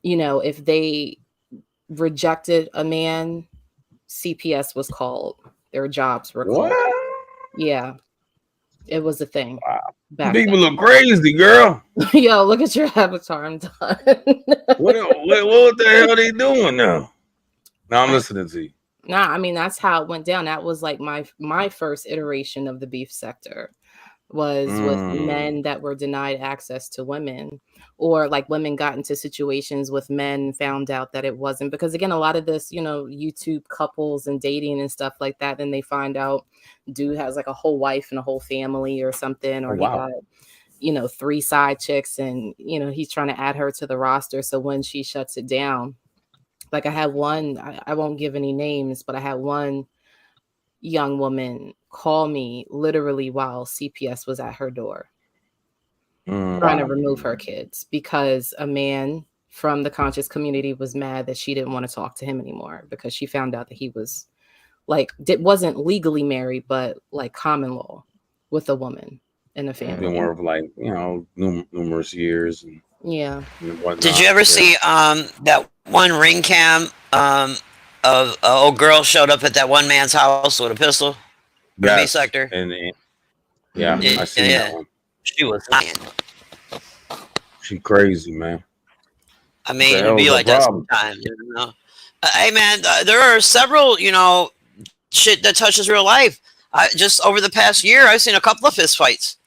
Speaker 2: you know, if they rejected a man, CPS was called. Their jobs were
Speaker 5: What?
Speaker 2: called. Yeah, it was a thing
Speaker 5: Wow.
Speaker 2: back
Speaker 5: People
Speaker 2: then.
Speaker 5: look crazy, girl.
Speaker 2: Yo, look at your avatar. I'm done.
Speaker 5: What the hell are they doing now? Now I'm listening to you.
Speaker 2: Nah, I mean that's how it went down. That was like my first iteration of the beef sector was with men that were denied access to women, or like women got into situations with men, found out that it wasn't, because again, a lot of this, you know, YouTube couples and dating and stuff like that, then they find out dude has like a whole wife and a whole family or something,
Speaker 5: Oh,
Speaker 2: or he
Speaker 5: wow.
Speaker 2: got, you know, 3 side chicks, and you know, he's trying to add her to the roster. So when she shuts it down, like I had one, I won't give any names, but I had one young woman call me literally while CPS was at her door trying to remove her kids because a man from the conscious community was mad that she didn't want to talk to him anymore because she found out that he was like wasn't legally married, but like common law with a woman in a
Speaker 5: Been
Speaker 2: family.
Speaker 5: more of like, you know, numerous years and
Speaker 2: Yeah.
Speaker 5: whatnot.
Speaker 3: Did you ever see that one ring cam of an old girl showed up at that one man's house with a pistol? From B sector.
Speaker 5: And yeah,
Speaker 3: Yeah,
Speaker 5: I seen that one.
Speaker 3: She was lying.
Speaker 5: She crazy, man.
Speaker 3: I mean,
Speaker 5: The
Speaker 3: it'd be
Speaker 5: hell's
Speaker 3: like
Speaker 5: the
Speaker 3: that
Speaker 5: problem?
Speaker 3: sometimes, you know. Hey, man, there are several, you know, shit that touches real life. Just over the past year, I've seen a couple of fist fights.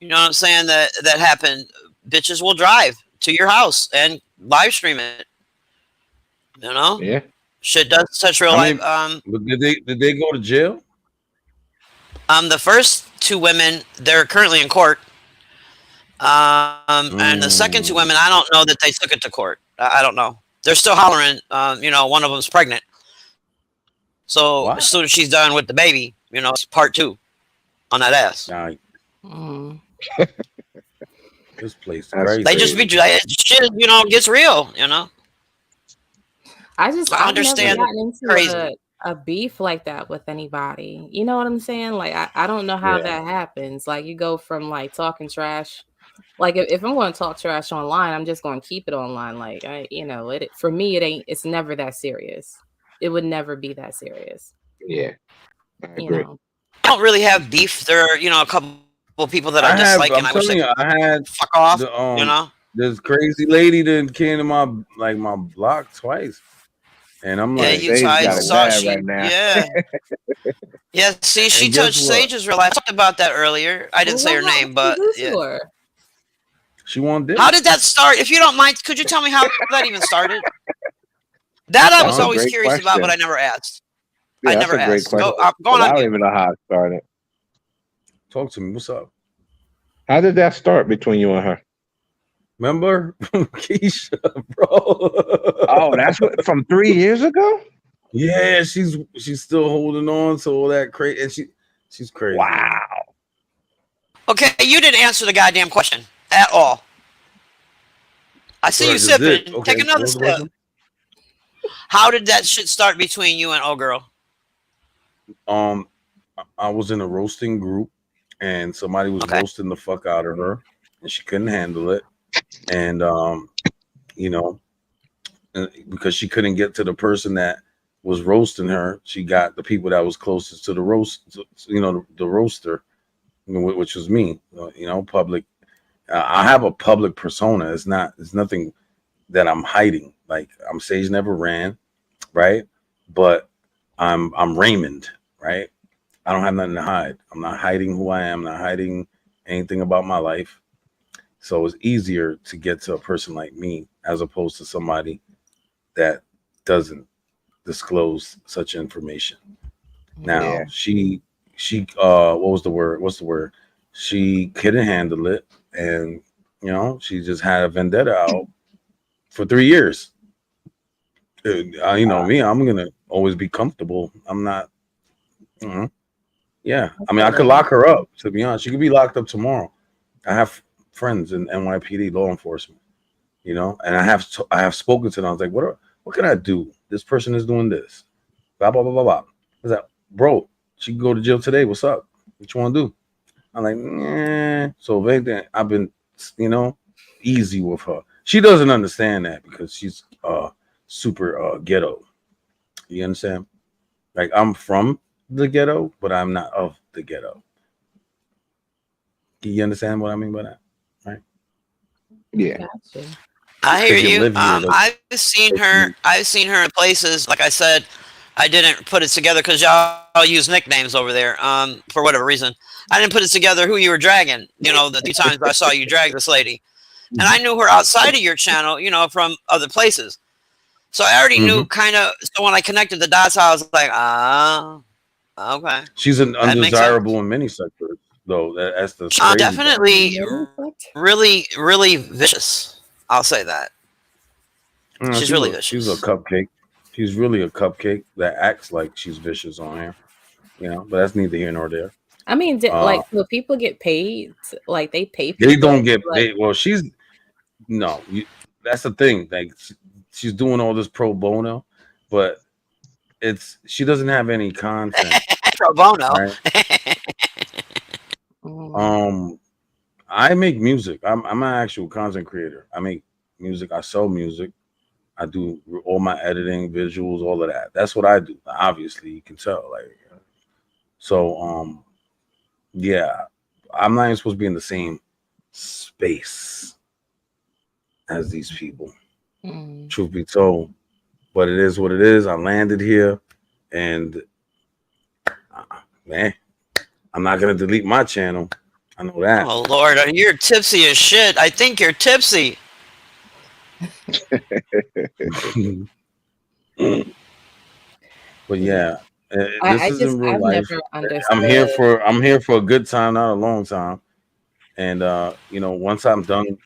Speaker 3: You know what I'm saying? That happened. Bitches will drive to your house and live stream it. You know?
Speaker 6: Yeah.
Speaker 3: Shit does touch real
Speaker 5: I
Speaker 3: life.
Speaker 5: mean, but did they go to jail?
Speaker 3: The first 2 women, they're currently in court. And the second 2 women, I don't know that they took it to court. I don't know. They're still hollering. You know, one of them's pregnant. So
Speaker 5: What?
Speaker 3: as soon as she's done with the baby, you know, it's part 2 on that ass.
Speaker 5: Nah,
Speaker 2: Mm.
Speaker 5: this place is
Speaker 6: That's
Speaker 5: crazy.
Speaker 3: They just be shit, you know, gets real, you know.
Speaker 2: I've
Speaker 3: understand
Speaker 2: never gotten
Speaker 3: crazy.
Speaker 2: into a beef like that with anybody. You know what I'm saying? Like I don't know how
Speaker 5: Yeah.
Speaker 2: that happens. Like you go from like talking trash. Like if I'm going to talk trash online, I'm just going to keep it online. Like for me, it's never that serious. It would never be that serious.
Speaker 6: Yeah. I
Speaker 2: You
Speaker 6: agree.
Speaker 2: know.
Speaker 3: I don't really have beef. There are, you know, a couple of people that I dislike, and I wish they could
Speaker 5: I had
Speaker 3: fuck off.
Speaker 5: the,
Speaker 3: You know.
Speaker 5: this crazy lady that came to my block twice, and I'm
Speaker 3: Yeah,
Speaker 5: like,
Speaker 3: you
Speaker 6: Sage's
Speaker 3: I
Speaker 6: got it
Speaker 3: saw
Speaker 6: bad
Speaker 3: she.
Speaker 6: right now.
Speaker 3: Yeah. Yeah. See, she
Speaker 5: And guess
Speaker 3: touched
Speaker 5: what?
Speaker 3: Sage's real life. I talked about that earlier. I didn't say her name, but yeah.
Speaker 5: she wanted this.
Speaker 3: How did that start? If you don't mind, could you tell me how that even started? That I was
Speaker 6: That's a
Speaker 3: always
Speaker 6: great
Speaker 3: curious about,
Speaker 6: question.
Speaker 3: but I never asked.
Speaker 6: Yeah,
Speaker 3: I
Speaker 6: that's
Speaker 3: never
Speaker 6: a great
Speaker 3: asked.
Speaker 6: question.
Speaker 3: Go
Speaker 6: But
Speaker 3: on.
Speaker 6: I don't even know how it started.
Speaker 5: Talk to me. What's up?
Speaker 6: How did that start between you and her?
Speaker 5: Remember Keisha, bro?
Speaker 6: Oh, that's what, from 3 years ago?
Speaker 5: Yeah, she's still holding on to all that crazy, and she's crazy.
Speaker 6: Wow.
Speaker 3: Okay, you didn't answer the goddamn question at all. I see
Speaker 5: What I
Speaker 3: you
Speaker 5: just did.
Speaker 3: sipping.
Speaker 5: Okay,
Speaker 3: Take another
Speaker 5: what was the
Speaker 3: sip.
Speaker 5: question?
Speaker 3: How did that shit start between you and old girl?
Speaker 5: I was in a roasting group, and somebody was
Speaker 3: Okay.
Speaker 5: roasting the fuck out of her, and she couldn't handle it, and you know, because she couldn't get to the person that was roasting her, she got the people that was closest to the roast, the roaster, which was me. Public. I have a public persona. It's nothing that I'm hiding. Like, I'm Sage Never Ran, right? But I'm Raymond, right? I don't have nothing to hide. I'm not hiding who I am, not hiding anything about my life. So it's easier to get to a person like me as opposed to somebody that doesn't disclose such information. Now,
Speaker 6: Yeah.
Speaker 5: she what's the word? She couldn't handle it, and she just had a vendetta out for 3 years. Me, I'm gonna always be comfortable. I'm not. Yeah, I mean, I could lock her up. To be honest, she could be locked up tomorrow. I have friends in NYPD law enforcement, and I have spoken to them. I was like, what can I do? This person is doing this. Blah blah blah blah blah. I was like, bro, she can go to jail today. What's up? What you want to do? I'm like, nah. So then I've been, easy with her. She doesn't understand that because she's super ghetto. You understand? Like, I'm from the ghetto, but I'm not of the ghetto. Do you understand what I mean by that? Right?
Speaker 6: Yeah.
Speaker 2: Gotcha.
Speaker 3: I hear you.
Speaker 5: live here,
Speaker 3: I've seen her. I've seen her in places. Like I said, I didn't put it together because y'all use nicknames over there. For whatever reason, I didn't put it together who you were dragging. The 2 times I saw you drag this lady, and I knew her outside of your channel. From other places. So I already knew kind of. So when I connected the dots, I was like, okay.
Speaker 5: She's an
Speaker 3: That makes
Speaker 5: undesirable
Speaker 3: sense.
Speaker 5: in many sectors, though. That's the crazy part.
Speaker 3: Definitely, really, really vicious. I'll say that. She's really vicious.
Speaker 5: She's a cupcake. She's really a cupcake that acts like she's vicious on here. But that's neither here nor there.
Speaker 2: I mean, will people get paid? Like, they pay people?
Speaker 5: They don't get
Speaker 2: like,
Speaker 5: paid. Well, that's the thing. Like, she's doing all this pro bono, but she doesn't have any content.
Speaker 3: Pro bono.
Speaker 5: Right? I make music. I'm an actual content creator. I make music. I sell music. I do all my editing, visuals, all of that. That's what I do. Obviously, you can tell. So yeah, I'm not even supposed to be in the same space as these people. Truth be told, but it is what it is. I landed here, and man, I'm not gonna delete my channel. I know that.
Speaker 3: Oh Lord, you're tipsy as shit. I think you're tipsy.
Speaker 5: But yeah,
Speaker 2: I've never understood.
Speaker 5: I'm here for a good time, not a long time. And once I'm done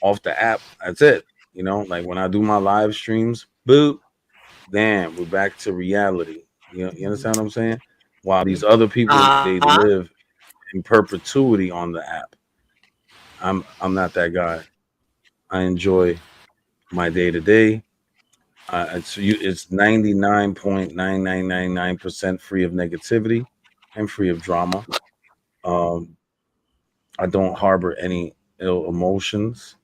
Speaker 5: off the app, that's it. Like, when I do my live streams, boop, damn, we're back to reality. You understand what I'm saying? While these other people, they live in perpetuity on the app. I'm not that guy. I enjoy my day to day. It's 99.9999% free of negativity and free of drama. I don't harbor any ill emotions,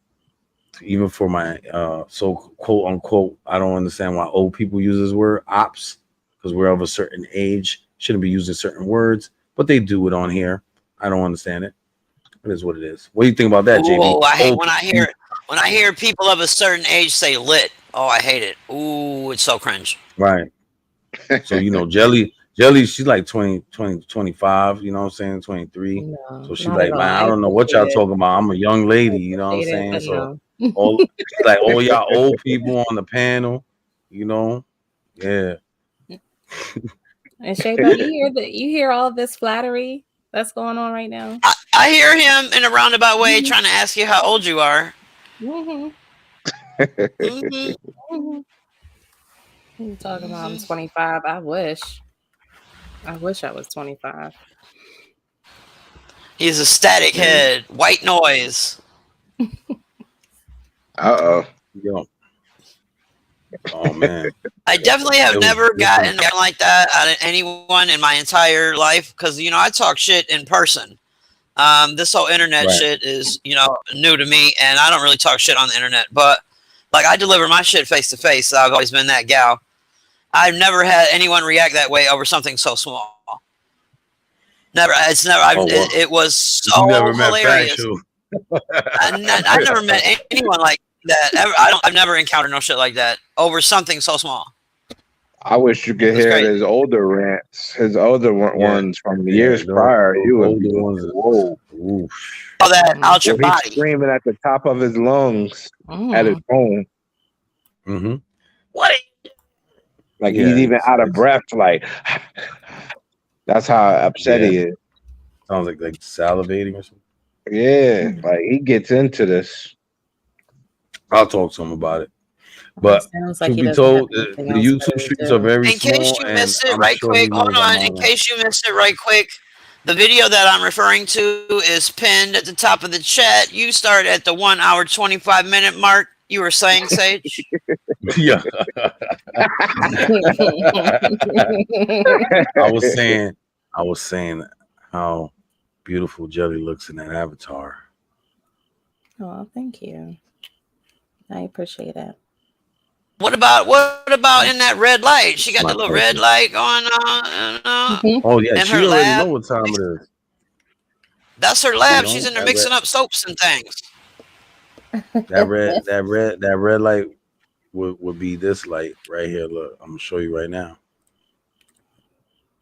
Speaker 5: even for my so quote unquote. I don't understand why old people use this word ops, because we're of a certain age, shouldn't be using certain words, but they do it on here. I don't understand it. It is what it is. What do you think about that, JB?
Speaker 3: Oh, I hate when I hear people of a certain age say lit. Oh, I hate it. Ooh, it's so cringe.
Speaker 5: Right. So, Jelly, she's like 20, 25, you know what I'm saying? 23.
Speaker 2: No,
Speaker 5: so she's like, man, I don't know what y'all talking about. I'm a young lady, you know what I'm saying? So all y'all old people on the panel, yeah.
Speaker 2: And Shayba, you hear all this flattery that's going on right now?
Speaker 3: I hear him in a roundabout way trying to ask you how old you are.
Speaker 2: You talking about I'm 25. I wish I was 25.
Speaker 3: He's a static head, white noise.
Speaker 6: Uh-oh.
Speaker 5: Yo. Oh man.
Speaker 3: I definitely have
Speaker 5: It was
Speaker 3: never gotten
Speaker 5: different.
Speaker 3: anything like that out of anyone in my entire life because I talk shit in person. This whole internet
Speaker 5: Right.
Speaker 3: shit is new to me, and I don't really talk shit on the internet. But like I deliver my shit face to face. So I've always been that gal. I've never had anyone react that way over something so small. Never. It's never.
Speaker 5: Oh, wow.
Speaker 3: It was so
Speaker 5: You never met
Speaker 3: hilarious.
Speaker 5: Factual.
Speaker 3: I never met anyone like that. Ever. I've never encountered no shit like that over something so small.
Speaker 6: I wish you could
Speaker 3: That's
Speaker 6: hear
Speaker 3: great.
Speaker 6: his older rants, his older ones from years
Speaker 5: those
Speaker 6: prior. You would
Speaker 5: older
Speaker 6: be
Speaker 5: ones.
Speaker 6: whoa.
Speaker 5: Oof.
Speaker 3: All that out your
Speaker 6: He's
Speaker 3: body.
Speaker 6: screaming at the top of his lungs at his phone.
Speaker 5: Mm-hmm.
Speaker 3: What?
Speaker 6: Like
Speaker 5: Yeah,
Speaker 6: he's even out of
Speaker 5: it's-
Speaker 6: breath. Like that's how upset he is.
Speaker 5: Sounds like salivating or something.
Speaker 6: Yeah, like he gets into this.
Speaker 5: I'll talk to him about it. But
Speaker 2: sounds like
Speaker 5: to
Speaker 2: he
Speaker 5: be
Speaker 2: doesn't
Speaker 5: told,
Speaker 2: have
Speaker 5: the
Speaker 2: anything else to
Speaker 5: YouTube streets
Speaker 2: do.
Speaker 5: are very
Speaker 3: In case
Speaker 5: small,
Speaker 3: you
Speaker 5: and
Speaker 3: missed it,
Speaker 5: I'm
Speaker 3: right
Speaker 5: sure
Speaker 3: quick,
Speaker 5: he knows
Speaker 3: hold
Speaker 5: I'm
Speaker 3: on. In
Speaker 5: there.
Speaker 3: case you missed it, right quick, the video that I'm referring to is pinned at the top of the chat. You start at the 1 hour 25-minute mark. You were saying, Sage?
Speaker 5: Yeah, I was saying how beautiful Jelly looks in that avatar.
Speaker 2: Oh, thank you. I appreciate it.
Speaker 3: What about in that red light? She got
Speaker 5: My
Speaker 3: the little
Speaker 5: pleasure.
Speaker 3: red light going on.
Speaker 5: Oh yeah,
Speaker 3: And
Speaker 5: she
Speaker 3: her
Speaker 5: already
Speaker 3: lab.
Speaker 5: know what time it is.
Speaker 3: That's her lab.
Speaker 5: know,
Speaker 3: She's in there
Speaker 5: that
Speaker 3: mixing
Speaker 5: red-
Speaker 3: up soaps and things.
Speaker 5: That red light would be this light right here. Look, I'm gonna show you right now.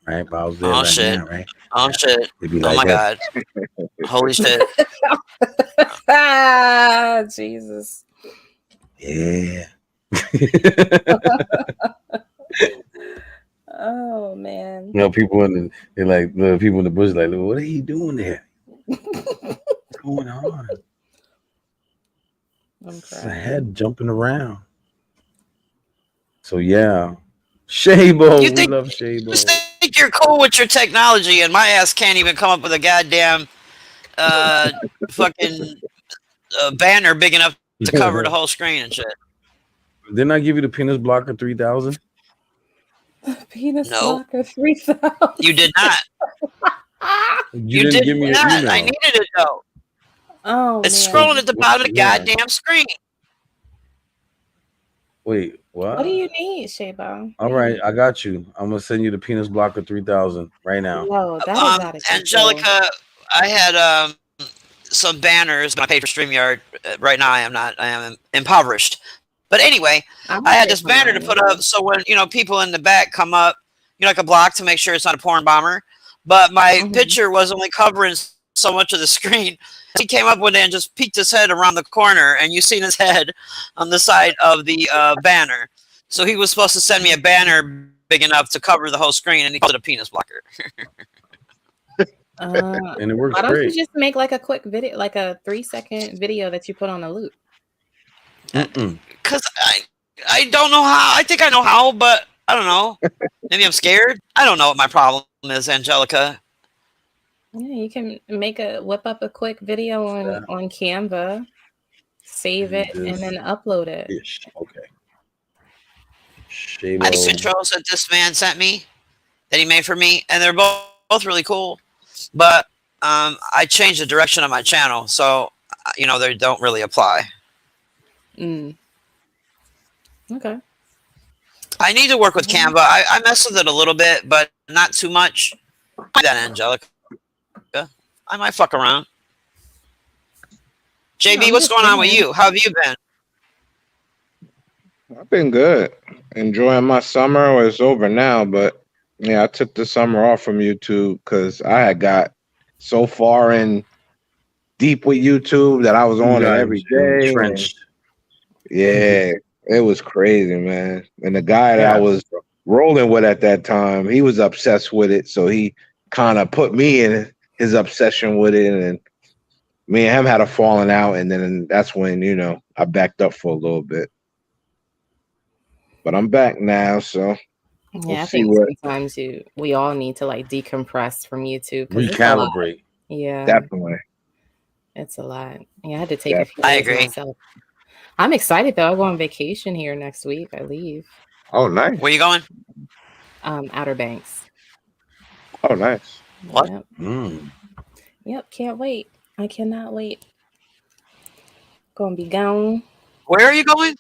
Speaker 5: Right, Bow's there
Speaker 3: Oh,
Speaker 5: right
Speaker 3: shit.
Speaker 5: now, right?
Speaker 3: Oh, shit.
Speaker 5: It'd be
Speaker 3: Oh,
Speaker 5: like
Speaker 3: my
Speaker 5: that.
Speaker 3: God. Holy shit.
Speaker 2: Ah, Jesus.
Speaker 5: Yeah.
Speaker 2: Oh man.
Speaker 5: You know, people in the people in the bush like, what are you doing there? What's going on?
Speaker 2: I'm
Speaker 5: It's a
Speaker 2: crying.
Speaker 5: head jumping around. So yeah, Shabo,
Speaker 3: You
Speaker 5: we
Speaker 3: think-
Speaker 5: love
Speaker 3: You
Speaker 5: Shabo.
Speaker 3: think you're cool with your technology, and my ass can't even come up with a goddamn fucking banner big enough to cover the whole screen and shit.
Speaker 5: Didn't I give you the penis blocker 3000?
Speaker 2: Penis
Speaker 3: No.
Speaker 2: blocker 3000.
Speaker 3: You did not.
Speaker 5: You didn't give me an
Speaker 3: not.
Speaker 5: email.
Speaker 3: I needed it though.
Speaker 2: Oh,
Speaker 3: It's
Speaker 2: man.
Speaker 3: scrolling at the bottom of the
Speaker 5: Yeah.
Speaker 3: goddamn screen.
Speaker 5: Wait, what?
Speaker 2: What do you need, Shabo?
Speaker 5: All right, I got you. I'm gonna send you the penis blocker 3000 right now.
Speaker 2: No, that is out of control.
Speaker 3: Angelica, I had some banners, but I paid for StreamYard. Right now, I am impoverished. But anyway, I had this banner to put up so when people in the back come up, like a block to make sure it's not a porn bomber. But my
Speaker 2: Mhm.
Speaker 3: picture was only covering so much of the screen. He came up with it and just peeked his head around the corner, and you seen his head on the side of the banner. So he was supposed to send me a banner big enough to cover the whole screen, and he called it a penis blocker.
Speaker 5: And it works
Speaker 2: Why don't you
Speaker 5: great.
Speaker 2: just make like a quick video, like a 3-second video that you put on a loop?
Speaker 5: Mm-mm.
Speaker 3: Because I don't know how. I think I know how, but I don't know. Maybe I'm scared. I don't know what my problem is, Angelica.
Speaker 2: Yeah, you can whip up a quick video on Canva, save it, and then upload it.
Speaker 5: Ish. Okay.
Speaker 3: I have
Speaker 5: Shabo.
Speaker 3: intros that this man sent me, that he made for me, and they're both really cool. But I changed the direction of my channel, so they don't really apply.
Speaker 2: Mm. Okay.
Speaker 3: I need to work with Canva. I mess with it a little bit, but not too much. That Angelica, I might fuck around. JB,
Speaker 2: I'm
Speaker 3: what's
Speaker 2: just
Speaker 3: going on with
Speaker 2: saying.
Speaker 3: you? How have you been?
Speaker 6: I've been good. Enjoying my summer. Well, it's over now, but yeah, I took the summer off from YouTube because I had got so far in deep with YouTube that I was on it every day.
Speaker 5: Entrenched.
Speaker 6: Yeah, it was crazy, man. And the guy that I was rolling with at that time, he was obsessed with it, so he kind of put me in his obsession with it, and me and him had a falling out, and then that's when I backed up for a little bit. But I'm back now, so
Speaker 2: Yeah, I
Speaker 6: see
Speaker 2: think
Speaker 6: what.
Speaker 2: sometimes we all need to like decompress from YouTube because it's a lot.
Speaker 5: Recalibrate.
Speaker 2: Yeah,
Speaker 6: Definitely.
Speaker 2: it's a lot. Yeah, I had to take a few
Speaker 3: I
Speaker 2: days
Speaker 3: agree.
Speaker 2: myself. I'm excited though. I go on vacation here next week. I leave.
Speaker 6: Oh, nice.
Speaker 3: Where you going?
Speaker 2: Outer Banks.
Speaker 6: Oh, nice.
Speaker 3: What?
Speaker 2: Yep.
Speaker 5: Mm.
Speaker 2: Yep. Can't wait. I cannot wait. Gonna be gone
Speaker 3: Where are you going?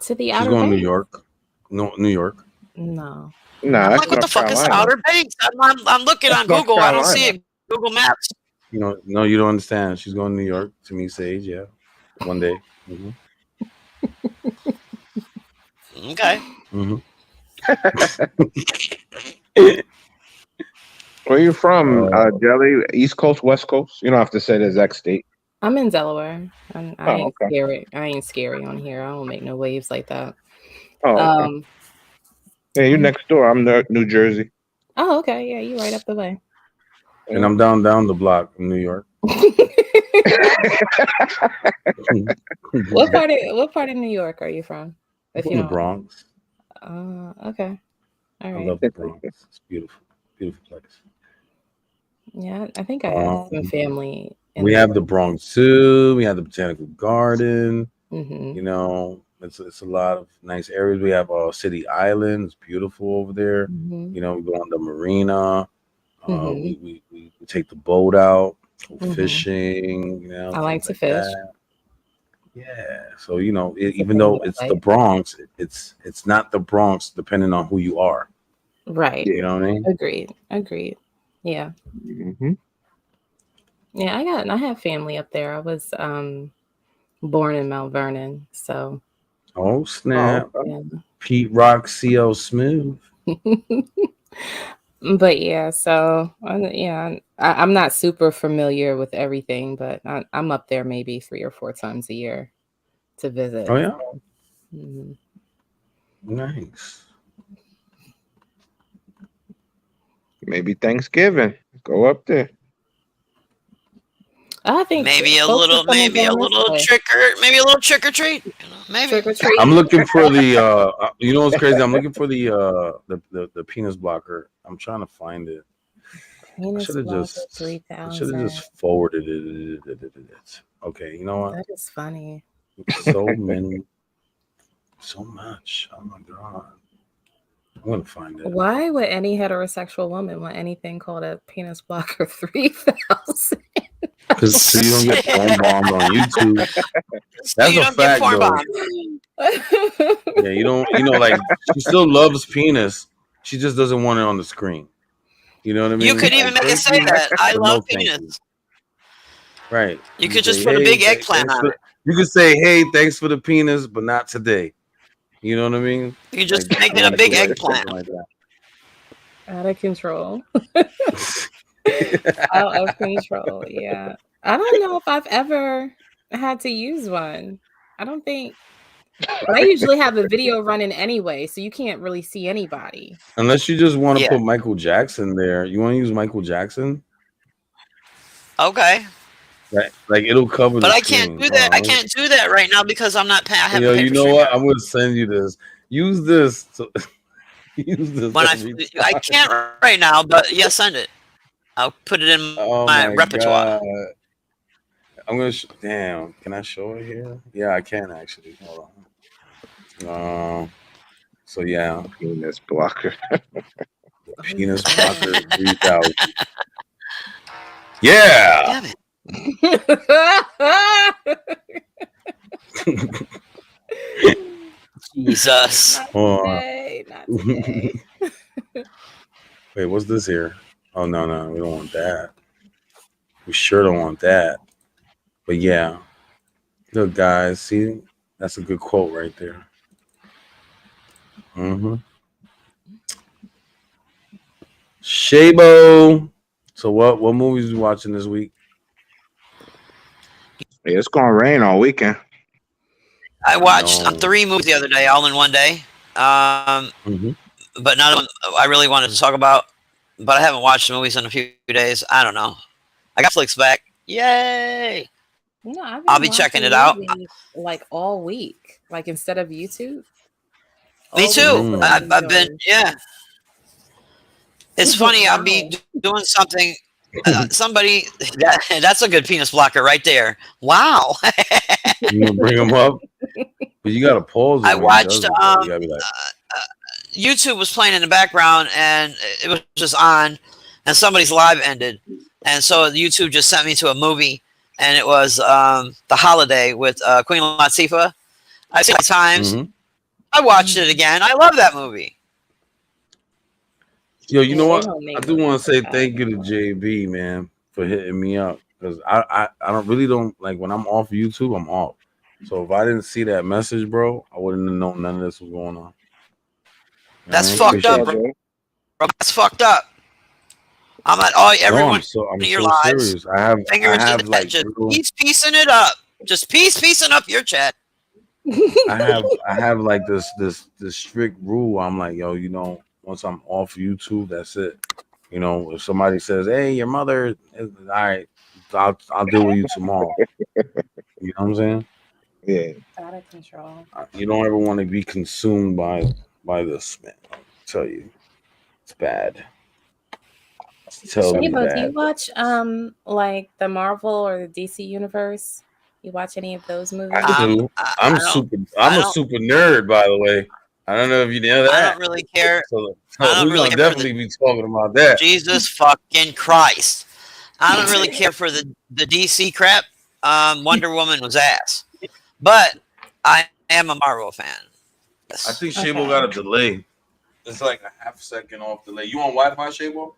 Speaker 2: to the
Speaker 5: She's
Speaker 2: Outer
Speaker 5: going to New
Speaker 2: Banks.
Speaker 5: York. No, New York.
Speaker 2: No.
Speaker 6: Nah,
Speaker 3: I'm
Speaker 6: that's
Speaker 3: like, what the
Speaker 6: North
Speaker 3: fuck is
Speaker 6: Carolina.
Speaker 3: Outer Banks? I'm looking
Speaker 6: That's
Speaker 3: on
Speaker 6: North
Speaker 3: Google. I don't see
Speaker 6: Carolina.
Speaker 3: it. Google Maps.
Speaker 5: You know, no, you don't understand. She's going to New York to meet Sage. Yeah, one day. Mm-hmm.
Speaker 3: Okay.
Speaker 5: Mm-hmm.
Speaker 6: Where you from, Jelly? East Coast, West Coast? You don't have to say the exact state.
Speaker 2: I'm in Delaware. I ain't
Speaker 6: okay.
Speaker 2: scary. I ain't scary on here. I don't make no waves like that.
Speaker 6: Oh, okay. Yeah, you next door. I'm New Jersey.
Speaker 2: Oh, okay. Yeah, you right up the way.
Speaker 5: And I'm down the block from New York.
Speaker 2: What part of New York are you from? If
Speaker 5: From
Speaker 2: you
Speaker 5: the
Speaker 2: don't.
Speaker 5: Bronx.
Speaker 2: Okay. All
Speaker 5: I
Speaker 2: right.
Speaker 5: love the Bronx. It's beautiful, beautiful place.
Speaker 2: Yeah, I think I have some family.
Speaker 5: We have the Bronx Zoo. We have the Botanical Garden.
Speaker 2: Mm-hmm.
Speaker 5: You know, it's a lot of nice areas. We have City Island. It's beautiful over there.
Speaker 2: Mm-hmm.
Speaker 5: You know, we go on the marina.
Speaker 2: Mm-hmm.
Speaker 5: We take the boat out, go
Speaker 2: Mhm.
Speaker 5: fishing. You know,
Speaker 2: I like
Speaker 5: things
Speaker 2: to fish.
Speaker 5: that. Yeah. So you know, even
Speaker 2: thing
Speaker 5: though
Speaker 2: that I
Speaker 5: it's
Speaker 2: like.
Speaker 5: the Bronx, it's not the Bronx depending on who you are.
Speaker 2: Right.
Speaker 5: You know what I mean?
Speaker 2: Agreed. Yeah.
Speaker 6: Mm-hmm.
Speaker 2: Yeah, I have family up there. I was born in Mount Vernon, so
Speaker 5: Oh snap!
Speaker 6: Oh, okay.
Speaker 2: yeah.
Speaker 5: Pete Rock, CL Smooth.
Speaker 2: But yeah, so I'm not super familiar with everything, but I'm up there maybe 3 or 4 times a year to visit.
Speaker 5: Oh yeah,
Speaker 2: Mhm.
Speaker 5: nice.
Speaker 6: Maybe Thanksgiving. Go up there.
Speaker 2: I think
Speaker 3: Maybe a
Speaker 2: folks are
Speaker 3: little,
Speaker 2: coming down this way.
Speaker 3: maybe a little trick or treat. You know, maybe.
Speaker 2: Trick or treat.
Speaker 5: I'm looking for the. You know what's crazy? I'm looking for the penis blocker. I'm trying to find it. I
Speaker 2: Penis
Speaker 5: should have
Speaker 2: blocker
Speaker 5: just
Speaker 2: 3000.
Speaker 5: forwarded it. Okay, you know what?
Speaker 2: That is funny.
Speaker 5: So much. Oh my god. I'm gonna find it.
Speaker 2: Why would any heterosexual woman want anything called a penis blocker 3000?
Speaker 5: Because so you don't get porn bombed on YouTube.
Speaker 3: So
Speaker 5: That's
Speaker 3: you
Speaker 5: a
Speaker 3: don't get
Speaker 5: fact,
Speaker 3: porn
Speaker 5: though.
Speaker 3: bombed.
Speaker 5: Yeah, you don't. You know, like she still loves penis. She just doesn't want it on the screen. You know what I mean?
Speaker 3: You could even
Speaker 5: Like,
Speaker 3: make it
Speaker 5: thank
Speaker 3: say
Speaker 5: you,
Speaker 3: that. I
Speaker 5: but
Speaker 3: love
Speaker 5: no thank you.
Speaker 3: penis.
Speaker 5: Right.
Speaker 3: You could just
Speaker 5: say,
Speaker 3: put a
Speaker 5: "Hey,
Speaker 3: big
Speaker 5: thanks
Speaker 3: eggplant on
Speaker 5: for-"
Speaker 3: it.
Speaker 5: You could say, "Hey, thanks for the penis, but not today." You know what I mean?
Speaker 3: You just
Speaker 5: Like,
Speaker 3: make it a big
Speaker 5: like
Speaker 3: eggplant.
Speaker 5: something like that.
Speaker 2: Out of control. Out of control. Yeah. I don't know if I've ever had to use one. I don't think. But I usually have a video running anyway, so you can't really see anybody.
Speaker 5: Unless you just want to
Speaker 3: Yeah.
Speaker 5: put Michael Jackson there. You want to use Michael Jackson?
Speaker 3: Okay.
Speaker 5: Right. Like it'll cover
Speaker 3: But
Speaker 5: the
Speaker 3: I
Speaker 5: screen.
Speaker 3: can't do that. I can't do that right now because I'm not paying. I haven't
Speaker 5: Yo,
Speaker 3: paid
Speaker 5: you
Speaker 3: for
Speaker 5: know what?
Speaker 3: StreamYard.
Speaker 5: I'm gonna send you this. Use this. Use this.
Speaker 3: When
Speaker 5: every
Speaker 3: I
Speaker 5: time.
Speaker 3: can't right now, but yeah, send it. I'll put it in
Speaker 5: Oh
Speaker 3: my
Speaker 5: my
Speaker 3: repertoire.
Speaker 5: god! I'm gonna. Damn. Can I show it here? Yeah, I can actually. Hold on. So yeah,
Speaker 6: Penis blocker.
Speaker 5: penis blocker 3000. Yeah.
Speaker 3: Damn it. Jesus.
Speaker 5: Hold on.
Speaker 2: Not today.
Speaker 5: Wait, what's this here? Oh no, we don't want that. We sure don't want that. But yeah, look, guys, see, that's a good quote right there. Shabo. So what movies you watching this week?
Speaker 6: Yeah, it's gonna rain all weekend.
Speaker 3: I watched
Speaker 5: No.
Speaker 3: 3 movies the other day, all in one day. But none of them I really wanted to talk about. But I haven't watched the movies in a few days. I don't know. I got Flix back. Yay!
Speaker 2: You know,
Speaker 3: I'll be checking it out.
Speaker 2: like all week, like instead of YouTube.
Speaker 3: Me
Speaker 2: Always
Speaker 3: too.
Speaker 2: put
Speaker 3: I've,
Speaker 2: on
Speaker 3: I've been,
Speaker 2: yours.
Speaker 3: yeah. It's funny. I'll be doing something. Somebody that's a good penis blocker right there. Wow.
Speaker 5: You gonna bring him up, but you gotta pause it
Speaker 3: I
Speaker 5: when he does
Speaker 3: watched
Speaker 5: it. Though. You gotta be like,
Speaker 3: YouTube was playing in the background and it was just on, and somebody's live ended, and so YouTube just sent me to a movie, and it was The Holiday with Queen Latifah. I've seen it times.
Speaker 5: mhm.
Speaker 3: I watched it again. I love that movie.
Speaker 5: Yo, you know
Speaker 2: They
Speaker 5: what?
Speaker 2: don't make
Speaker 5: I do want
Speaker 2: movies
Speaker 5: to say
Speaker 2: like that.
Speaker 5: thank you to JB, man, for hitting me up because I don't like when I'm off YouTube, I'm off. So if I didn't see that message, bro, I wouldn't have known none of this was going on. You know
Speaker 3: That's
Speaker 5: what I mean?
Speaker 3: fucked up,
Speaker 5: Appreciate
Speaker 3: bro. That's fucked up. I'm at all
Speaker 5: you. No,
Speaker 3: everyone
Speaker 5: I'm
Speaker 3: in your
Speaker 5: so
Speaker 3: lives.
Speaker 5: serious. I
Speaker 3: Fingers in
Speaker 5: have
Speaker 3: the
Speaker 5: like
Speaker 3: just
Speaker 5: real,
Speaker 3: piecing it up. Just piecing up your chat.
Speaker 5: I have like this strict rule. I'm like, yo, you know, once I'm off YouTube, that's it. You know, if somebody says, "Hey, your mother," is, all right, I'll deal with you tomorrow. You know what I'm saying?
Speaker 6: Yeah.
Speaker 2: Out of control.
Speaker 5: You don't ever want to be consumed by this, man. I'll tell you, it's bad. It's totally
Speaker 2: Shabo, do you
Speaker 5: bad.
Speaker 2: watch like the Marvel or the DC universe? You watch any of those movies?
Speaker 5: I do. I'm
Speaker 3: I don't.
Speaker 5: I'm
Speaker 3: I
Speaker 5: a
Speaker 3: don't.
Speaker 5: super nerd, by the way. I don't know if you know
Speaker 3: I
Speaker 5: that.
Speaker 3: don't really care.
Speaker 5: So
Speaker 3: I don't
Speaker 5: we're
Speaker 3: really
Speaker 5: gonna
Speaker 3: care for
Speaker 5: definitely be talking about that.
Speaker 3: Jesus fucking Christ. I don't really care for the DC crap. Wonder Woman was ass, but I am a Marvel fan.
Speaker 5: I think
Speaker 2: Okay.
Speaker 5: Shabo got a delay. It's like a half second off delay. You on Wi-Fi, Shabo?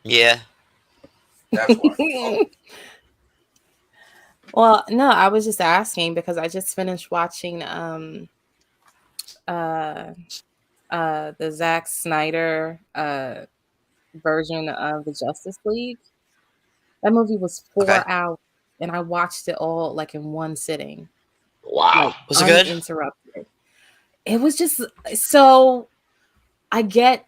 Speaker 3: Yeah.
Speaker 5: That's why.
Speaker 2: Well, no, I was just asking because I just finished watching the Zack Snyder version of the Justice League. That movie was 4
Speaker 3: Okay.
Speaker 2: hours and I watched it all like in one sitting.
Speaker 6: Wow.
Speaker 2: Like
Speaker 3: Was it good?
Speaker 2: uninterrupted. It was just so I get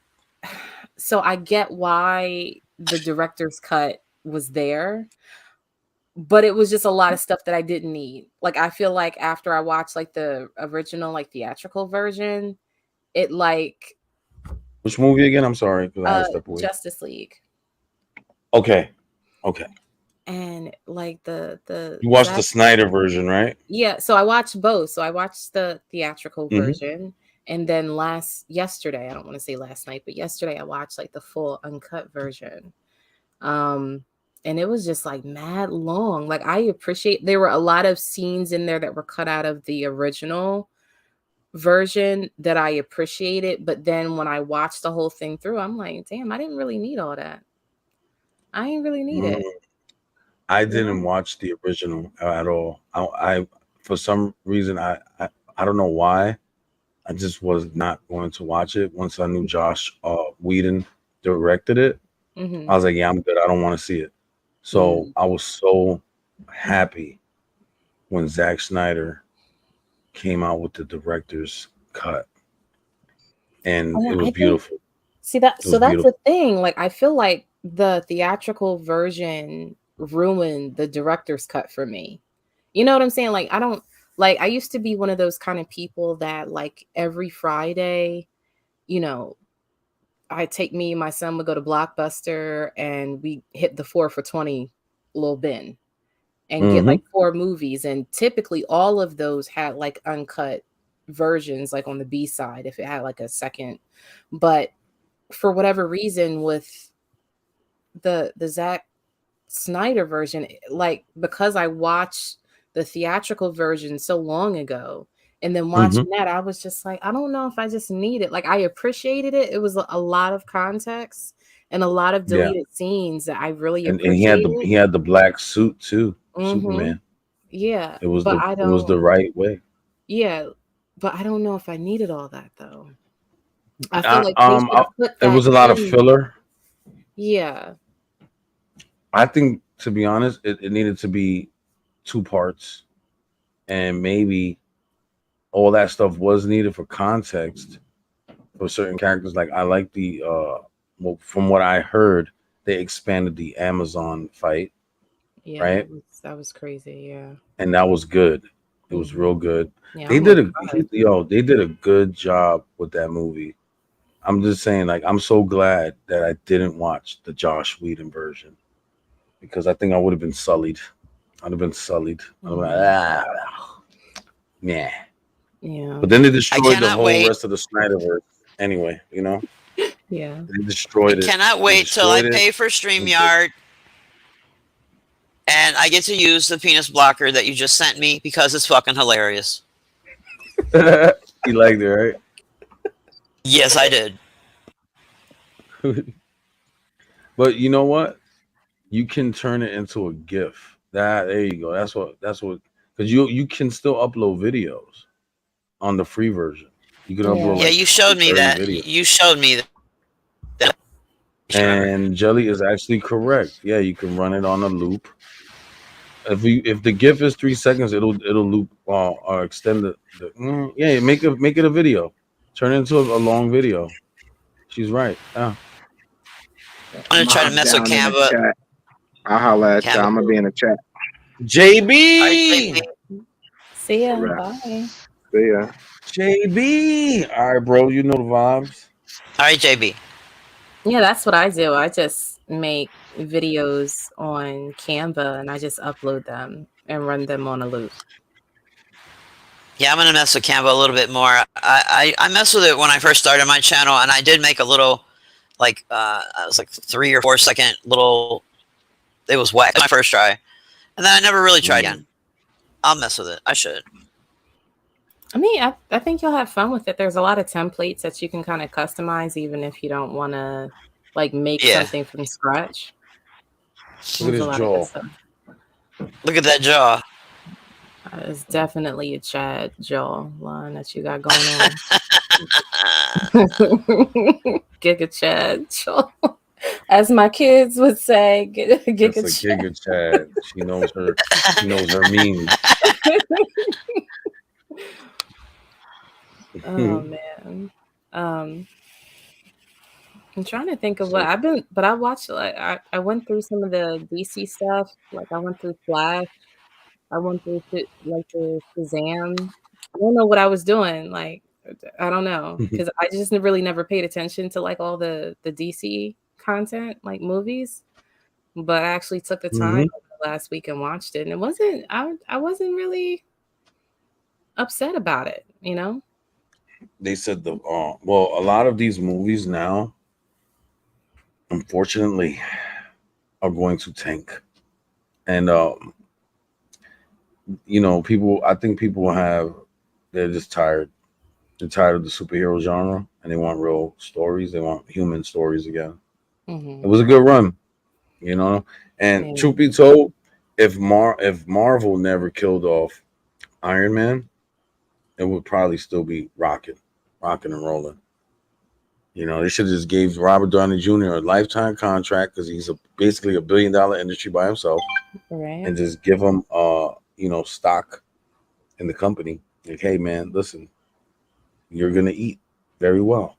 Speaker 2: why the director's cut was there, but it was just a lot of stuff that I didn't need. Like I feel like after I watched like the original like theatrical version, it like
Speaker 5: Which movie again? I'm sorry because I had to step away.
Speaker 2: Justice League.
Speaker 5: Okay.
Speaker 2: And like the
Speaker 5: You watched
Speaker 2: Zack-
Speaker 5: the Snyder version, right?
Speaker 2: Yeah, so I watched both. So I watched the theatrical
Speaker 5: Mhm.
Speaker 2: version, and then yesterday, I don't want to say last night, but yesterday I watched like the full uncut version. And it was just like mad long. Like I appreciate there were a lot of scenes in there that were cut out of the original version that I appreciated, but then when I watched the whole thing through, I'm like, damn, I didn't really need all that. I didn't really need it.
Speaker 5: I didn't watch the original at all. I for some reason I don't know why. I just was not going to watch it once I knew Josh Whedon directed it.
Speaker 2: Mhm.
Speaker 5: I was like, yeah, I'm good. I don't want to see it. So I was so happy when Zack Snyder came out with the director's cut, and
Speaker 2: Oh,
Speaker 5: it
Speaker 2: I
Speaker 5: was
Speaker 2: think-
Speaker 5: beautiful.
Speaker 2: See that?
Speaker 5: It
Speaker 2: So
Speaker 5: was
Speaker 2: that's
Speaker 5: beautiful.
Speaker 2: the thing. Like, I feel like the theatrical version ruined the director's cut for me. You know what I'm saying? Like, I don't like. I used to be one of those kind of people that like every Friday, you know, I take me and my son would go to Blockbuster and we hit the 4 for $20 little bin and get like 4 movies, and typically all of those had like uncut versions, like on the B side if it had like a second, but for whatever reason with the Zack Snyder version, like because I watched the theatrical version so long ago and then watching that, I was just like, I don't know if I just need it. Like I appreciated it. It was a lot of context and a lot of deleted scenes that I really
Speaker 5: And
Speaker 2: appreciated.
Speaker 5: he had the black suit too,
Speaker 2: Mhm.
Speaker 5: Superman.
Speaker 2: Yeah,
Speaker 5: It was
Speaker 2: but
Speaker 5: it was the right way.
Speaker 2: yeah, but I don't know if I needed all that though. I feel
Speaker 5: I-
Speaker 2: like they should put
Speaker 5: It was a
Speaker 2: that
Speaker 5: lot of
Speaker 2: in.
Speaker 5: filler.
Speaker 2: Yeah.
Speaker 5: I think, to be honest, it needed to be 2 parts, and maybe all that stuff was needed for context for certain characters. Like I like the well, from what I heard, they expanded the Amazon fight,
Speaker 2: Yeah,
Speaker 5: right?
Speaker 2: that was crazy. Yeah.
Speaker 5: And that was good. It was real good.
Speaker 2: Yeah,
Speaker 5: They
Speaker 2: I'm
Speaker 5: did they did a good job with that movie. I'm just saying, like, I'm so glad that I didn't watch the Josh Whedon version because I think I would have been sullied. I'd have been sullied. I'd have been like, yeah.
Speaker 2: Yeah.
Speaker 5: But then they destroyed the
Speaker 3: cannot
Speaker 5: whole
Speaker 3: wait.
Speaker 5: rest of the Snyderverse. Anyway, you know,
Speaker 2: Yeah.
Speaker 5: they destroyed it.
Speaker 3: Cannot
Speaker 5: They
Speaker 3: wait till I
Speaker 5: destroyed it.
Speaker 3: pay for StreamYard and I get to use the penis blocker that you just sent me because it's fucking hilarious.
Speaker 5: You liked it, right?
Speaker 3: Yes, I did.
Speaker 5: But you know what? You can turn it into a GIF. There you go. That's what because you can still upload videos on the free version. You can upload
Speaker 3: Yeah,
Speaker 5: like
Speaker 3: you showed me
Speaker 5: 30
Speaker 3: that.
Speaker 5: videos.
Speaker 3: You showed me that.
Speaker 5: And Jelly is actually correct. Yeah, you can run it on a loop. If the GIF is 3 seconds, it'll loop or extend yeah, make it a video. Turn it into a long video. She's right. Yeah.
Speaker 3: I'm gonna try to mess with
Speaker 6: Down in the
Speaker 3: Canva.
Speaker 6: chat. I'll holler at you.
Speaker 3: Canva.
Speaker 6: I'm gonna be in the chat.
Speaker 5: JB.
Speaker 2: See ya.
Speaker 6: Right.
Speaker 2: Bye.
Speaker 6: See ya.
Speaker 5: JB. All right, bro. You know the vibes.
Speaker 3: All right, JB.
Speaker 2: Yeah, that's what I do. I just make videos on Canva and I just upload them and run them on a loop.
Speaker 3: Yeah, I'm gonna mess with Canva a little bit more. I messed with it when I first started my channel, and I did make a little, like, I was like 3 or 4 second little. It was whack my first try, and then I never really tried again. I'll mess with it. I should.
Speaker 2: I mean, I think you'll have fun with it. There's a lot of templates that you can kind of customize, even if you don't want to like make something from scratch.
Speaker 5: Look at his jaw.
Speaker 3: Look at that jaw.
Speaker 2: It's definitely a Chad jaw line that you got going on. Giga Chad jaw. As my kids would say, Giga
Speaker 5: It's a
Speaker 2: Chad.
Speaker 5: Giga Chad. She knows her memes.
Speaker 2: Oh man. I'm trying to think of what I watched, like I went through some of the DC stuff. Like I went through Flash. I went through like the Shazam. I don't know what I was doing. Like I don't know, because I just really never paid attention to like all the DC content, like movies. But I actually took the time last week and watched it, and I wasn't really upset about it, you know.
Speaker 5: They said a lot of these movies now, unfortunately, are going to tank, and you know, I think people they're just tired. They're tired of the superhero genre, and they want real stories. They want human stories again. It was a good run, you know. And truth be told, if Marvel never killed off Iron Man, it would probably still be rocking and rolling. You know, they should have just gave Robert Downey Jr. a lifetime contract because he's basically $1 billion industry by himself,
Speaker 2: right?
Speaker 5: And just give him stock in the company. Like, hey man, listen, you're gonna eat very well.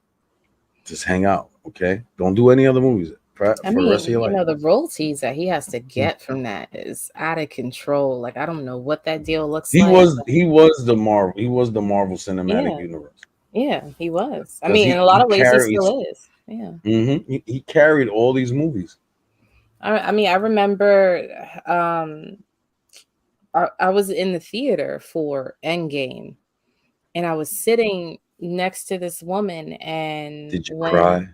Speaker 5: Just hang out, okay? Don't do any other movies for the rest of your life.
Speaker 2: You know, the royalties that he has to get from that is out of control. Like I don't know what that deal looks like.
Speaker 5: He was the Marvel Cinematic Universe.
Speaker 2: Yeah, he was. I mean, in a lot of ways, he still is. Yeah.
Speaker 5: He carried all these movies.
Speaker 2: I mean, I remember I was in the theater for Endgame, and I was sitting next to this woman, and
Speaker 5: did you cry?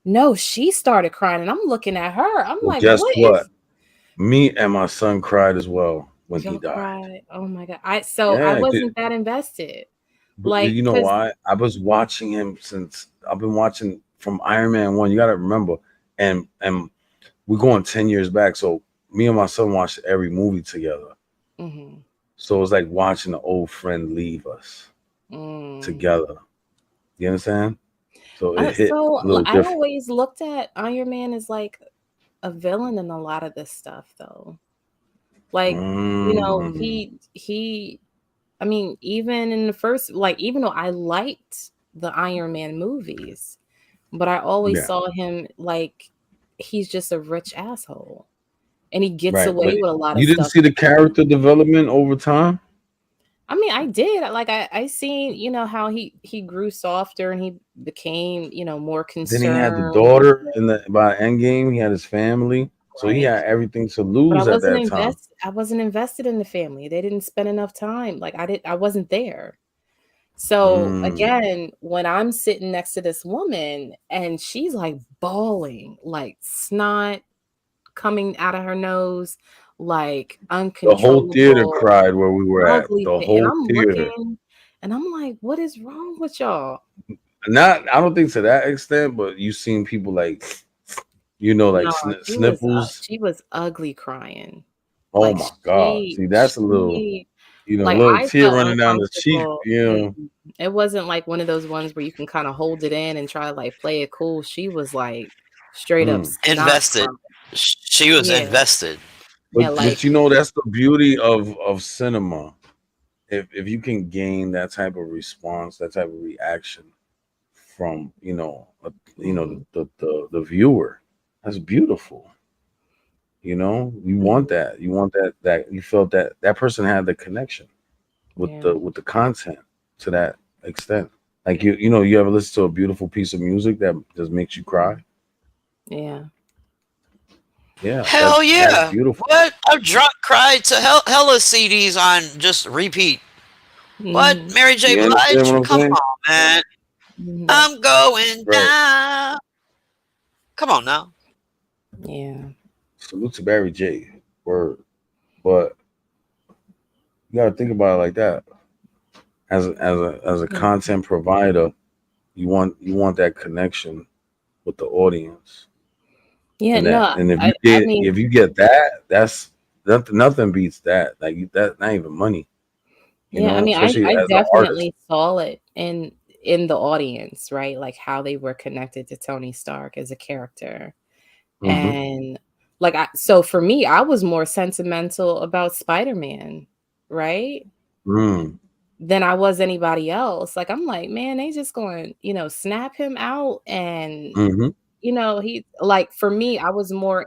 Speaker 2: No, she started crying, and I'm looking at her. I'm like,
Speaker 5: guess what? Me and my son cried as well when he died.
Speaker 2: Cried. Oh my god! I wasn't that invested.
Speaker 5: Like, you know why? I was watching him since I've been watching from Iron Man 1. You got to remember, and we're going 10 years back. So me and my son watched every movie together. So it was like watching an old friend leave us together. You understand? So it hit a little different.
Speaker 2: I always looked at Iron Man as like a villain in a lot of this stuff, though. Like, you know, he I mean, even in the first, like, even though I liked the Iron Man movies, but I always saw him like he's just a rich asshole, and he gets away with a lot of stuff.
Speaker 5: You didn't see the character development over time?
Speaker 2: I mean, I did. I seen, how he grew softer and he became, more
Speaker 5: Then he had the
Speaker 2: concerned.
Speaker 5: daughter in the by Endgame. He had his family, so he
Speaker 2: Right.
Speaker 5: had everything to
Speaker 2: But
Speaker 5: lose at that time.
Speaker 2: I wasn't invested in the family. They didn't spend enough time. Like I wasn't there. So
Speaker 5: Mm.
Speaker 2: again, when I'm sitting next to this woman and she's like bawling, like snot coming out of her nose, like
Speaker 5: The whole theater
Speaker 2: uncontrollable,
Speaker 5: cried where we were at.
Speaker 2: ugly
Speaker 5: The
Speaker 2: thing. And
Speaker 5: whole
Speaker 2: I'm
Speaker 5: theater.
Speaker 2: looking and I'm like, what is wrong with y'all?
Speaker 5: Not, I don't think to that extent, but you seen people like, like
Speaker 2: No,
Speaker 5: sniffles.
Speaker 2: she was ugly crying.
Speaker 5: Oh
Speaker 2: Like
Speaker 5: my God! See, that's a little,
Speaker 2: she
Speaker 5: a
Speaker 2: like
Speaker 5: little
Speaker 2: I
Speaker 5: tear
Speaker 2: felt
Speaker 5: running down the cheek.
Speaker 2: uncomfortable. It wasn't like one of those ones where you can kind of hold it in and try to like play it cool. She was like straight up
Speaker 5: Mm.
Speaker 2: snot
Speaker 3: Invested.
Speaker 2: crying.
Speaker 3: She was
Speaker 2: Yeah.
Speaker 3: invested.
Speaker 2: Yeah,
Speaker 5: But
Speaker 2: like
Speaker 5: that's the beauty of cinema. If you can gain that type of response, that type of reaction from the viewer, that's beautiful. You want that. You want that you felt that person had the connection with
Speaker 2: yeah.
Speaker 5: the content to that extent. Like you ever listen to a beautiful piece of music that just makes you cry?
Speaker 2: Yeah.
Speaker 5: Yeah,
Speaker 3: Hell
Speaker 5: that's
Speaker 3: yeah.
Speaker 5: beautiful.
Speaker 3: What? I've drunk cried to hella CDs on just repeat. What?
Speaker 2: Mhm.
Speaker 3: Mary J.
Speaker 5: You understand
Speaker 3: Blige?
Speaker 5: what I'm
Speaker 3: Come
Speaker 5: saying?
Speaker 3: on, man.
Speaker 2: Mhm.
Speaker 3: I'm going
Speaker 5: Right.
Speaker 3: down. Come on now.
Speaker 2: Yeah.
Speaker 5: Salute to Barry J. Word. But you gotta think about it like that. As a
Speaker 2: Yeah.
Speaker 5: content provider, you want that connection with the audience.
Speaker 2: Yeah,
Speaker 5: And
Speaker 2: no,
Speaker 5: if
Speaker 2: I mean,
Speaker 5: you get that, that's nothing beats that. Like that, not even money.
Speaker 2: yeah, I mean,
Speaker 5: Especially
Speaker 2: I
Speaker 5: as an artist.
Speaker 2: definitely saw it in the audience, right? Like how they were connected to Tony Stark as a character.
Speaker 5: Mm-hmm.
Speaker 2: And like so for me, I was more sentimental about Spider-Man, right?
Speaker 5: Mm.
Speaker 2: Than I was anybody else. Like I'm like, man, they just going, snap him out and
Speaker 5: Mm-hmm.
Speaker 2: he like for me, I was more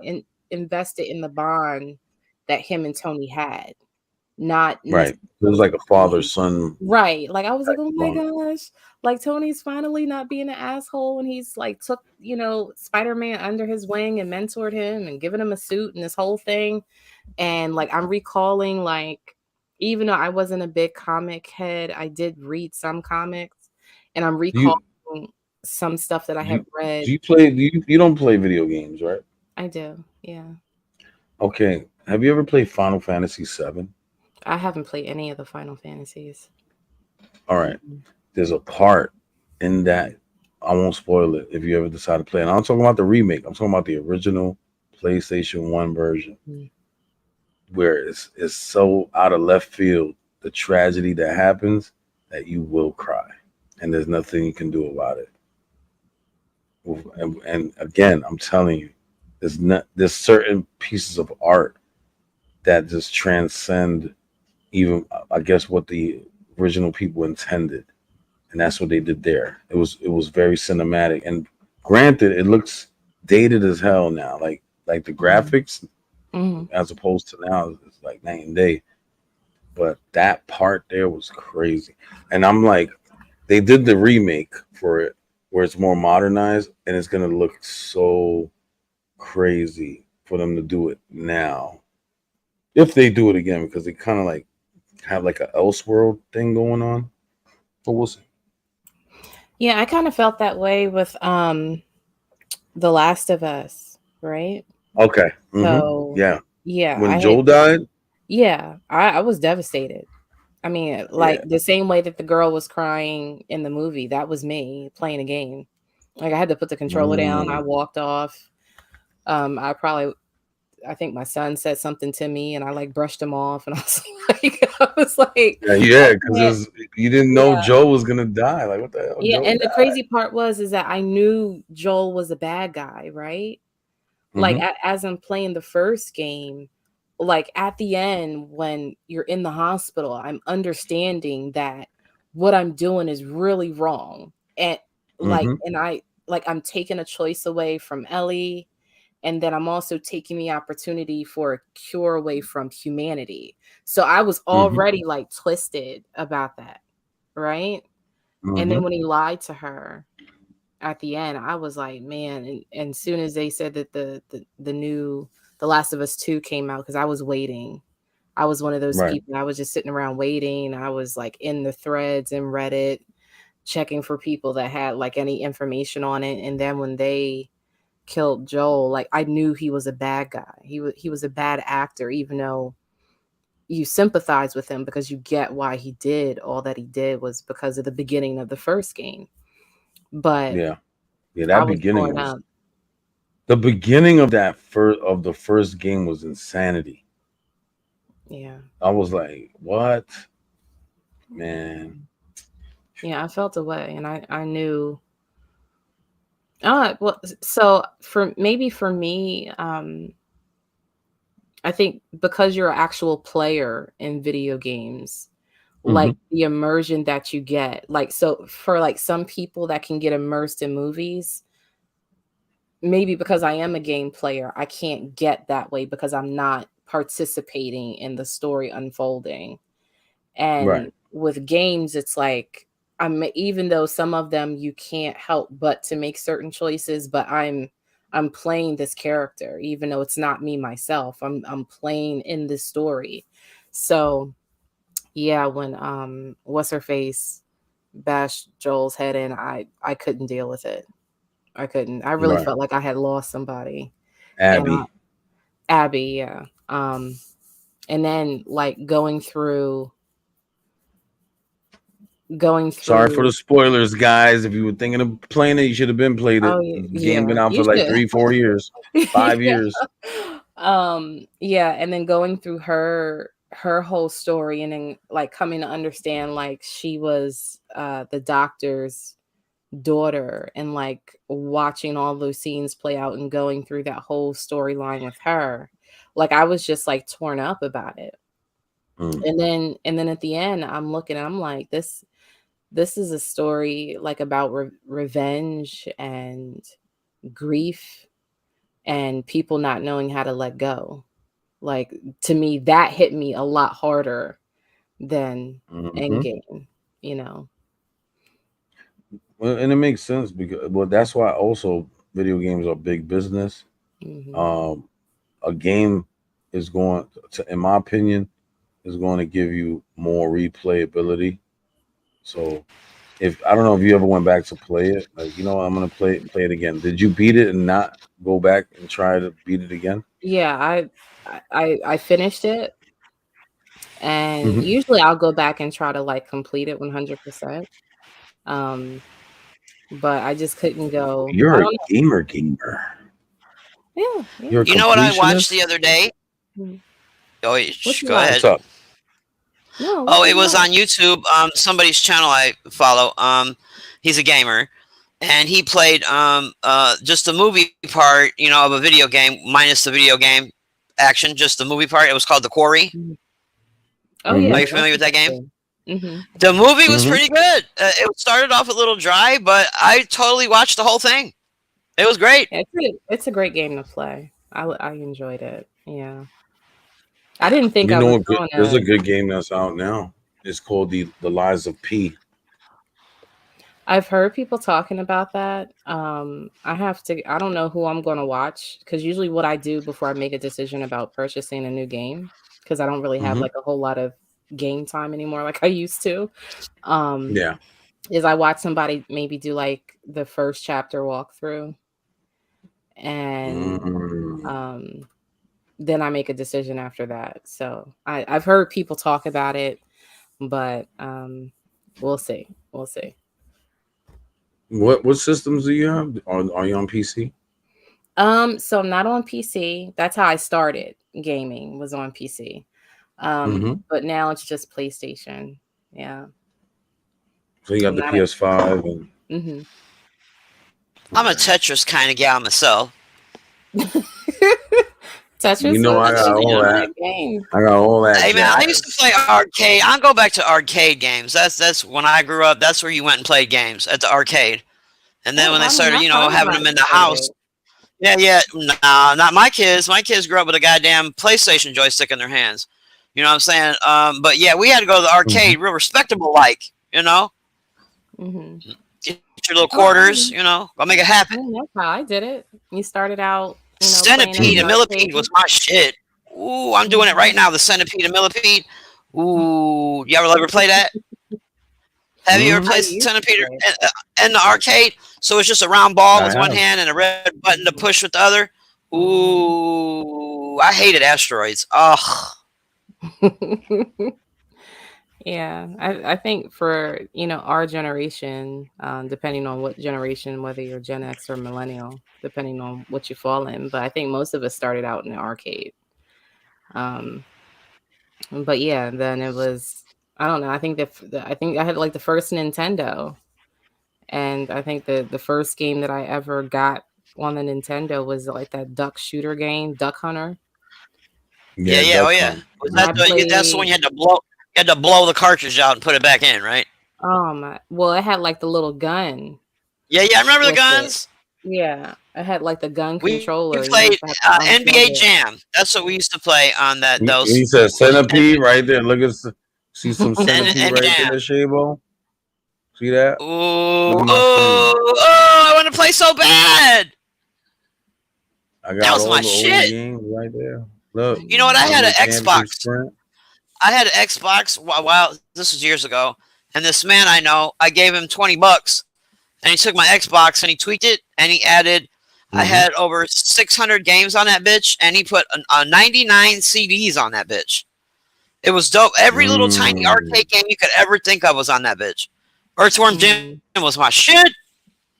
Speaker 2: invested in the bond that him and Tony had, not
Speaker 5: Right. It was like a father
Speaker 2: necessarily
Speaker 5: son
Speaker 2: right. Like I was like,
Speaker 5: type
Speaker 2: oh
Speaker 5: of
Speaker 2: my
Speaker 5: bond.
Speaker 2: gosh, like Tony's finally not being an asshole and he's like took, Spider-Man under his wing and mentored him and given him a suit and this whole thing. And like I'm recalling like even though I wasn't a big comic head, I did read some comics and I'm
Speaker 5: Do you
Speaker 2: recalling some stuff that I
Speaker 5: do
Speaker 2: have
Speaker 5: you,
Speaker 2: read.
Speaker 5: you don't play video games, right?
Speaker 2: I do. Yeah.
Speaker 5: Okay. Have you ever played Final Fantasy VII?
Speaker 2: I haven't played any of the Final Fantasies.
Speaker 5: All right.
Speaker 2: Mhm.
Speaker 5: There's a part in that, I won't spoil it if you ever decide to play it. I'm not talking about the remake. I'm talking about the original PlayStation 1 version
Speaker 2: Mhm.
Speaker 5: where it's so out of left field, the tragedy that happens, that you will cry. And there's nothing you can do about it. And again, I'm telling you, there's certain pieces of art that just transcend even, I guess, what the original people intended, and that's what they did there. It was very cinematic, and granted, it looks dated as hell now. Like the graphics,
Speaker 2: Mhm.
Speaker 5: as opposed to now, it's like night and day. But that part there was crazy, and I'm like, they did the remake for it where it's more modernized, and it's gonna look so crazy for them to do it now if they do it again, because they kind of like have like a Elseworld thing going on. But we'll see.
Speaker 2: Yeah, I kind of felt that way with The Last of Us, right?
Speaker 5: Okay.
Speaker 2: So
Speaker 5: Yeah.
Speaker 2: yeah,
Speaker 5: When Joel died.
Speaker 2: I was devastated. I mean, like
Speaker 5: Yeah.
Speaker 2: the same way that the girl was crying in the movie, that was me playing a game. Like I had to put the controller down. I
Speaker 5: Mm.
Speaker 2: walked off. I think my son said something to me and I like brushed him off and I was like,
Speaker 5: Yeah,
Speaker 2: I can't.
Speaker 5: because you didn't know
Speaker 2: Yeah.
Speaker 5: Joe was gonna die. Like, what the hell?
Speaker 2: Yeah.
Speaker 5: Joe
Speaker 2: And the
Speaker 5: died.
Speaker 2: crazy part is that I knew Joel was a bad guy, right? Like
Speaker 5: Hmm.
Speaker 2: as I'm playing the first game, like at the end when you're in the hospital, I'm understanding that what I'm doing is really wrong. And
Speaker 5: Hmm.
Speaker 2: I'm taking a choice away from Ellie and then I'm also taking the opportunity for a cure away from humanity. So I was already like twisted about that, right? And then when he lied to her at the end, I was like, man. And as soon as they said that the new The Last of Us 2 came out, because I was waiting. I was one of those
Speaker 5: Right.
Speaker 2: people. I was just sitting around waiting. I was like in the threads and Reddit, checking for people that had like any information on it. And then when they killed Joel, like I knew he was a bad guy. He was a bad actor, even though you sympathize with him because you get why he did all that he did was because of the beginning of the first game. But
Speaker 5: Yeah.
Speaker 2: I
Speaker 5: That
Speaker 2: was
Speaker 5: beginning
Speaker 2: torn
Speaker 5: was
Speaker 2: up.
Speaker 5: the beginning of the first game was insanity.
Speaker 2: Yeah.
Speaker 5: I was like, what? Man.
Speaker 2: Yeah, I felt away, and I knew. Well, so for me, I think because you're an actual player in video games, like the immersion that you get, like, so for like some people that can get immersed in movies, maybe because I am a game player, I can't get that way because I'm not participating in the story unfolding. And
Speaker 5: Right.
Speaker 2: with games, it's like even though some of them you can't help but to make certain choices, but I'm playing this character, even though it's not me myself. I'm playing in this story. So yeah, when what's her face bashed Joel's head in, I couldn't deal with it. I couldn't. I really
Speaker 5: Right.
Speaker 2: felt like I had lost somebody.
Speaker 5: Abby.
Speaker 2: Abby, yeah. And then like going through.
Speaker 5: Sorry for the spoilers, guys. If you were thinking of playing it, you should have been played it.
Speaker 2: Oh,
Speaker 5: The
Speaker 2: yeah.
Speaker 5: game been out
Speaker 2: You
Speaker 5: for like
Speaker 2: should.
Speaker 5: 3-4 years, 5 years.
Speaker 2: Yeah, and then going through her whole story, and then like coming to understand like she was the doctor's daughter, and like watching all those scenes play out and going through that whole storyline with her. Like I was just like torn up about it. And then at the end, I'm looking and I'm like, this is a story like about revenge and grief and people not knowing how to let go. Like to me, that hit me a lot harder than Endgame, you know.
Speaker 5: Well, and it makes sense because that's why also video games are big business. A game is going to, in my opinion, is going to give you more replayability. So if I don't know if you ever went back to play it, like, you know, I'm gonna play it again. Did you beat it and not go back and try to beat it again?
Speaker 2: Yeah, I finished it, and usually I'll go back and try to like complete it 100%. But I just couldn't go.
Speaker 5: You're a gamer.
Speaker 2: Yeah.
Speaker 5: You're a
Speaker 3: You know what I watched
Speaker 5: completionist?
Speaker 3: the other day? Oh,
Speaker 2: What you
Speaker 3: go
Speaker 2: watch?
Speaker 3: ahead.
Speaker 5: What's up?
Speaker 2: No.
Speaker 3: Oh, it was on YouTube. Somebody's channel I follow. He's a gamer, and he played just the movie part, you know, of a video game minus the video game action, just the movie part. It was called The Quarry.
Speaker 2: Oh yeah.
Speaker 3: Are you familiar with that game?
Speaker 2: Mm-hmm.
Speaker 3: The movie was pretty good. It started off a little dry, but I totally watched the whole thing. It was great.
Speaker 2: It's a great game to play. I enjoyed it. Yeah. I didn't think
Speaker 5: You
Speaker 2: I
Speaker 5: know,
Speaker 2: was going
Speaker 5: there's a
Speaker 2: to.
Speaker 5: good game that's out now. It's called the Lies of P.
Speaker 2: I've heard people talking about that. I don't know who I'm going to watch, because usually what I do before I make a decision about purchasing a new game, because I don't really have like a whole lot of game time anymore like I used to,
Speaker 5: Yeah.
Speaker 2: is I watch somebody maybe do like the first chapter walkthrough, and then I make a decision after that. So I've heard people talk about it, but we'll see.
Speaker 5: What systems do you have? Are you on PC?
Speaker 2: So I'm not on PC. That's how I started gaming, was on PC. But now it's just PlayStation. Yeah.
Speaker 5: So you got the PS5 and
Speaker 3: I'm a Tetris kind of gal myself.
Speaker 2: Tetris.
Speaker 5: You know, I got all that.
Speaker 2: Game.
Speaker 5: I got all that.
Speaker 3: Hey man, I used to play arcade. I'll go back to arcade games. That's when I grew up. That's where you went and played games, at the arcade. And then when they started, you know, having them in the house. Yeah. No, not my kids. My kids grew up with a goddamn PlayStation joystick in their hands. You know what I'm saying? But yeah, we had to go to the arcade, real respectable, like, you know,
Speaker 2: Mm-hmm.
Speaker 3: get your little
Speaker 2: Oh,
Speaker 3: quarters, you know, go make it happen.
Speaker 2: that's how I did it. You started out, playing at
Speaker 3: Centipede
Speaker 2: the
Speaker 3: and Millipede
Speaker 2: arcade.
Speaker 3: was my shit. Ooh, I'm doing it right now. The Centipede and Millipede. Ooh, you ever play that? Have you ever played Centipede in the arcade? So it's just a round ball with one hand and a red button to push with the other. Ooh, I hated asteroids. Ugh.
Speaker 2: Yeah, I think for our generation, depending on what generation, whether you're Gen X or millennial, depending on what you fall in, but I think most of us started out in the arcade. But yeah, then it was, I don't know. I think I think I had like the first Nintendo, and I think the first game that I ever got on the Nintendo was like that duck shooter game, Duck Hunter.
Speaker 3: Yeah. Oh yeah. Was that that's the one you had to blow? You had to blow the cartridge out and put it back in, right?
Speaker 2: Well, it had like the little gun.
Speaker 3: Yeah. I remember the guns.
Speaker 2: Yeah, I had like the gun
Speaker 3: We
Speaker 2: controller.
Speaker 3: played NBA Jam. That's what we used to play on that. Those.
Speaker 5: He said Centipede right there. Look at see some Centipede right there, Shabo. See that?
Speaker 3: I want to play so bad.
Speaker 5: I got
Speaker 3: that was
Speaker 5: all
Speaker 3: my
Speaker 5: the
Speaker 3: shit.
Speaker 5: Old games right there. Look,
Speaker 3: you know what? I had an Xbox. I had an Xbox. Wow, this was years ago. And this man I know, I gave him $20, and he took my Xbox and he tweaked it, and he added. I had over 600 games on that bitch, and he put 99 CDs on that bitch. It was dope. Every little tiny arcade game you could ever think of was on that bitch. Earthworm Jim was my shit.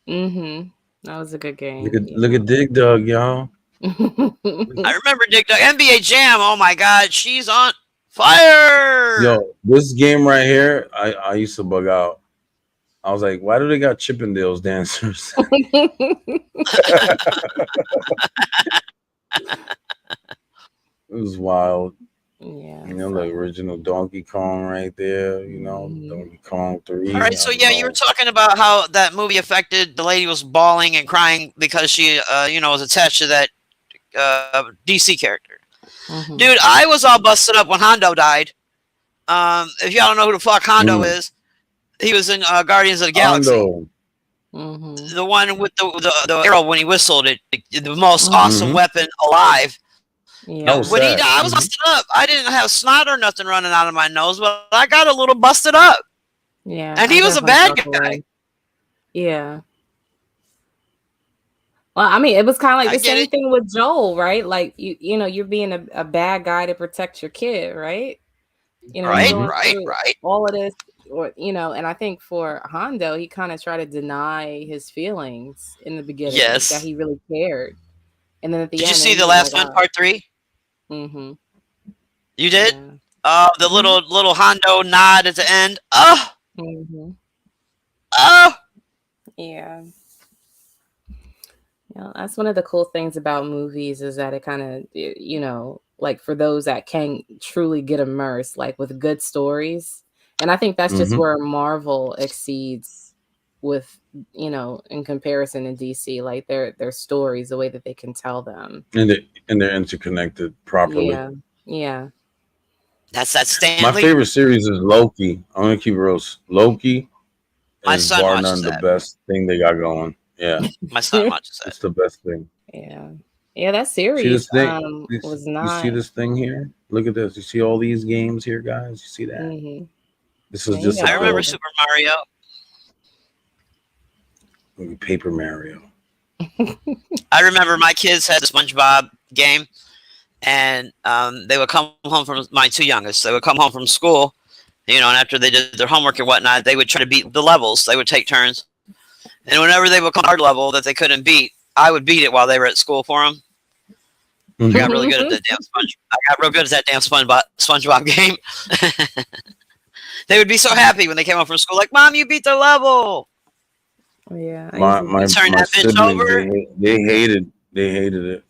Speaker 2: That was a good game.
Speaker 5: Look at Dig Dug, y'all.
Speaker 3: I remember Dig Dug. NBA Jam. Oh my God, she's on fire.
Speaker 5: Yo, this game right here, I used to bug out. I was like, why do they got Chippendales dancers? It was wild.
Speaker 2: Yeah.
Speaker 5: You know, the original Donkey Kong right there, you know, Donkey Kong 3.
Speaker 3: All right, so yeah, you were talking about how that movie affected the lady was bawling and crying because she, was attached to that DC character. Dude, I was all busted up when Hondo died. If y'all don't know who the fuck Hondo is, he was in Guardians of the Galaxy. The one with the arrow when he whistled it, the most awesome weapon alive.
Speaker 2: Yeah.
Speaker 3: When he died, I was busted up. I didn't have snot or nothing running out of my nose, but I got a little busted up.
Speaker 2: Yeah.
Speaker 3: And he was a bad guy.
Speaker 2: Yeah. Well, I mean, it was kind of like the same thing with Joel, right? Like you're being a bad guy to protect your kid, right?
Speaker 3: Right.
Speaker 2: All of this, and I think for Hondo, he kind of tried to deny his feelings in the beginning,
Speaker 3: yes,
Speaker 2: that he really cared. And then at the end,
Speaker 3: did you see the last one, part 3?
Speaker 2: Mm-hmm.
Speaker 3: You did? Yeah. The little Hondo nod at the end. Oh.
Speaker 2: Mm-hmm.
Speaker 3: Oh.
Speaker 2: Yeah. Yeah, that's one of the cool things about movies is that it kind of, like for those that can truly get immersed, like with good stories. And I think that's just where Marvel exceeds with, in comparison to DC, like their stories, the way that they can tell them.
Speaker 5: And they're interconnected properly.
Speaker 2: Yeah.
Speaker 3: That's that Stanley.
Speaker 5: My favorite series is Loki. I'm gonna keep it real. Loki is bar none the best thing they got going. Yeah.
Speaker 3: My son watches that.
Speaker 5: It's the best thing.
Speaker 2: Yeah. Yeah, that series
Speaker 5: was
Speaker 2: not.
Speaker 5: You see this thing here? Look at this. You see all these games here, guys? You see that? This is just.
Speaker 3: I remember Super Mario.
Speaker 5: Paper Mario.
Speaker 3: I remember my kids had the SpongeBob game, and they would come home from my 2 youngest. They would come home from school, and after they did their homework and whatnot, they would try to beat the levels. They would take turns, and whenever they would come to a hard level that they couldn't beat, I would beat it while they were at school for them. I got really good at that damn SpongeBob game. They would be so happy when they came home from school, like, "Mom, you beat the level."
Speaker 2: Yeah,
Speaker 5: my siblings, they hated it.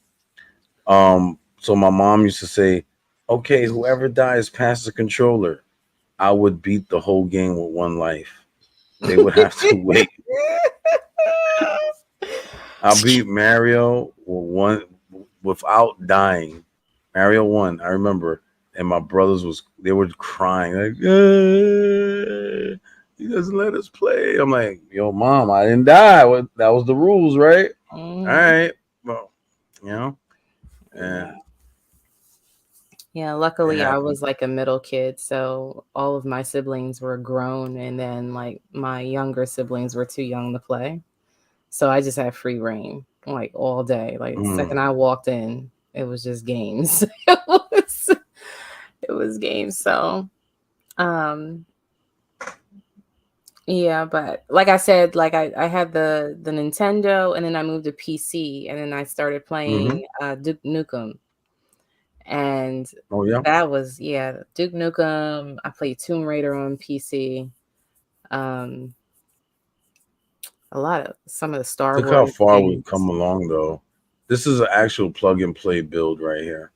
Speaker 5: So my mom used to say, "Okay, whoever dies passes the controller." I would beat the whole game with 1 life. They would have to wait. I'll beat Mario one without dying. Mario won. I remember, and my brothers they were crying like, he doesn't let us play. I'm like, yo, mom, I didn't die. That was the rules, right?
Speaker 2: Mhm.
Speaker 5: All right, well, you know, and
Speaker 2: Yeah, luckily I
Speaker 5: happened.
Speaker 2: was like a middle kid, so all of my siblings were grown, and then like my younger siblings were too young to play. So I just had free reign like all day. Like the second I walked in, it was just games. It was games. So um yeah, but like I said, like I had the Nintendo, and then I moved to PC, and then I started playing Duke Nukem. And
Speaker 5: Oh yeah.
Speaker 2: that was Duke Nukem. I played Tomb Raider on PC. Um, some of the Star
Speaker 5: Look how
Speaker 2: Wars
Speaker 5: far we've
Speaker 2: games.
Speaker 5: come along, though. This is an actual plug and play build right here.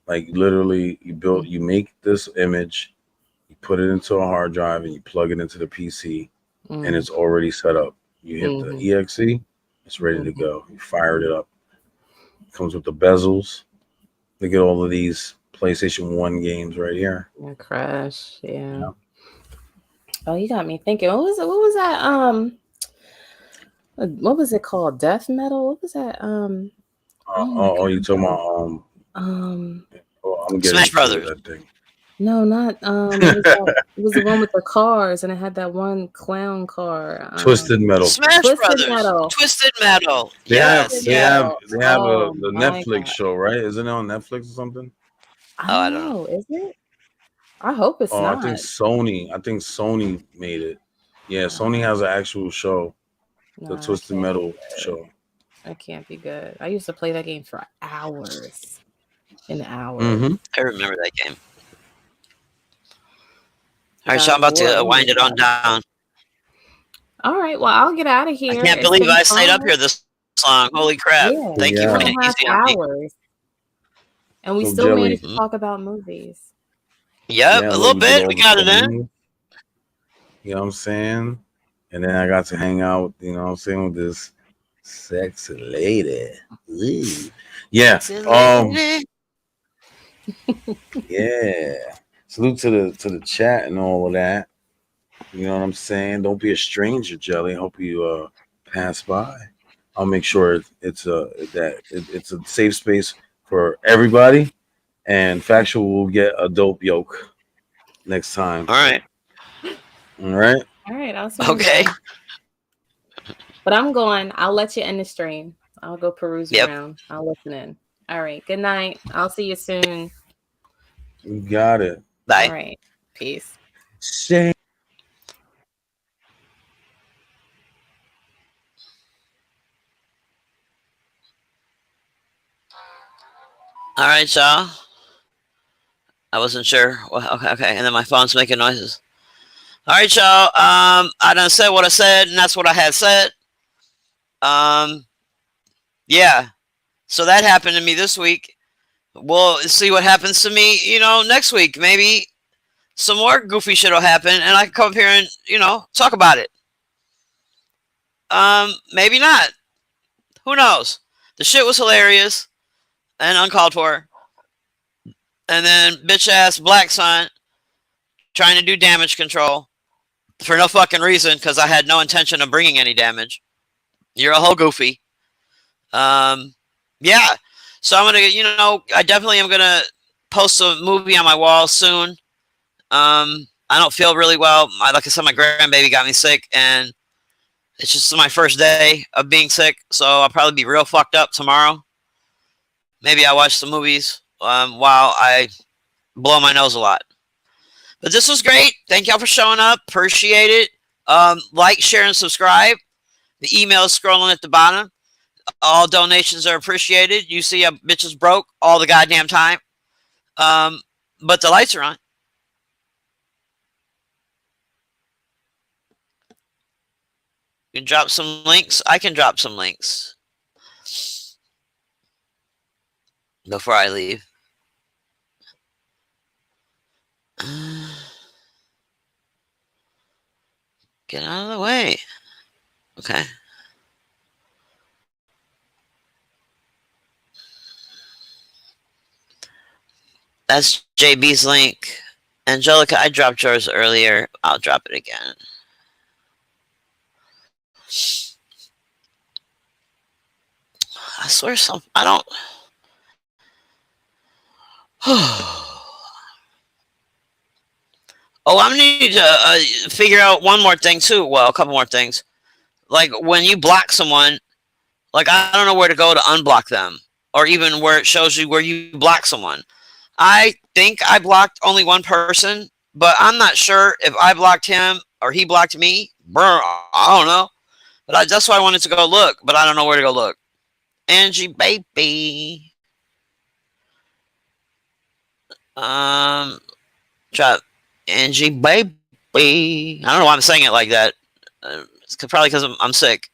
Speaker 5: Like literally, you make this image, you put it into a hard drive, and you plug it into the PC, and it's already set up. You hit the EXE, it's ready to go. You fired it up. It comes with the bezels. Look at all of these PlayStation 1 games right here.
Speaker 2: Crash, yeah.
Speaker 5: Yeah.
Speaker 2: Oh, you got me thinking. What was that? What was it called? Death metal? What was that? Oh my
Speaker 5: You talking about
Speaker 2: God.
Speaker 5: I'm getting
Speaker 3: Smash Brothers.
Speaker 5: that thing.
Speaker 2: No, not it was the one with the cars, and it had that one clown car.
Speaker 5: Twisted Metal.
Speaker 3: Smash
Speaker 2: Twisted
Speaker 3: Brothers.
Speaker 2: Metal.
Speaker 3: Twisted Metal.
Speaker 5: They
Speaker 3: Yes.
Speaker 5: have
Speaker 2: Oh,
Speaker 5: the
Speaker 2: my
Speaker 5: Netflix
Speaker 2: God.
Speaker 5: show, right? Isn't it on Netflix or something?
Speaker 3: I don't know.
Speaker 2: Is it? I hope it's not.
Speaker 5: I think Sony made it. Yeah, Sony has an actual show, the
Speaker 2: No,
Speaker 5: Twisted
Speaker 2: that can't be
Speaker 5: Metal
Speaker 2: good.
Speaker 5: show.
Speaker 2: That can't be good. I used to play that game for hours and hours.
Speaker 3: I remember that game. All right, so I'm about to wind it on down.
Speaker 2: All right, well, I'll get out of here.
Speaker 3: I can't believe I stayed up here this long. Holy crap.
Speaker 2: Yeah,
Speaker 3: Thank you for taking it
Speaker 2: 2.5
Speaker 3: easy on me.
Speaker 2: hours. And we
Speaker 5: So
Speaker 2: still
Speaker 5: Jelly.
Speaker 2: managed to talk about movies.
Speaker 3: Yep,
Speaker 5: Yeah,
Speaker 3: a
Speaker 5: look,
Speaker 3: little
Speaker 5: we did
Speaker 3: bit.
Speaker 5: all
Speaker 3: We
Speaker 5: the
Speaker 3: got it in.
Speaker 5: things. You know what I'm saying? And then I got to hang out, you know what I'm saying, with this sexy lady. Ooh. Yeah. Yeah. Salute to the chat and all of that. You know what I'm saying? Don't be a stranger, Jelly. Hope you pass by. I'll make sure it's a safe space for everybody. And Factual will get a dope yoke next time.
Speaker 3: All right.
Speaker 2: All right, I'll see you.
Speaker 3: Okay.
Speaker 2: Then. But I'm going. I'll let you end the stream. I'll go peruse around. I'll listen in. All right. Good night. I'll see you soon.
Speaker 5: You got it.
Speaker 3: Bye.
Speaker 2: All right. Peace.
Speaker 5: Shame.
Speaker 3: All right, y'all. I wasn't sure. Well, okay. And then my phone's making noises. All right, y'all. I done said what I said, and that's what I had said. Yeah. So that happened to me this week. We'll see what happens to me, next week. Maybe some more goofy shit will happen, and I can come up here and, talk about it. Maybe not. Who knows? The shit was hilarious and uncalled for. And then bitch-ass Black Sun trying to do damage control for no fucking reason because I had no intention of bringing any damage. You're a whole goofy. Yeah. So I'm going to, I definitely am going to post a movie on my wall soon. I don't feel really well. Like I said, my grandbaby got me sick, and it's just my first day of being sick, so I'll probably be real fucked up tomorrow. Maybe I'll watch some movies while I blow my nose a lot. But this was great. Thank y'all for showing up. Appreciate it. Like, share, and subscribe. The email is scrolling at the bottom. All donations are appreciated. You see, bitches broke all the goddamn time. But the lights are on. You can drop some links. I can drop some links before I leave. Get out of the way. Okay. That's JB's link. Angelica, I dropped yours earlier. I'll drop it again. I swear I don't. Oh, I'm gonna need to figure out one more thing too. Well, a couple more things. Like when you block someone, like I don't know where to go to unblock them, or even where it shows you where you block someone. I think I blocked only one person, but I'm not sure if I blocked him or he blocked me. Brr, I don't know. But that's why I wanted to go look, but I don't know where to go look. Angie baby. Drop Angie baby. I don't know why I'm saying it like that. It's probably because I'm sick.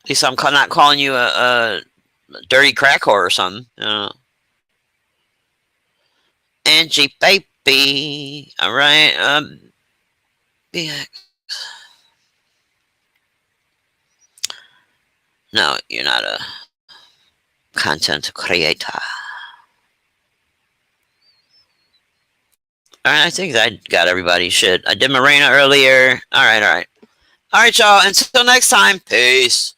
Speaker 3: At least I'm not calling you a dirty crack whore or something. Angie baby. All right. BX. No, you're not a content creator. All right, I think I got everybody. Shit, I did Marina earlier. All right, y'all. Until next time, peace.